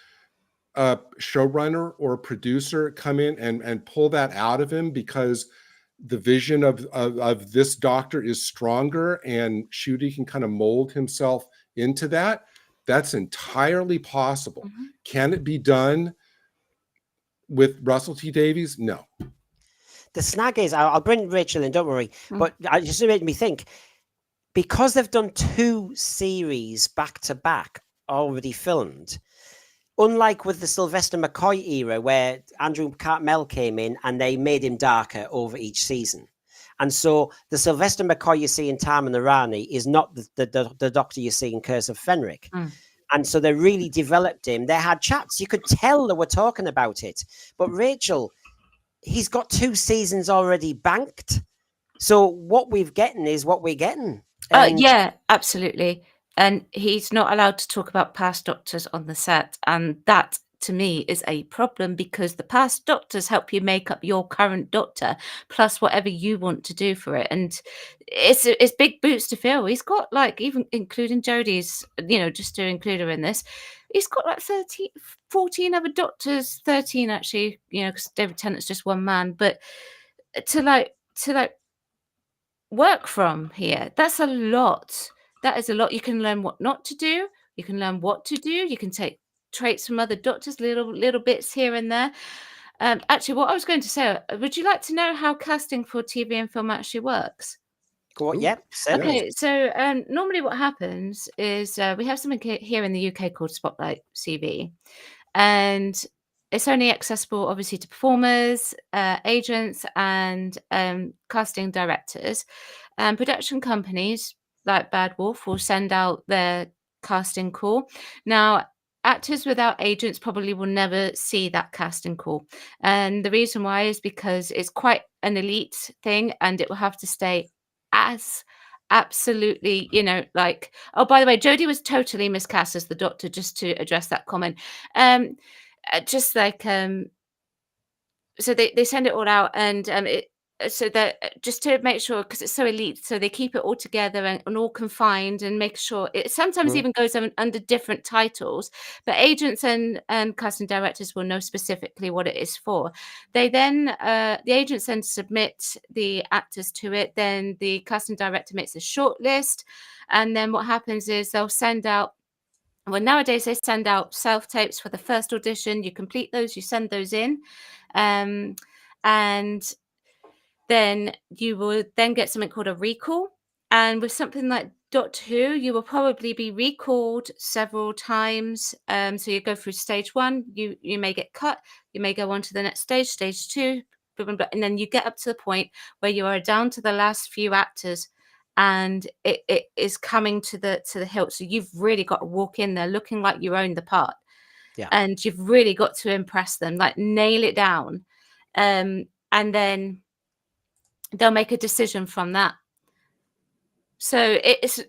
showrunner or producer come in and pull that out of him because the vision of this doctor is stronger and Shooty can kind of mold himself into that? That's entirely possible. Mm-hmm. Can it be done with Russell T Davies? No. The snag is, I'll bring Rachel in, don't worry, but it just made me think, because they've done 2 series back to back already filmed, unlike with the Sylvester McCoy era where Andrew Cartmel came in and they made him darker over each season. And so the Sylvester McCoy you see in Time and the Rani is not the doctor you see in Curse of Fenric. And so they really developed him. They had chats. You could tell they were talking about it. But Rachel, he's got 2 seasons already banked. So what we're getting is what we're getting. Yeah, absolutely. And he's not allowed to talk about past doctors on the set. And that, to me, is a problem, because the past doctors help you make up your current doctor, plus whatever you want to do for it. And it's big boots to fill. He's got, like, even including Jodie's, you know, just to include her in this, he's got like 14 other doctors, 13 actually, you know, because David Tennant's just one man. But to work from here, that's a lot. That is a lot. You can learn what not to do. You can learn what to do. You can take traits from other doctors, little bits here and there. Actually, what I was going to say, would you like to know how casting for TV and film actually works? Go on, yeah. Okay, so normally what happens is we have something here in the UK called Spotlight CV, and it's only accessible, obviously, to performers, agents, and casting directors. Production companies like Bad Wolf will send out their casting call. Now, actors without agents probably will never see that casting call. And the reason why is because it's quite an elite thing, and it will have to stay as absolutely, you know, like, oh, by the way, Jodie was totally miscast as the doctor, just to address that comment. Just like, so they send it all out, and so that just to make sure, because it's so elite, so they keep it all together and all confined, and make sure it sometimes even goes under different titles, but agents and casting directors will know specifically what it is for. They then the agents then submit the actors to it, then the casting director makes a short list, and then what happens is they'll send out, well, nowadays they send out self-tapes for the first audition. You complete those, you send those in, and then you will then get something called a recall. And with something like Doctor Who, you will probably be recalled several times. So you go through stage 1, you may get cut, you may go on to the next stage, stage 2, blah, blah, blah, and then you get up to the point where you are down to the last few actors, and it is coming to the hilt. So you've really got to walk in there looking like you own the part. Yeah. And you've really got to impress them, like nail it down. And then they'll make a decision from that. So it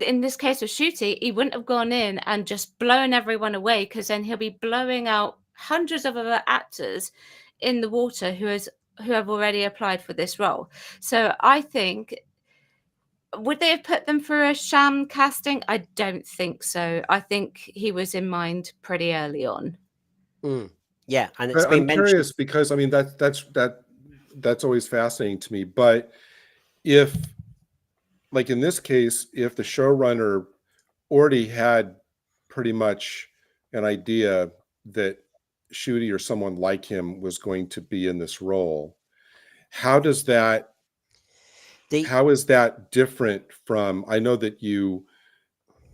in this case of Shooty, he wouldn't have gone in and just blown everyone away, because then he'll be blowing out hundreds of other actors in the water who have already applied for this role. So I think, would they have put them through a sham casting? I don't think so. I think he was in mind pretty early on. Yeah, and it's been I'm curious, because I mean that's always fascinating to me. But if, like in this case, if the showrunner already had pretty much an idea that Shooty or someone like him was going to be in this role. How is that different from, I know that you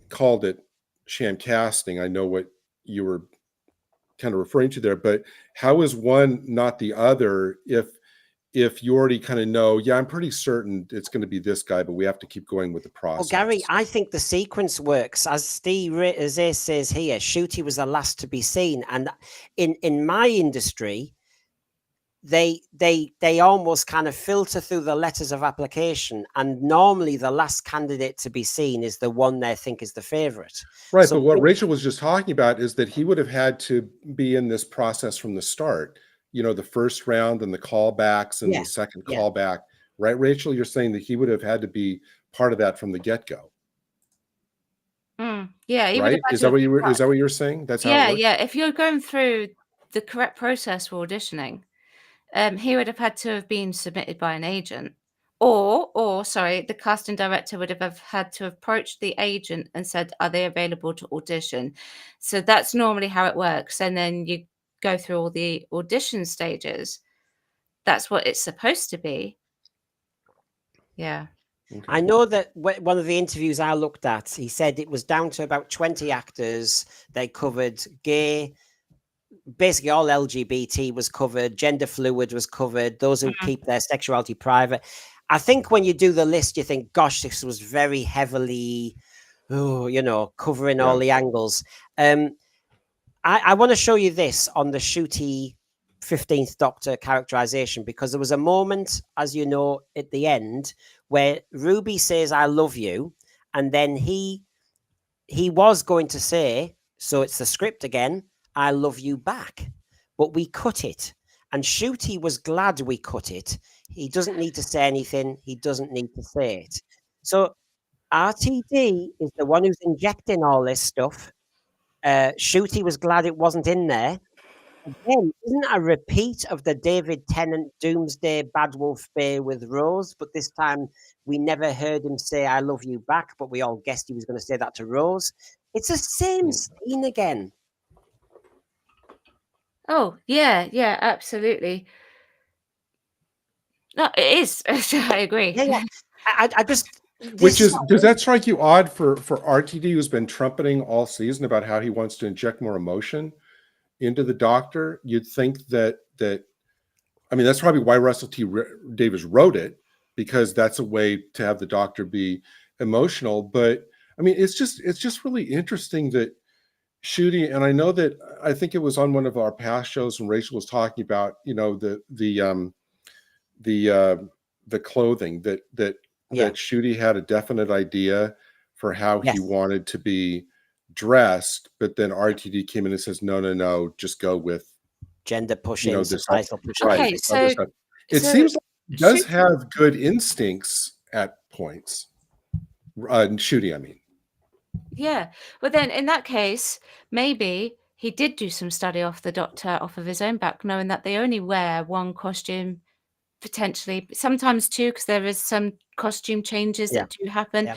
called it sham casting. I know what you were kind of referring to there, but how is one not the other if you already kind of know, yeah, I'm pretty certain it's going to be this guy, but we have to keep going with the process? Well, Gary, I think the sequence works. As Steve says here, Shooty was the last to be seen. And in my industry, they almost kind of filter through the letters of application, and normally the last candidate to be seen is the one they think is the favorite. Right. So, but what Rachael was just talking about is that he would have had to be in this process from the start, the first round and the callbacks and the second callback, right? Rachael, you're saying that he would have had to be part of that from the get-go. Yeah. Right. Is that what you're saying? That's how it works? Yeah. If you're going through the correct process for auditioning, he would have had to have been submitted by an agent, or the casting director would have had to approach the agent and said, are they available to audition? So that's normally how it works. And then you go through all the audition stages. That's what it's supposed to be. Yeah. Okay. I know that one of the interviews I looked at, he said it was down to about 20 actors. They covered gay, basically all LGBT was covered, gender fluid was covered, those who keep their sexuality private. I think when you do the list, you think, gosh, this was very heavily, covering all the angles. I want to show you this on the Shooty 15th Doctor characterization, because there was a moment, as you know, at the end where Ruby says, I love you. And then he was going to say, so it's the script again, I love you back, but we cut it. And Shooty was glad we cut it. He doesn't need to say anything. He doesn't need to say it. So RTD is the one who's injecting all this stuff. Shooty was glad it wasn't in there. Again, isn't it a repeat of the David Tennant Doomsday Bad Wolf Bay with Rose? But this time we never heard him say, I love you back, but we all guessed he was going to say that to Rose. It's the same scene again. Oh, yeah, absolutely. No, it is. I agree. Yeah. I just... Does that strike you odd for RTD, who's been trumpeting all season about how he wants to inject more emotion into the Doctor? You'd think that that's probably why Russell T. Davies wrote it, because that's a way to have the Doctor be emotional. But it's just really interesting that Shooty, and I think it was on one of our past shows when Rachael was talking about the clothing that Shooty had a definite idea for how he wanted to be dressed, but then RTD came in and says, no, just go with gender pushing, societal pushing. Okay, so it seems like he does have good instincts at points. Shooty, Yeah. Well, then in that case, maybe he did do some study off the Doctor off of his own back, knowing that they only wear one costume, potentially sometimes two, because there is some costume changes that do happen.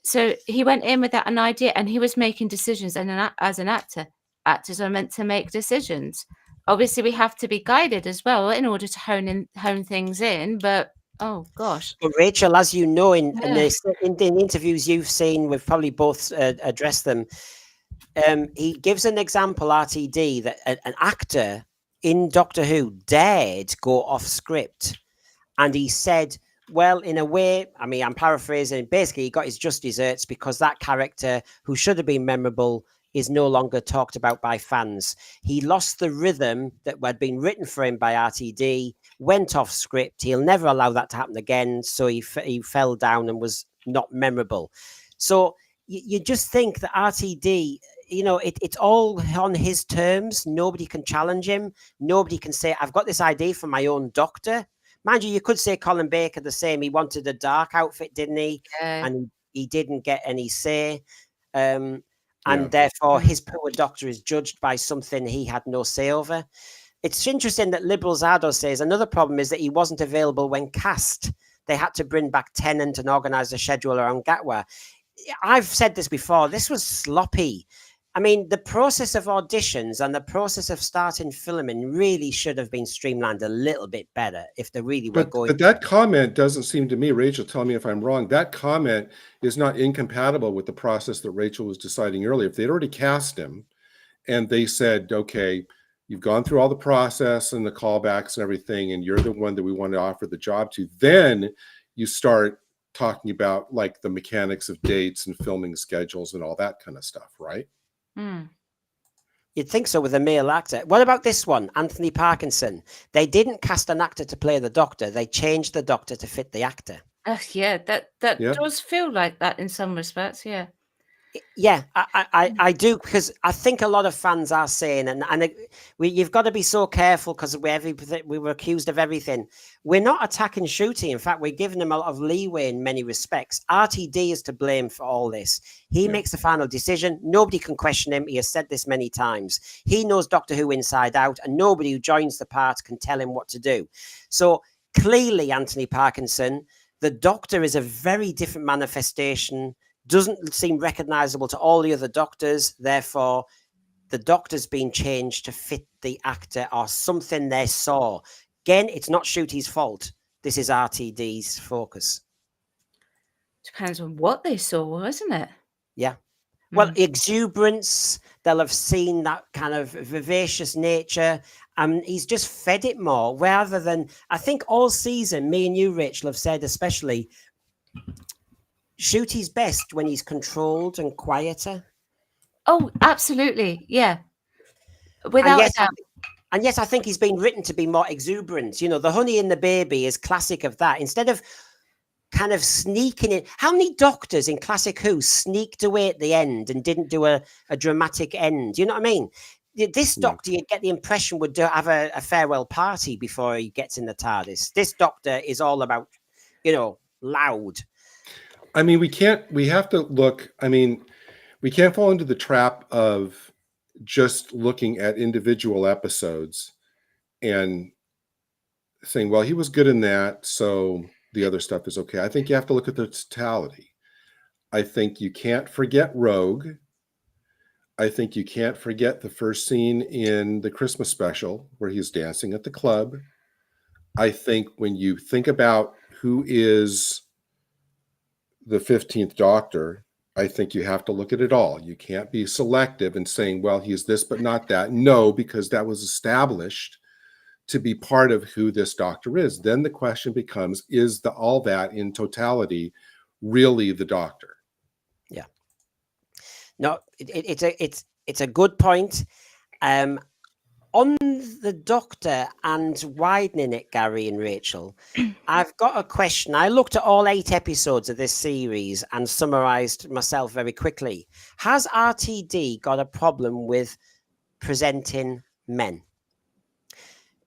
So he went in with an idea, and he was making decisions. And as an actor, actors are meant to make decisions. Obviously, we have to be guided as well in order to hone things in. But oh gosh, but Rachael, as you know, in the interviews you've seen, we've probably both addressed them. He gives an example, RTD, that an actor in Doctor Who dared go off script, and he said, well, in a way, I'm paraphrasing, basically he got his just desserts because that character, who should have been memorable, is no longer talked about by fans. He lost the rhythm that had been written for him by RTD, went off script. He'll never allow that to happen again. So he fell down and was not memorable. So you just think that RTD, it's all on his terms. Nobody can challenge him. Nobody can say, I've got this idea for my own Doctor. Mind you could say Colin Baker the same. He wanted a dark outfit, didn't he? Yeah. And he didn't get any say. And therefore his poor Doctor is judged by something he had no say over. It's interesting that Liberal Zardo says another problem is that he wasn't available when cast. They had to bring back Tennant and organise the schedule around Gatwa. I've said this before. This was sloppy. I mean, the process of auditions and the process of starting filming really should have been streamlined a little bit better if they really were going. But that comment doesn't seem to me, Rachel, tell me if I'm wrong, that comment is not incompatible with the process that Rachel was deciding earlier. If they'd already cast him and they said, okay, you've gone through all the process and the callbacks and everything, and you're the one that we want to offer the job to, then you start talking about like the mechanics of dates and filming schedules and all that kind of stuff, right? You'd think so with a male actor. What about this one, Anthony Parkinson? They didn't cast an actor to play the Doctor. They changed the Doctor to fit the actor. Yeah, that Yeah. does feel like that in some respects. Yeah. Yeah, I do, because I think a lot of fans are saying, you've got to be so careful because we were accused of everything. We're not attacking Shooty. In fact, we're giving him a lot of leeway in many respects. RTD is to blame for all this. He makes the final decision. Nobody can question him. He has said this many times. He knows Doctor Who inside out, and nobody who joins the part can tell him what to do. So clearly, Anthony Parkinson, the Doctor is a very different manifestation, doesn't seem recognizable to all the other Doctors. Therefore, the Doctor's been changed to fit the actor or something they saw. Again, it's not Shooty's fault. This is RTD's focus. Depends on what they saw, isn't it? Yeah. Well, exuberance, they'll have seen that kind of vivacious nature, and he's just fed it more rather than, I think all season, me and you, Rachel, have said especially, Shooty's best when he's controlled and quieter. Oh, absolutely. Yeah. Without a doubt. And yes, I think he's been written to be more exuberant. You know, the Honey and the Baby is classic of that. Instead of kind of sneaking in. How many Doctors in classic Who sneaked away at the end and didn't do a dramatic end? You know what I mean? This Doctor, you get the impression, would have a farewell party before he gets in the TARDIS. This Doctor is all about, loud. I mean, we have to look, we can't fall into the trap of just looking at individual episodes and saying, well, he was good in that, so the other stuff is okay. I think you have to look at the totality. I think you can't forget Rogue. I think you can't forget the first scene in the Christmas special where he's dancing at the club. I think when you think about who is the 15th Doctor, I think you have to look at it all. You can't be selective and saying, well, he's this but not that. No, because that was established to be part of who this Doctor is. Then the question becomes, is all that in totality really the Doctor? Yeah. No, it's a good point. On the Doctor and widening it, Gary and Rachel, I've got a question. I looked at all 8 episodes of this series and summarized myself very quickly. Has RTD got a problem with presenting men?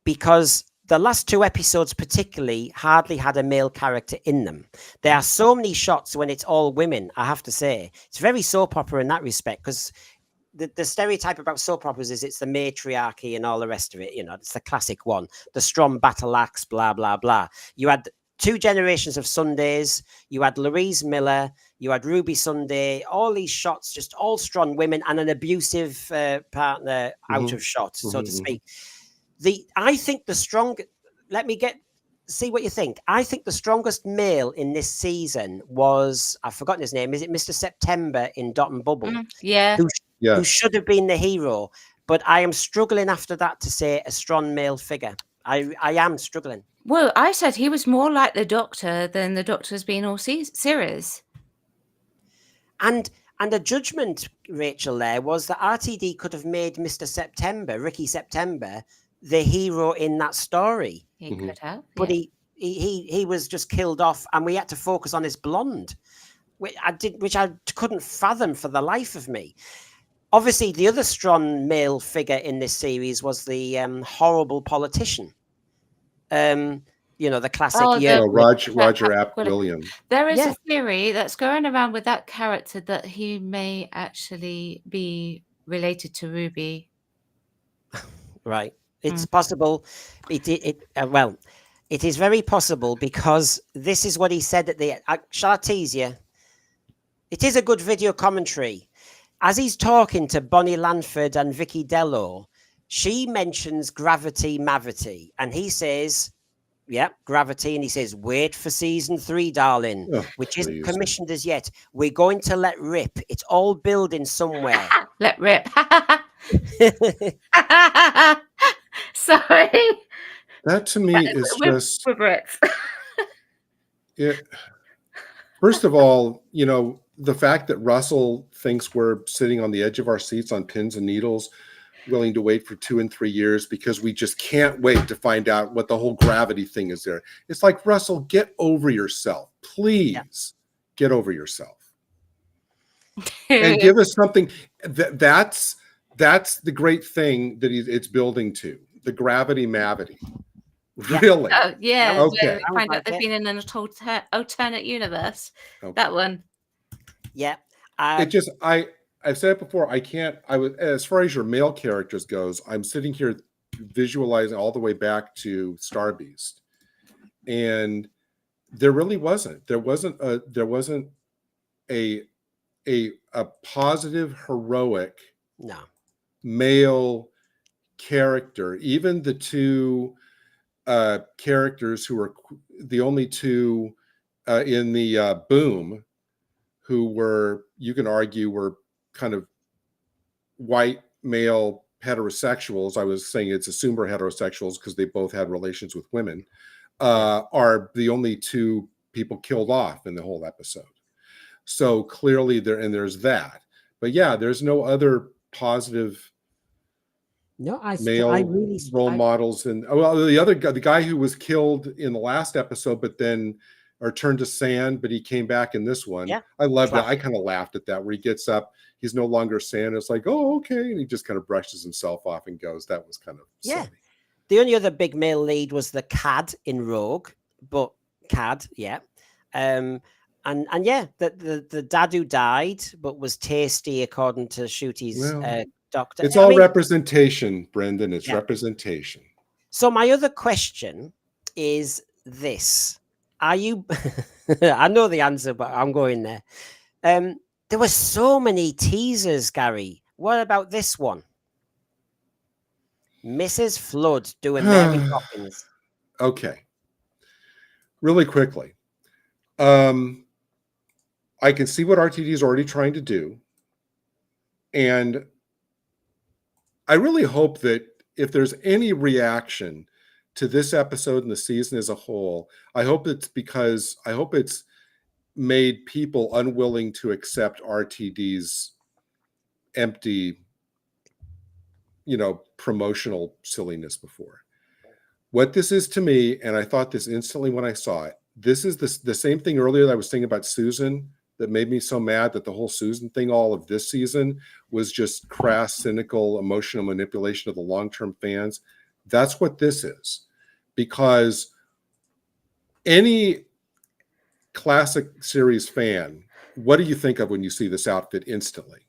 Because the last 2 episodes particularly hardly had a male character in them. There are so many shots when it's all women, I have to say. It's very soap opera in that respect, because the stereotype about soap operas is it's the matriarchy and all the rest of it. It's the classic one. The strong battle axe, blah, blah, blah. You had 2 generations of Sundays. You had Louise Miller. You had Ruby Sunday. All these shots, just all strong women and an abusive partner out of shot, so to speak. I think the strongest, see what you think. I think the strongest male in this season was, I've forgotten his name. Is it Mr. September in Dot and Bubble? Who should have been the hero. But I am struggling after that to say a strong male figure. I am struggling. Well, I said he was more like the Doctor than the Doctor's been all series. And the judgment, Rachel, there was that RTD could have made Mr. September, Ricky September, the hero in that story. He could have. But he was just killed off, and we had to focus on his blonde, which I couldn't fathom for the life of me. Obviously, the other strong male figure in this series was the horrible politician. The classic. Roger Ap William. There is a theory that's going around with that character that he may actually be related to Ruby. Right. It's possible. It is very possible, because this is what he said at the. Shall I tease you? It is a good video commentary. As he's talking to Bonnie Lanford and Vicky Dello, she mentions gravity mavity, and he says, "Yeah, gravity," and he says, "Wait for season 3, darling, Oh, which isn't please. commissioned as yet. We're going to let rip. It's all building somewhere." Let rip. Sorry. That to me is just with Brits. it. First of all, you know, the fact that Russell thinks we're sitting on the edge of our seats on pins and needles, willing to wait for 2 and 3 years because we just can't wait to find out what the whole gravity thing is there. It's like, Russell, get over yourself. Please get over yourself. And give us something that's the great thing that it's building to, the gravity mavity. Yeah. Really? Oh, yeah. Okay. We find out they've been in an alternate universe. Okay. That one. Yeah. It just, I've said it before, as far as your male characters goes, I'm sitting here visualizing all the way back to Star Beast. And there really wasn't. There wasn't a positive, heroic male character. Even the two characters who were the only two in the Boom, who were, you can argue, were kind of white male heterosexuals. I was saying it's assumed we're heterosexuals because they both had relations with women, are the only two people killed off in the whole episode. So clearly there's that. But yeah, there's no other positive male role models. And well, the other guy, the guy who was killed in the last episode, but then turned to sand, but he came back in this one. Yeah. I love that. I kind of laughed at that, where he gets up, he's no longer sand. It's like, oh, okay. And he just kind of brushes himself off and goes. That was kind of silly. The only other big male lead was the Cad in Rogue, but Cad, yeah. And yeah, the dad who died but was tasty according to Shooty's doctor. It's all representation, Brendan. It's representation. So my other question is this. Are you I know the answer, but I'm going there. There were so many teasers, Gary. What about this one? Mrs. Flood doing Mary Poppins. Okay. Really quickly. I can see what RTD is already trying to do. And I really hope that if there's any reaction to this episode and the season as a whole, I hope it's made people unwilling to accept RTD's empty, promotional silliness before. What this is to me, and I thought this instantly when I saw it, this is the same thing earlier that I was saying about Susan that made me so mad, that the whole Susan thing, all of this season, was just crass, cynical, emotional manipulation of the long-term fans. That's what this is. Because any classic series fan, what do you think of when you see this outfit instantly?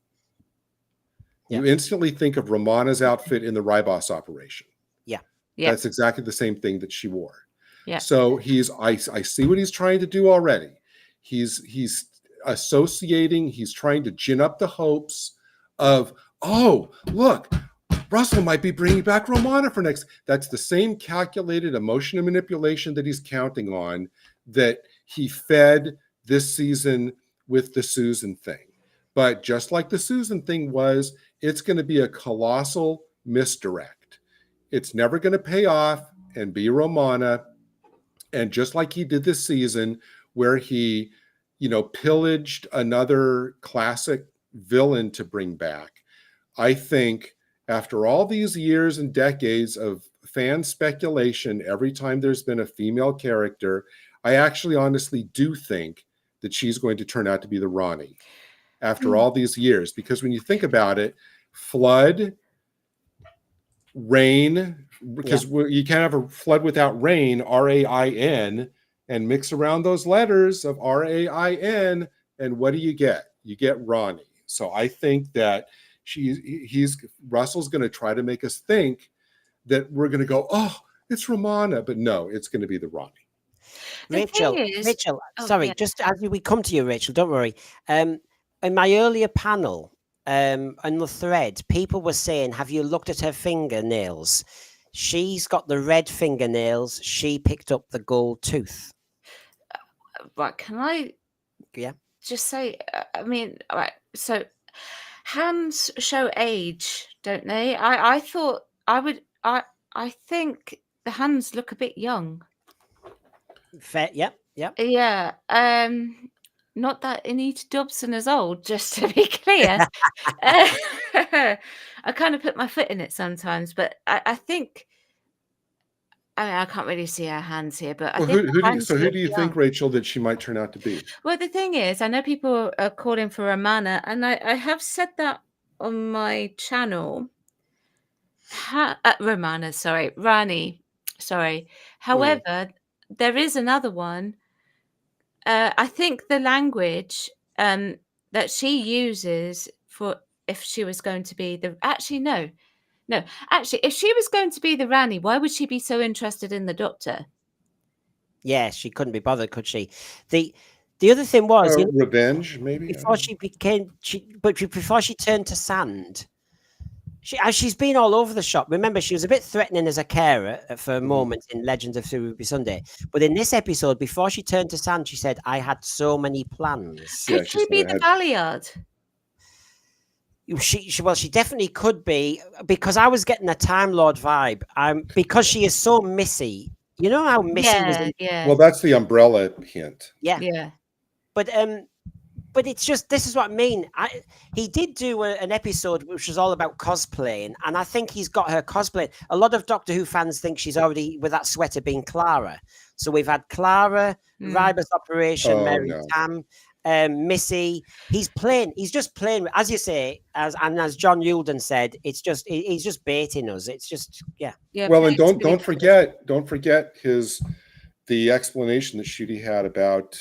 You instantly think of Romana's outfit in the Ribos operation. Yeah. That's exactly the same thing that she wore. Yeah. So I see what he's trying to do already. He's associating, he's trying to gin up the hopes of, oh, look, Russell might be bringing back Romana for next. That's the same calculated emotion and manipulation that he's counting on, that he fed this season with the Susan thing. But just like the Susan thing was, it's going to be a colossal misdirect. It's never going to pay off and be Romana. And just like he did this season, where he, pillaged another classic villain to bring back, I think after all these years and decades of fan speculation, every time there's been a female character, I actually honestly do think that she's going to turn out to be the Ronnie after all these years. Because when you think about it, Flood, Rain, because you can't have a Flood without Rain, R-A-I-N, and mix around those letters of R-A-I-N, and what do you get? You get Ronnie. So I think that Russell's going to try to make us think that we're going to go, oh, it's Romana, but no, it's going to be the Ronnie. Rachel, sorry, just as we come to you, Rachel, don't worry. in my earlier panel, on the thread, people were saying, "Have you looked at her fingernails? She's got the red fingernails. She picked up the gold tooth." Right, can I Yeah. just say, I mean, all right, so hands show age, don't they? I thought I think the hands look a bit young. Fair. Yep. Yep. Yeah, not that Anita Dobson is old, just to be clear. I kind of put my foot in it sometimes, but I think, I mean, I can't really see her hands here, but I Well, think the hands who look do you think, young. Rachel, that she might turn out to be? Well, the thing is, I know people are calling for Romana, and I have said that on my channel. Romana, sorry, Rani, sorry. However, there is another one. I think the language that she uses for, if she was going to be the, actually no, actually, if she was going to be the Rani, why would she be so interested in the Doctor? Yeah, she couldn't be bothered, could she? The other thing was, you know, Revenge, maybe. before she became, before she turned to sand, she's been all over the shop. Remember, she was a bit threatening as a carer for a moment in Legends of Ruby Sunday, but in this episode, before she turned to sand, she said, "I had so many plans." Yeah, Could she she said be I the had- Valeyard? She definitely could be, because I was getting a Time Lord vibe. Because she is so Missy. You know how Missy was in, Yeah, Well, that's the umbrella hint. yeah. But it's just, this is what I mean. He did do an episode which was all about cosplaying, and I think he's got her cosplaying. A lot of Doctor Who fans think she's already, with that sweater, being Clara. So we've had Clara, Ribus Operation, Oh, Mary no. Tam, Missy. He's just playing, as you say, as John Yulden said. It's just, he's just baiting us. It's just, yeah. Well, and don't forget the explanation that Shooty had about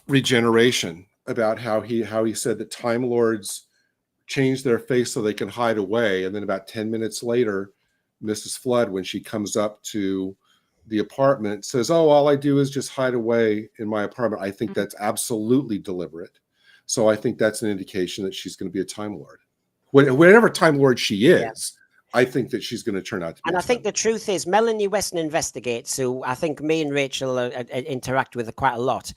regeneration, about how he said that Time Lords change their face so they can hide away, and then about 10 minutes later, Mrs. Flood, when she comes up to the apartment, says, "Oh, all I do is just hide away in my apartment." I think that's absolutely deliberate. So I think that's an indication that she's going to be a Time Lord. Whatever Time Lord she is, I think that she's going to turn out to be. And I think the truth is, Melanie Weston Investigates, who I think me and Rachel interact with quite a lot.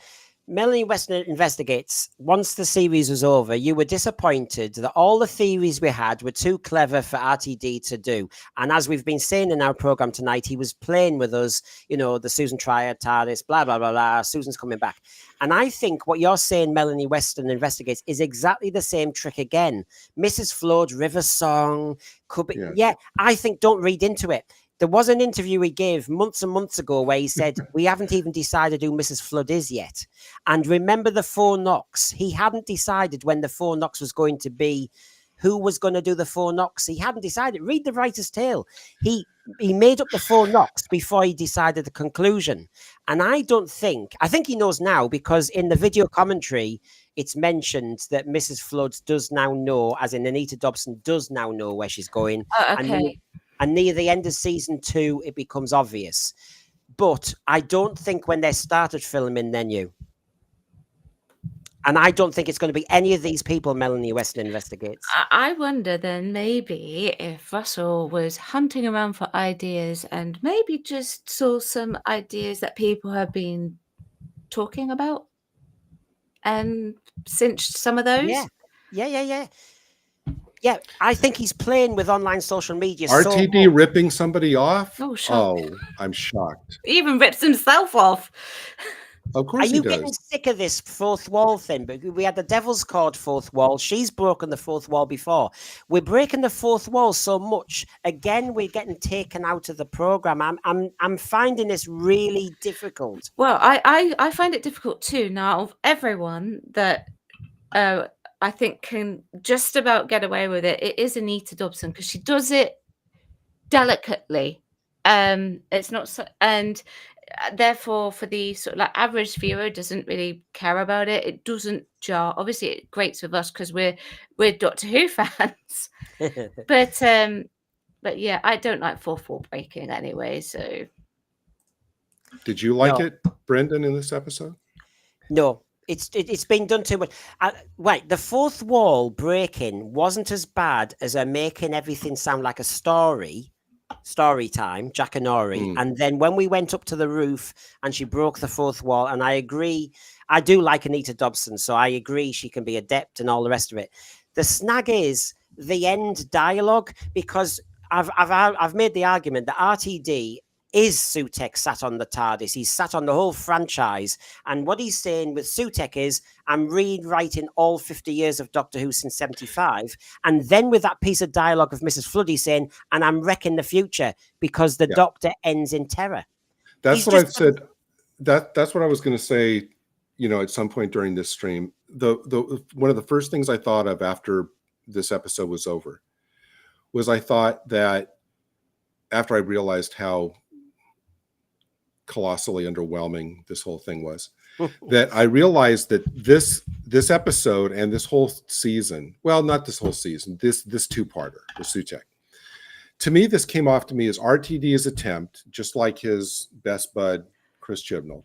Melanie Weston Investigates, once the series was over, you were disappointed that all the theories we had were too clever for RTD to do. And as we've been saying in our program tonight, he was playing with us, you know, the Susan Triad, TARDIS, blah, blah, blah, blah, Susan's coming back. And I think what you're saying, Melanie Weston Investigates, is exactly the same trick again. Mrs. Flood, River Song, could be, yeah, I think don't read into it. There was an interview he gave months and months ago where he said, "We haven't even decided who Mrs. Flood is yet." And remember the 4 knocks? He hadn't decided when the 4 knocks was going to be, who was going to do the 4 knocks. He hadn't decided. Read the writer's tale. He made up the 4 knocks before he decided the conclusion. And I think he knows now, because in the video commentary, it's mentioned that Mrs. Flood does now know, as in Anita Dobson does now know where she's going. Oh, okay. And near the end of season 2, it becomes obvious. But I don't think when they started filming, they knew. And I don't think it's going to be any of these people Melanie Weston Investigates. I wonder then maybe if Russell was hunting around for ideas and maybe just saw some ideas that people have been talking about and cinched some of those. Yeah, I think he's playing with online social media. RTD ripping somebody off? Oh, shock. Oh, I'm shocked. He even rips himself off. Of course Are he you does. getting sick of this fourth wall thing? But we had the Devil's Cord fourth wall. She's broken the fourth wall before. We're breaking the fourth wall so much. Again, we're getting taken out of the program. I'm finding this really difficult. Well, I find it difficult too. Now, of everyone that I think can just about get away with it, it is Anita Dobson, because she does it delicately. It's not so, and therefore for the sort of like average viewer doesn't really care about it. It doesn't jar. Obviously, it grates with us because we're Doctor Who fans. But yeah, I don't like fourth wall breaking anyway. So, did you like it, Brendan, in this episode? No. It's been done too much. Wait, the fourth wall breaking wasn't as bad as her making everything sound like a story time, Jack and Nori. And then when we went up to the roof and she broke the fourth wall, and I agree, I do like Anita Dobson, so I agree she can be adept and all the rest of it. The snag is the end dialogue, because I've made the argument that RTD is Sutekh sat on the TARDIS. He's sat on the whole franchise. And what he's saying with Sutekh is, I'm rewriting all 50 years of Doctor Who since 75. And then with that piece of dialogue of Mrs. Floody saying, and I'm wrecking the future because the Doctor ends in terror. That's what I said. That's what I was going to say, at some point during this stream. One of the first things I thought of after this episode was over was I thought that after I realized how colossally underwhelming this whole thing was, that I realized that this episode and this whole season, well, not this whole season, this two-parter with Sutekh, to me, this came off to me as RTD's attempt, just like his best bud Chris Chibnall,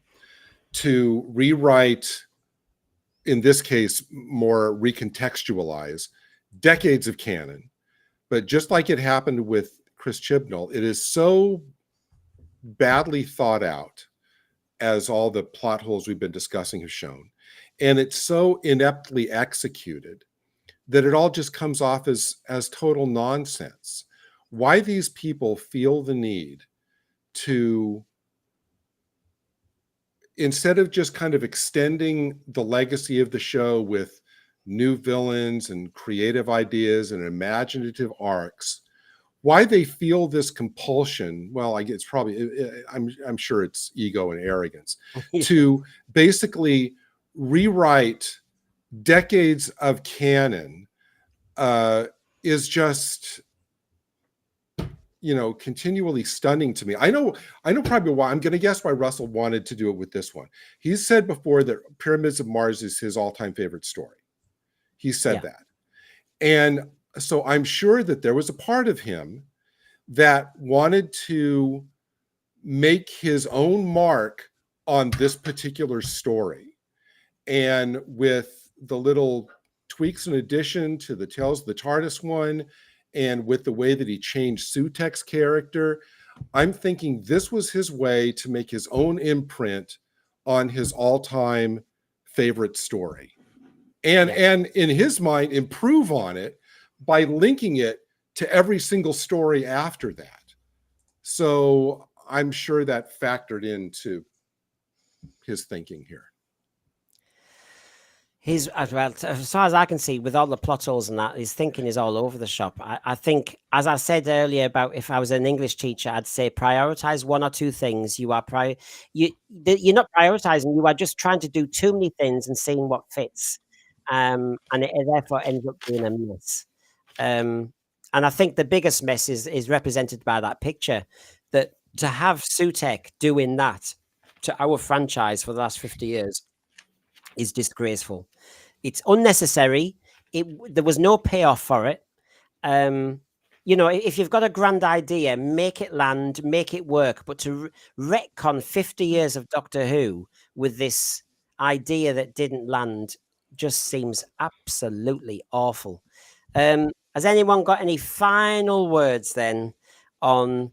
to rewrite, in this case, more recontextualize decades of canon. But just like it happened with Chris Chibnall, it is so badly thought out, as all the plot holes we've been discussing have shown, and it's so ineptly executed that it all just comes off as total nonsense. Why these people feel the need to, instead of just kind of extending the legacy of the show with new villains and creative ideas and imaginative arcs, why they feel this compulsion, well, it's probably, I'm sure it's ego and arrogance, to basically rewrite decades of canon, is just, continually stunning to me. I know probably why. I'm going to guess why Russell wanted to do it with this one. He's said before that Pyramids of Mars is his all-time favorite story. He said that. And so I'm sure that there was a part of him that wanted to make his own mark on this particular story. And with the little tweaks and addition to the Tales of the TARDIS one, and with the way that he changed Sutekh's character, I'm thinking this was his way to make his own imprint on his all-time favorite story. And in his mind, improve on it by linking it to every single story after that. So I'm sure that factored into his thinking here. Well, as far as I can see, with all the plot holes and that, his thinking is all over the shop. I think, as I said earlier about if I was an English teacher, I'd say prioritize one or two things. You're not prioritizing. You are just trying to do too many things and seeing what fits, and it therefore ends up being a mess. And I think the biggest mess is represented by that picture. That to have Sutekh doing that to our franchise for the last 50 years is disgraceful. It's unnecessary. There was no payoff for it. If you've got a grand idea, make it land, make it work. But to retcon 50 years of Doctor Who with this idea that didn't land just seems absolutely awful. Has anyone got any final words then on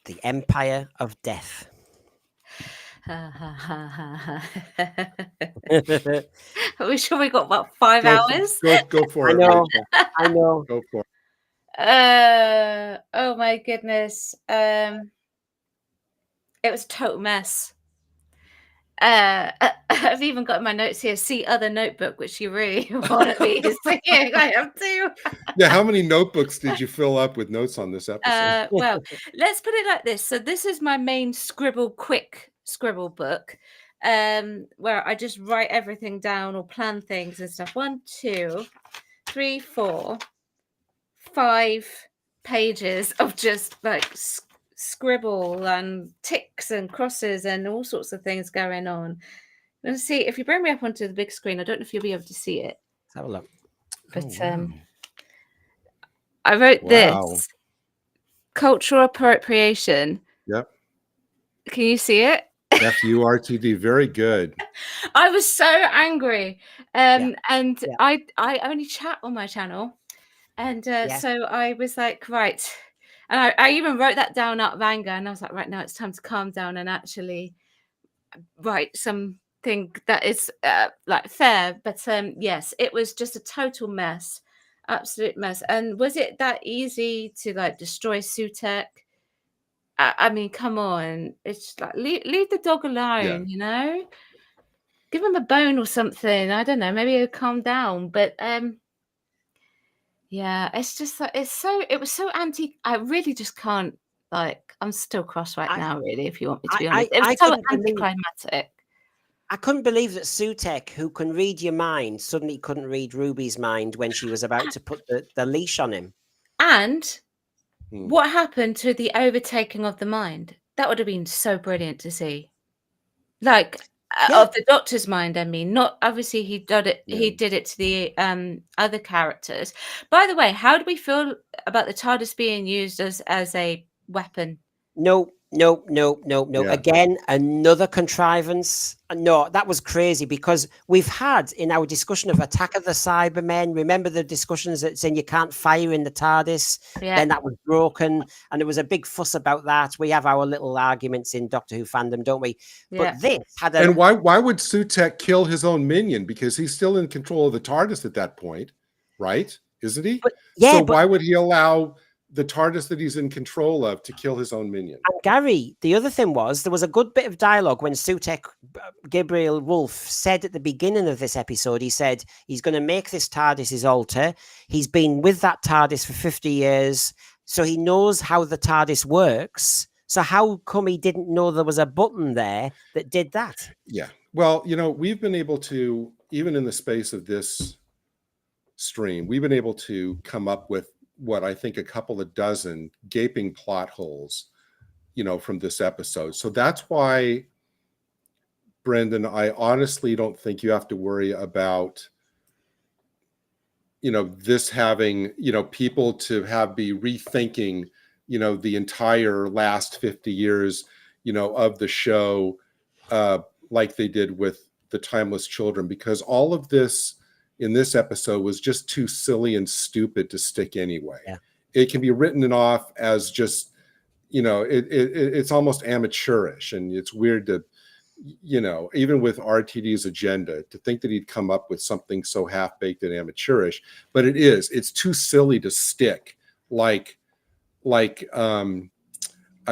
the Empire of Death? Are we sure we got about 5 hours? Go for it. I know. Go for it. Oh my goodness. It was a total mess. I've even got in my notes here, see other notebook, which you really want me to see. I have to. Yeah, how many notebooks did you fill up with notes on this episode? Well, let's put it like this. So this is my main quick scribble book, where I just write everything down or plan things and stuff. 1, 2, 3, 4, 5 pages of just like scribble and ticks and crosses and all sorts of things going on. Let's see if you bring me up onto the big screen. I don't know if you'll be able to see it. Let's have a look. But I wrote this cultural appropriation. Yep. Can you see it? FURTD, very good. I was so angry. And Yeah. I only chat on my channel. And Yes. so I was like, right. And I even wrote that down out of anger. And I was like, right, now it's time to calm down and actually write something that is like fair. But yes, it was just a total mess. Absolute mess. And was it that easy to like destroy Sutekh? I mean, come on. It's just like leave the dog alone, you know? Give him a bone or something. I don't know. Maybe he'll calm down. But yeah, it's just like it was so anti. I really just can't, like, I'm still cross right now, really, if you want me to be honest. It was so couldn't believe anticlimactic. I couldn't believe that Sutekh, who can read your mind, suddenly couldn't read Ruby's mind when she was about to put the leash on him. And what happened to the overtaking of the mind? That would have been so brilliant to see. Like, of the Doctor's mind, I mean, not obviously he did it. Yeah. He did it to the other characters. By the way, how do we feel about the TARDIS being used as a weapon? No. Yeah. Again, another contrivance. No, that was crazy because we've had in our discussion of Attack of the Cybermen, remember the discussions that saying you can't fire in the TARDIS? Yeah. Then that was broken and there was a big fuss about that. We have our little arguments in Doctor Who fandom, don't we? Yeah. But this had a... And why would Sutekh kill his own minion? Because he's still in control of the TARDIS at that point, right? Isn't he? Why would he allow the TARDIS that he's in control of to kill his own minion? And Gary, the other thing was there was a good bit of dialogue when Sutekh, Gabriel Wolf, said at the beginning of this episode, he said he's going to make this TARDIS his altar. He's been with that TARDIS for 50 years, so he knows how the TARDIS works. So how come he didn't know there was a button there that did that? Yeah. Well, you know, we've been able to, even in the space of this stream, we've been able to come up with what I think a couple of dozen gaping plot holes, you know, from this episode. So that's why, Brendan, I honestly don't think you have to worry about, you know, this having, you know, people to be rethinking, you know, the entire last 50 years, you know, of the show, like they did with the Timeless Children, because all of this in this episode was just too silly and stupid to stick anyway. Yeah. It can be written off as just, you know, it's almost amateurish, and it's weird to, you know, even with RTD's agenda, to think that he'd come up with something so half-baked and amateurish, but it's too silly to stick. Like I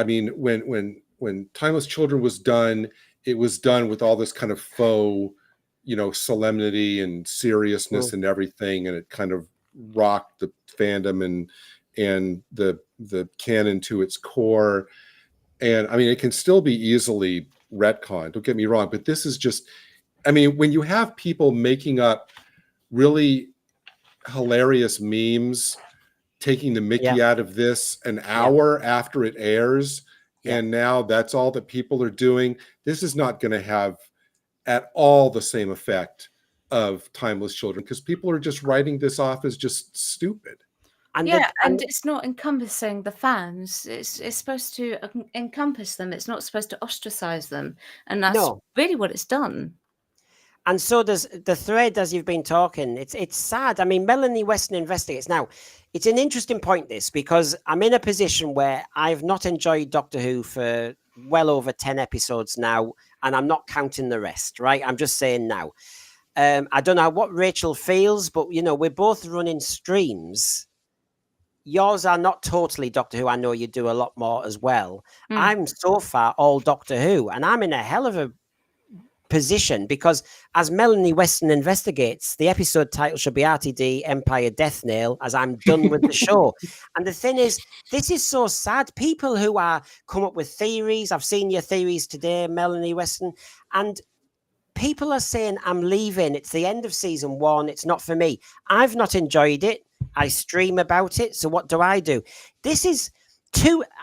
mean, when Timeless Children was done, it was done with all this kind of faux, you know, solemnity and seriousness and everything, and it kind of rocked the fandom and the canon to its core. And I mean, it can still be easily retconned, don't get me wrong, but this is just, I mean, when you have people making up really hilarious memes, taking the mickey out of this an hour after it airs, and now that's all that people are doing, this is not going to have at all the same effect of Timeless Children, because people are just writing this off as just stupid. And it's not encompassing the fans. It's supposed to encompass them. It's not supposed to ostracize them, and that's really what it's done. And so does the thread, as you've been talking. It's sad. I mean, Melanie Weston investigates. Now, it's an interesting point, this, because I'm in a position where I've not enjoyed Doctor Who for well over 10 episodes now, and I'm not counting the rest, right? I'm just saying now. I don't know what Rachael feels, but, you know, we're both running streams. Yours are not totally Doctor Who. I know you do a lot more as well. I'm so far all Doctor Who, and I'm in a hell of a position because, as Melanie Weston investigates, the episode title should be RTD Empire Death Nail, as I'm done with the show. And the thing is, this is so sad. People who are come up with theories, I've seen your theories today, Melanie Weston, and people are saying, I'm leaving. It's the end of season 1. It's not for me. I've not enjoyed it. I stream about it. So what do? This is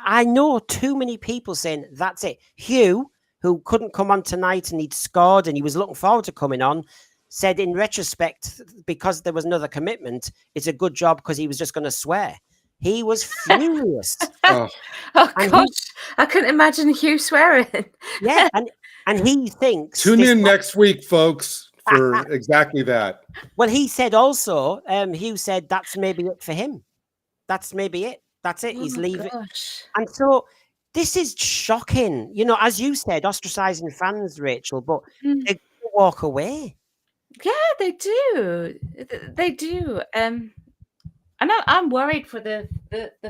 I know too many people saying, that's it. Hugh, who couldn't come on tonight and he'd scored and he was looking forward to coming on, said in retrospect, because there was another commitment, it's a good job because he was just going to swear. He was furious. Oh gosh, I couldn't imagine Hugh swearing. Yeah, and And he thinks Tune this in next week, folks, for exactly that. Well, he said also, Hugh said that's maybe it for him. That's maybe it. That's it. He's Oh, leaving. gosh. And so this is shocking. You know, as you said, ostracizing fans, Rachel, but Mm. they walk away. Yeah, they do. They do. And I'm worried for the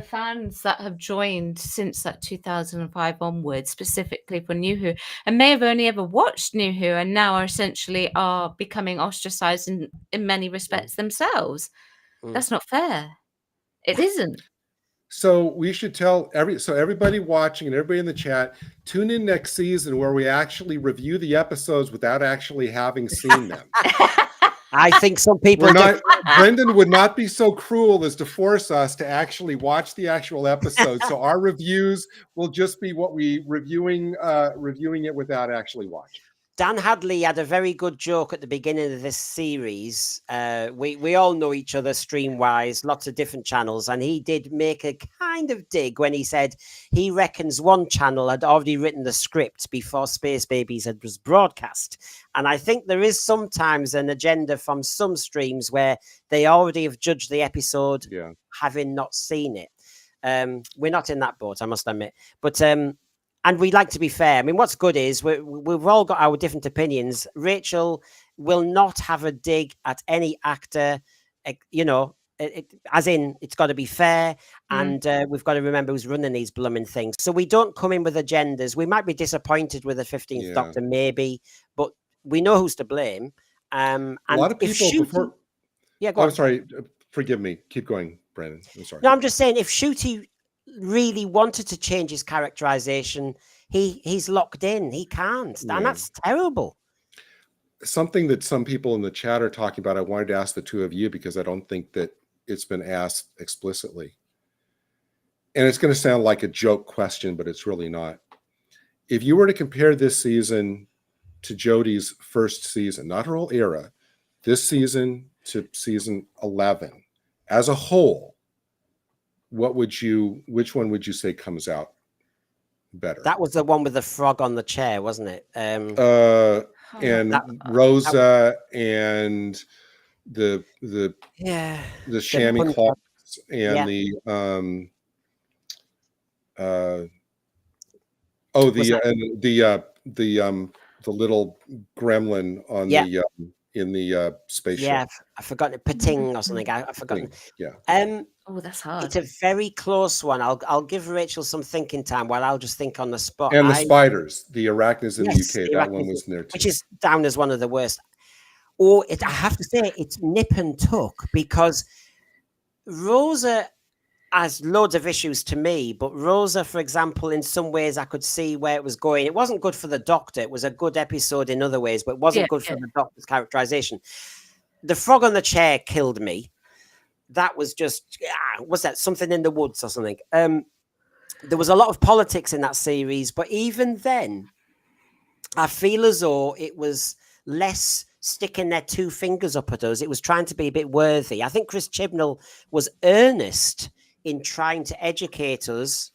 fans that have joined since that 2005 onwards, specifically for New Who, and may have only ever watched New Who, and now are essentially becoming ostracized in many respects themselves. Mm. That's not fair. It isn't. So we should tell everybody watching and everybody in the chat, tune in next season where we actually review the episodes without actually having seen them. I think some people We're not. Brendan would not be so cruel as to force us to actually watch the actual episode. So our reviews will just be what we reviewing it without actually watching. Dan Hadley had a very good joke at the beginning of this series. We all know each other stream-wise, lots of different channels, and he did make a kind of dig when he said he reckons one channel had already written the script before Space Babies was broadcast. And I think there is sometimes an agenda from some streams where they already have judged the episode, having not seen it. We're not in that boat, I must admit. But and we like to be fair. I mean, what's good is we've all got our different opinions. Rachel will not have a dig at any actor, you know, as in it's got to be fair. And we've got to remember who's running these blooming things. So we don't come in with agendas. We might be disappointed with the 15th Doctor, maybe, but we know who's to blame. And a lot of people before. Yeah, go on. I'm sorry. Forgive me. Keep going, Brandon. I'm sorry. No, I'm just saying if Shooty really wanted to change his characterization, he's locked in. He can't, and that's terrible. Something that some people in the chat are talking about, I wanted to ask the two of you because I don't think that it's been asked explicitly. And it's going to sound like a joke question, but it's really not. If you were to compare this season to Jodie's first season, not her whole era, this season to season 11, as a whole, which one would you say comes out better? That was the one with the frog on the chair, wasn't it? And Rosa and the chamois cloths and the little gremlin on in the spaceship. Yeah, I forgot it. Pating or something. I've forgotten. Yeah. Oh, that's hard. It's a very close one. I'll give Rachel some thinking time while I'll just think on the spot. And the spiders, the arachnids in the UK, that one was in there too. Which is down as one of the worst. I have to say, it's nip and tuck because Rosa has loads of issues to me, but Rosa, for example, in some ways I could see where it was going. It wasn't good for the Doctor. It was a good episode in other ways, but it wasn't good for the Doctor's characterization. The frog on the chair killed me. That was just, was that something in the woods or something? There was a lot of politics in that series, but even then, I feel as though it was less sticking their two fingers up at us. It was trying to be a bit worthy. I think Chris Chibnall was earnest in trying to educate us.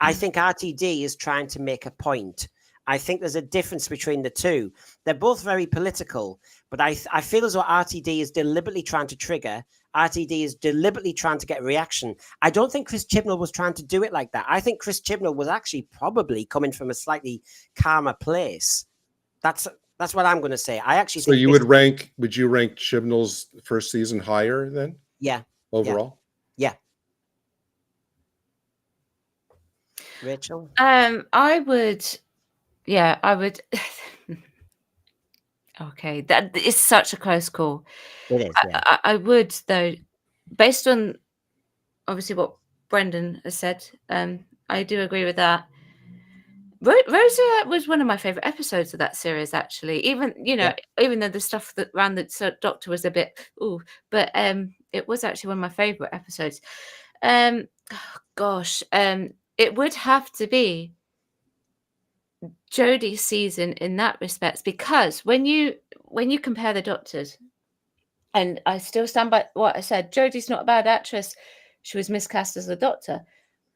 I think RTD is trying to make a point. I think there's a difference between the two. They're both very political, but I feel as though RTD is deliberately trying to trigger. RTD is deliberately trying to get a reaction. I don't think Chris Chibnall was trying to do it like that. I think Chris Chibnall was actually probably coming from a slightly calmer place. That's what I'm going to say. I actually think would you rank Chibnall's first season higher then? Yeah. Overall? Yeah. Rachel? I would. Okay, that is such a close call. It is. Yeah. I would, though, based on obviously what Brendan has said. I do agree with that. Rosa was one of my favorite episodes of that series, actually. Even though the stuff that around the Doctor was a bit but it was actually one of my favorite episodes. It would have to be Jodie's season in that respect, because when you compare the Doctors, and I still stand by what I said, Jodie's not a bad actress. She was miscast as the Doctor,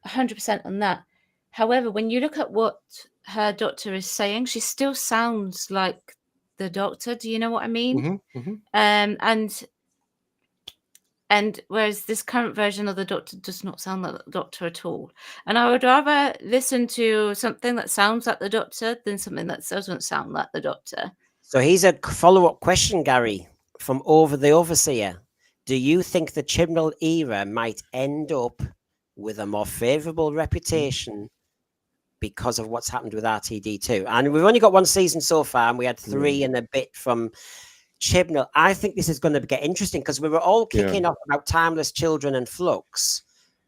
100% on that. However, when you look at what her Doctor is saying. She still sounds like the Doctor. Do you know what I mean? And whereas this current version of the Doctor does not sound like the Doctor at all. And I would rather listen to something that sounds like the Doctor than something that doesn't sound like the Doctor. So here's a follow-up question, Gary, from Over the Overseer. Do you think the Chibnall era might end up with a more favourable reputation because of what's happened with RTD2? And we've only got one season so far, and we had 3 and a bit from Chibnall. I think this is going to get interesting because we were all kicking off about Timeless Children and Flux,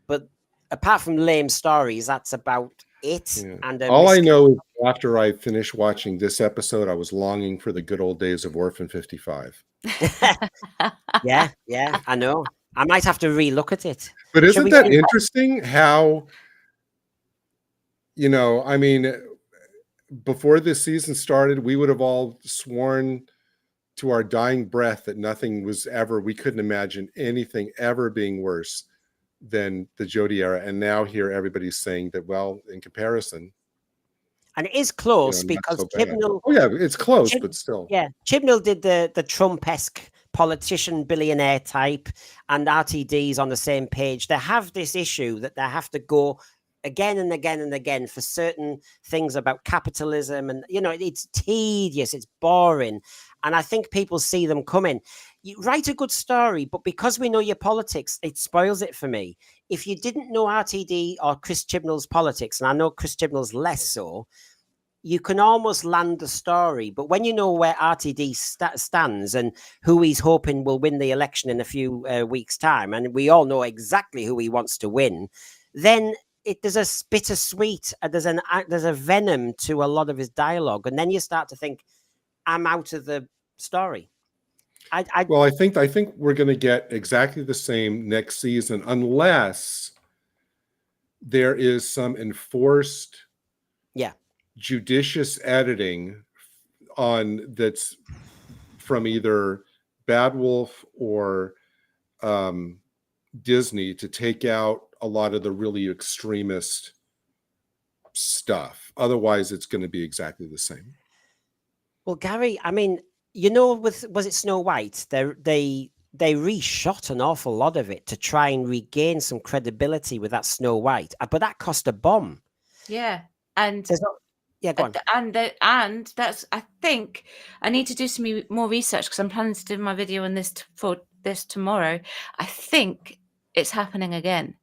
but apart from lame stories, that's about it. And all I know is after I finished watching this episode, I was longing for the good old days of Orphan 55. yeah, I know. I might have to re-look at it. But isn't that interesting how, I mean, before this season started, we would have all sworn to our dying breath that nothing was ever, we couldn't imagine anything ever being worse than the Jodie era. And now here everybody's saying that, well, in comparison. And it is close because Chibnall... Oh, yeah, it's close, but still. Yeah, Chibnall did the Trump-esque politician, billionaire type, and RTD's on the same page. They have this issue that they have to go again and again and again for certain things about capitalism. And, it's tedious, it's boring. And I think people see them coming. You write a good story, but because we know your politics, it spoils it for me. If you didn't know RTD or Chris Chibnall's politics, and I know Chris Chibnall's less so, you can almost land the story. But when you know where RTD stands and who he's hoping will win the election in a few weeks' time, and we all know exactly who he wants to win, then there's a bittersweet, there's a venom to a lot of his dialogue. And then you start to think, I'm out of the story. Well, I think we're going to get exactly the same next season unless there is some enforced, judicious editing that's from either Bad Wolf or Disney to take out a lot of the really extremist stuff. Otherwise, it's going to be exactly the same. Well, Gary, I mean, was it Snow White? They reshot an awful lot of it to try and regain some credibility with that Snow White, but that cost a bomb. Yeah, and go on. And that's, I think I need to do some more research because I'm planning to do my video on this for this tomorrow. I think it's happening again.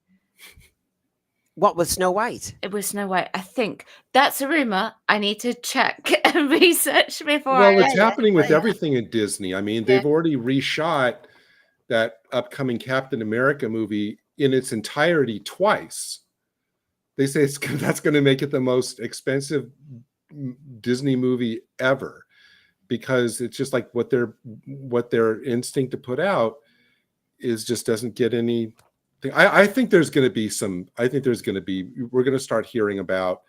What, with Snow White? It was Snow White. I think that's a rumor. I need to check and research before. Well, it's happening with everything in Disney. I mean, they've already reshot that upcoming Captain America movie in its entirety twice. They say that's going to make it the most expensive Disney movie ever, because it's just like what their instinct to put out is just doesn't get any. I think there's going to be we're going to start hearing about,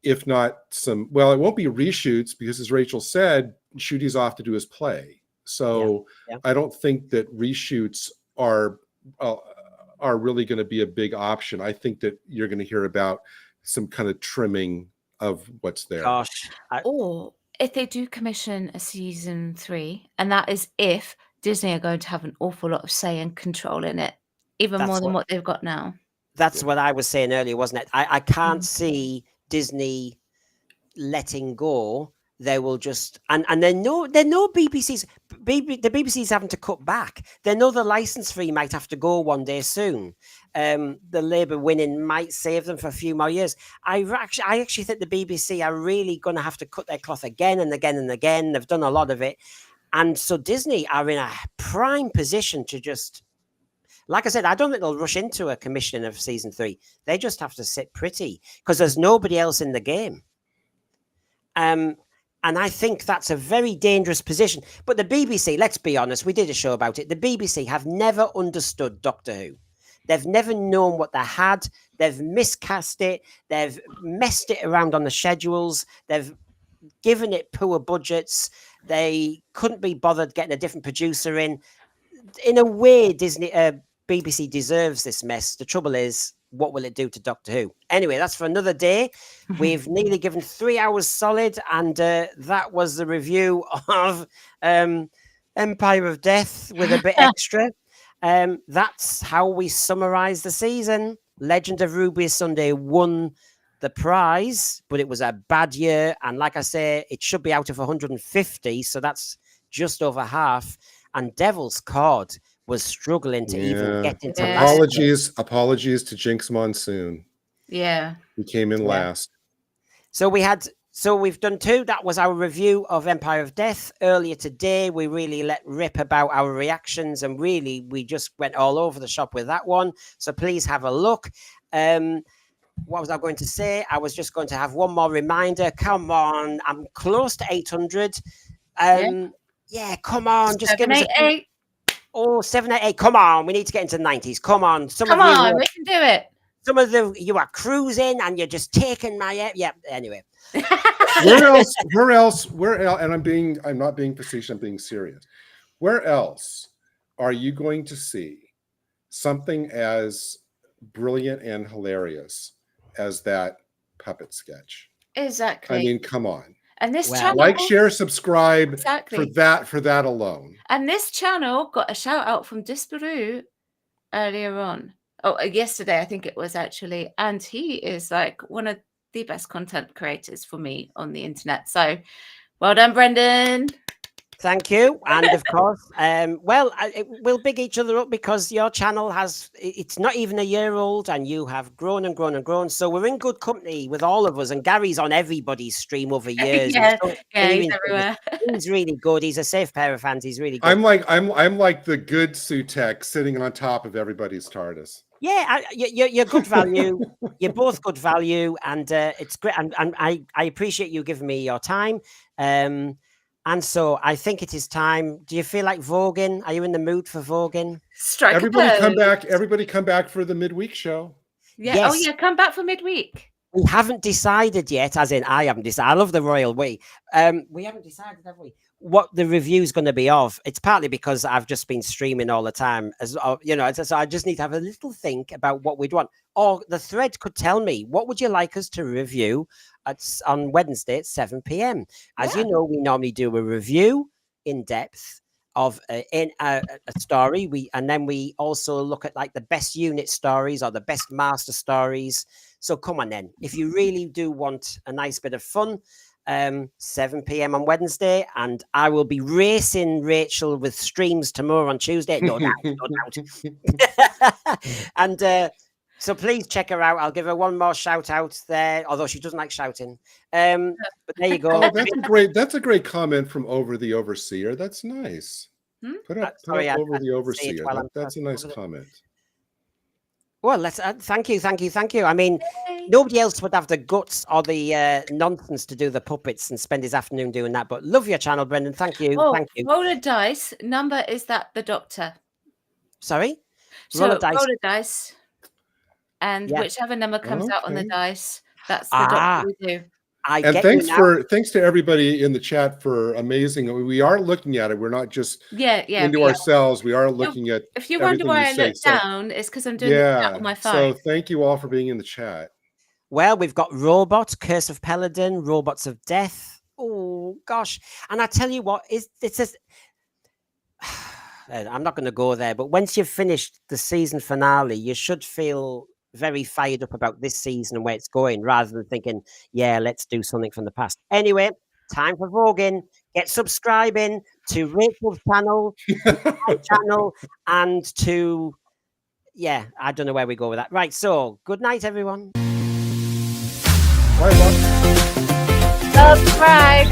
if not some, well, it won't be reshoots because, as Rachel said, Shudi's off to do his play. So I don't think that reshoots are really going to be a big option. I think that you're going to hear about some kind of trimming of what's there. Gosh. Or if they do commission a season 3, and that is if Disney are going to have an awful lot of say and control in it. Even more than what they've got now. That's what I was saying earlier, wasn't it? I can't see Disney letting go. They will just and they know the BBC's having to cut back. They know the license fee might have to go one day soon. The Labour winning might save them for a few more years. I actually think the BBC are really going to have to cut their cloth again and again and again. They've done a lot of it, and so Disney are in a prime position to just. Like I said, I don't think they'll rush into a commissioning of season 3. They just have to sit pretty because there's nobody else in the game. And I think that's a very dangerous position. But the BBC, let's be honest, we did a show about it. The BBC have never understood Doctor Who. They've never known what they had. They've miscast it. They've messed it around on the schedules. They've given it poor budgets. They couldn't be bothered getting a different producer in. In a way, BBC deserves this mess. The trouble is, what will it do to Doctor Who? Anyway, that's for another day. We've nearly given 3 hours solid, and that was the review of Empire of Death with a bit extra. That's how we summarize the season. Legend of Ruby Sunday won the prize, but it was a bad year. And like I say, it should be out of 150, so that's just over half. And Devil's Cord was struggling to even get into last. Apologies to Jinx Monsoon. Yeah. He came in last. So we've done 2. That was our review of Empire of Death. Earlier today, we really let rip about our reactions, and really we just went all over the shop with that one. So please have a look. What was I going to say? I was just going to have one more reminder. Come on, I'm close to 800. Yeah, come on, just give us a... 788. Come on, we need to get into the 90s. Come on, we can do it. Some of you are cruising and you're just taking my... Yeah, anyway. Where else? And I'm not being facetious, I'm being serious. Where else are you going to see something as brilliant and hilarious as that puppet sketch? Exactly. I mean, come on. And this channel, like, share, subscribe for that alone. And this channel got a shout out from Disparu earlier on. Oh, yesterday I think it was actually, and he is like one of the best content creators for me on the internet. So, well done, Brendan. Thank you. And of course, we'll big each other up, because your channel it's not even a year old, and you have grown and grown and grown. So we're in good company with all of us. And Gary's on everybody's stream over years. Yeah, he's everywhere. He's really good. He's a safe pair of hands. He's really good. I'm like the good Sutekh sitting on top of everybody's TARDIS. Yeah, you're good value. You're both good value, and it's great. And I appreciate you giving me your time. And so I think it is time. Do you feel like voguing? Are you in the mood for voguing? Strike Everybody come back. Everybody come back for the midweek show. Yeah. Yes. Oh yeah, come back for midweek. We haven't decided yet, as in I haven't decided. I love the royal we. We haven't decided, have we, what the review's going to be of. It's partly because I've just been streaming all the time, so I just need to have a little think about what we'd want. Or the thread could tell me, what would you like us to review on Wednesday at 7 p.m. As you know, we normally do a review in depth of a story. And then we also look at like the best unit stories or the best master stories. So come on then, if you really do want a nice bit of fun, 7 p.m. on Wednesday, and I will be racing Rachel with streams tomorrow on Tuesday. No doubt, no doubt. And so please check her out. I'll give her one more shout out there, although she doesn't like shouting. But there you go. Oh, that's a great comment from Over the Overseer. That's nice. Put up Over the Overseer. That's a nice comment. Well, let's thank you. I mean, nobody else would have the guts or the nonsense to do the puppets and spend his afternoon doing that. But love your channel, Brendan. Thank you. Thank you. Roll a dice. Number is that the Doctor? Sorry? So roll a dice. And whichever number comes out on the dice, that's the Doctor we do. And thanks to everybody in the chat for amazing. We are looking at it. We're not just into ourselves. We are looking at. If you wonder why I look down, it's because I'm doing that on my phone. So thank you all for being in the chat. Well, we've got Robot, Curse of Peladon, Robots of Death. Oh gosh! And I tell you what, it's just. I'm not going to go there, but once you've finished the season finale, you should feel very fired up about this season and where it's going, rather than thinking, yeah, let's do something from the past. Anyway, time for voguing. Get subscribing to Rachel's channel, my channel, and to, I don't know where we go with that. Right, so good night, everyone. Bye, subscribe.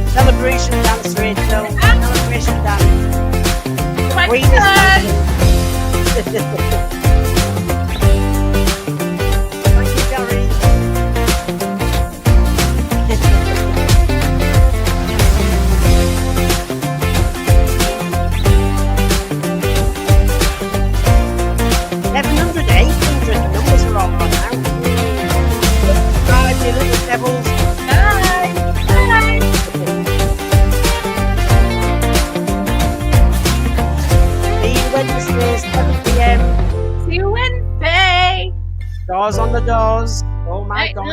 Celebration dance, Rachel. Celebration dance. Queen is Thank you, Gary. Numbers are all gone now. Bye, you little devils. Bye. Bye. See you Wednesdays, 7 p.m. See Doors on the doors. Oh my Right, God.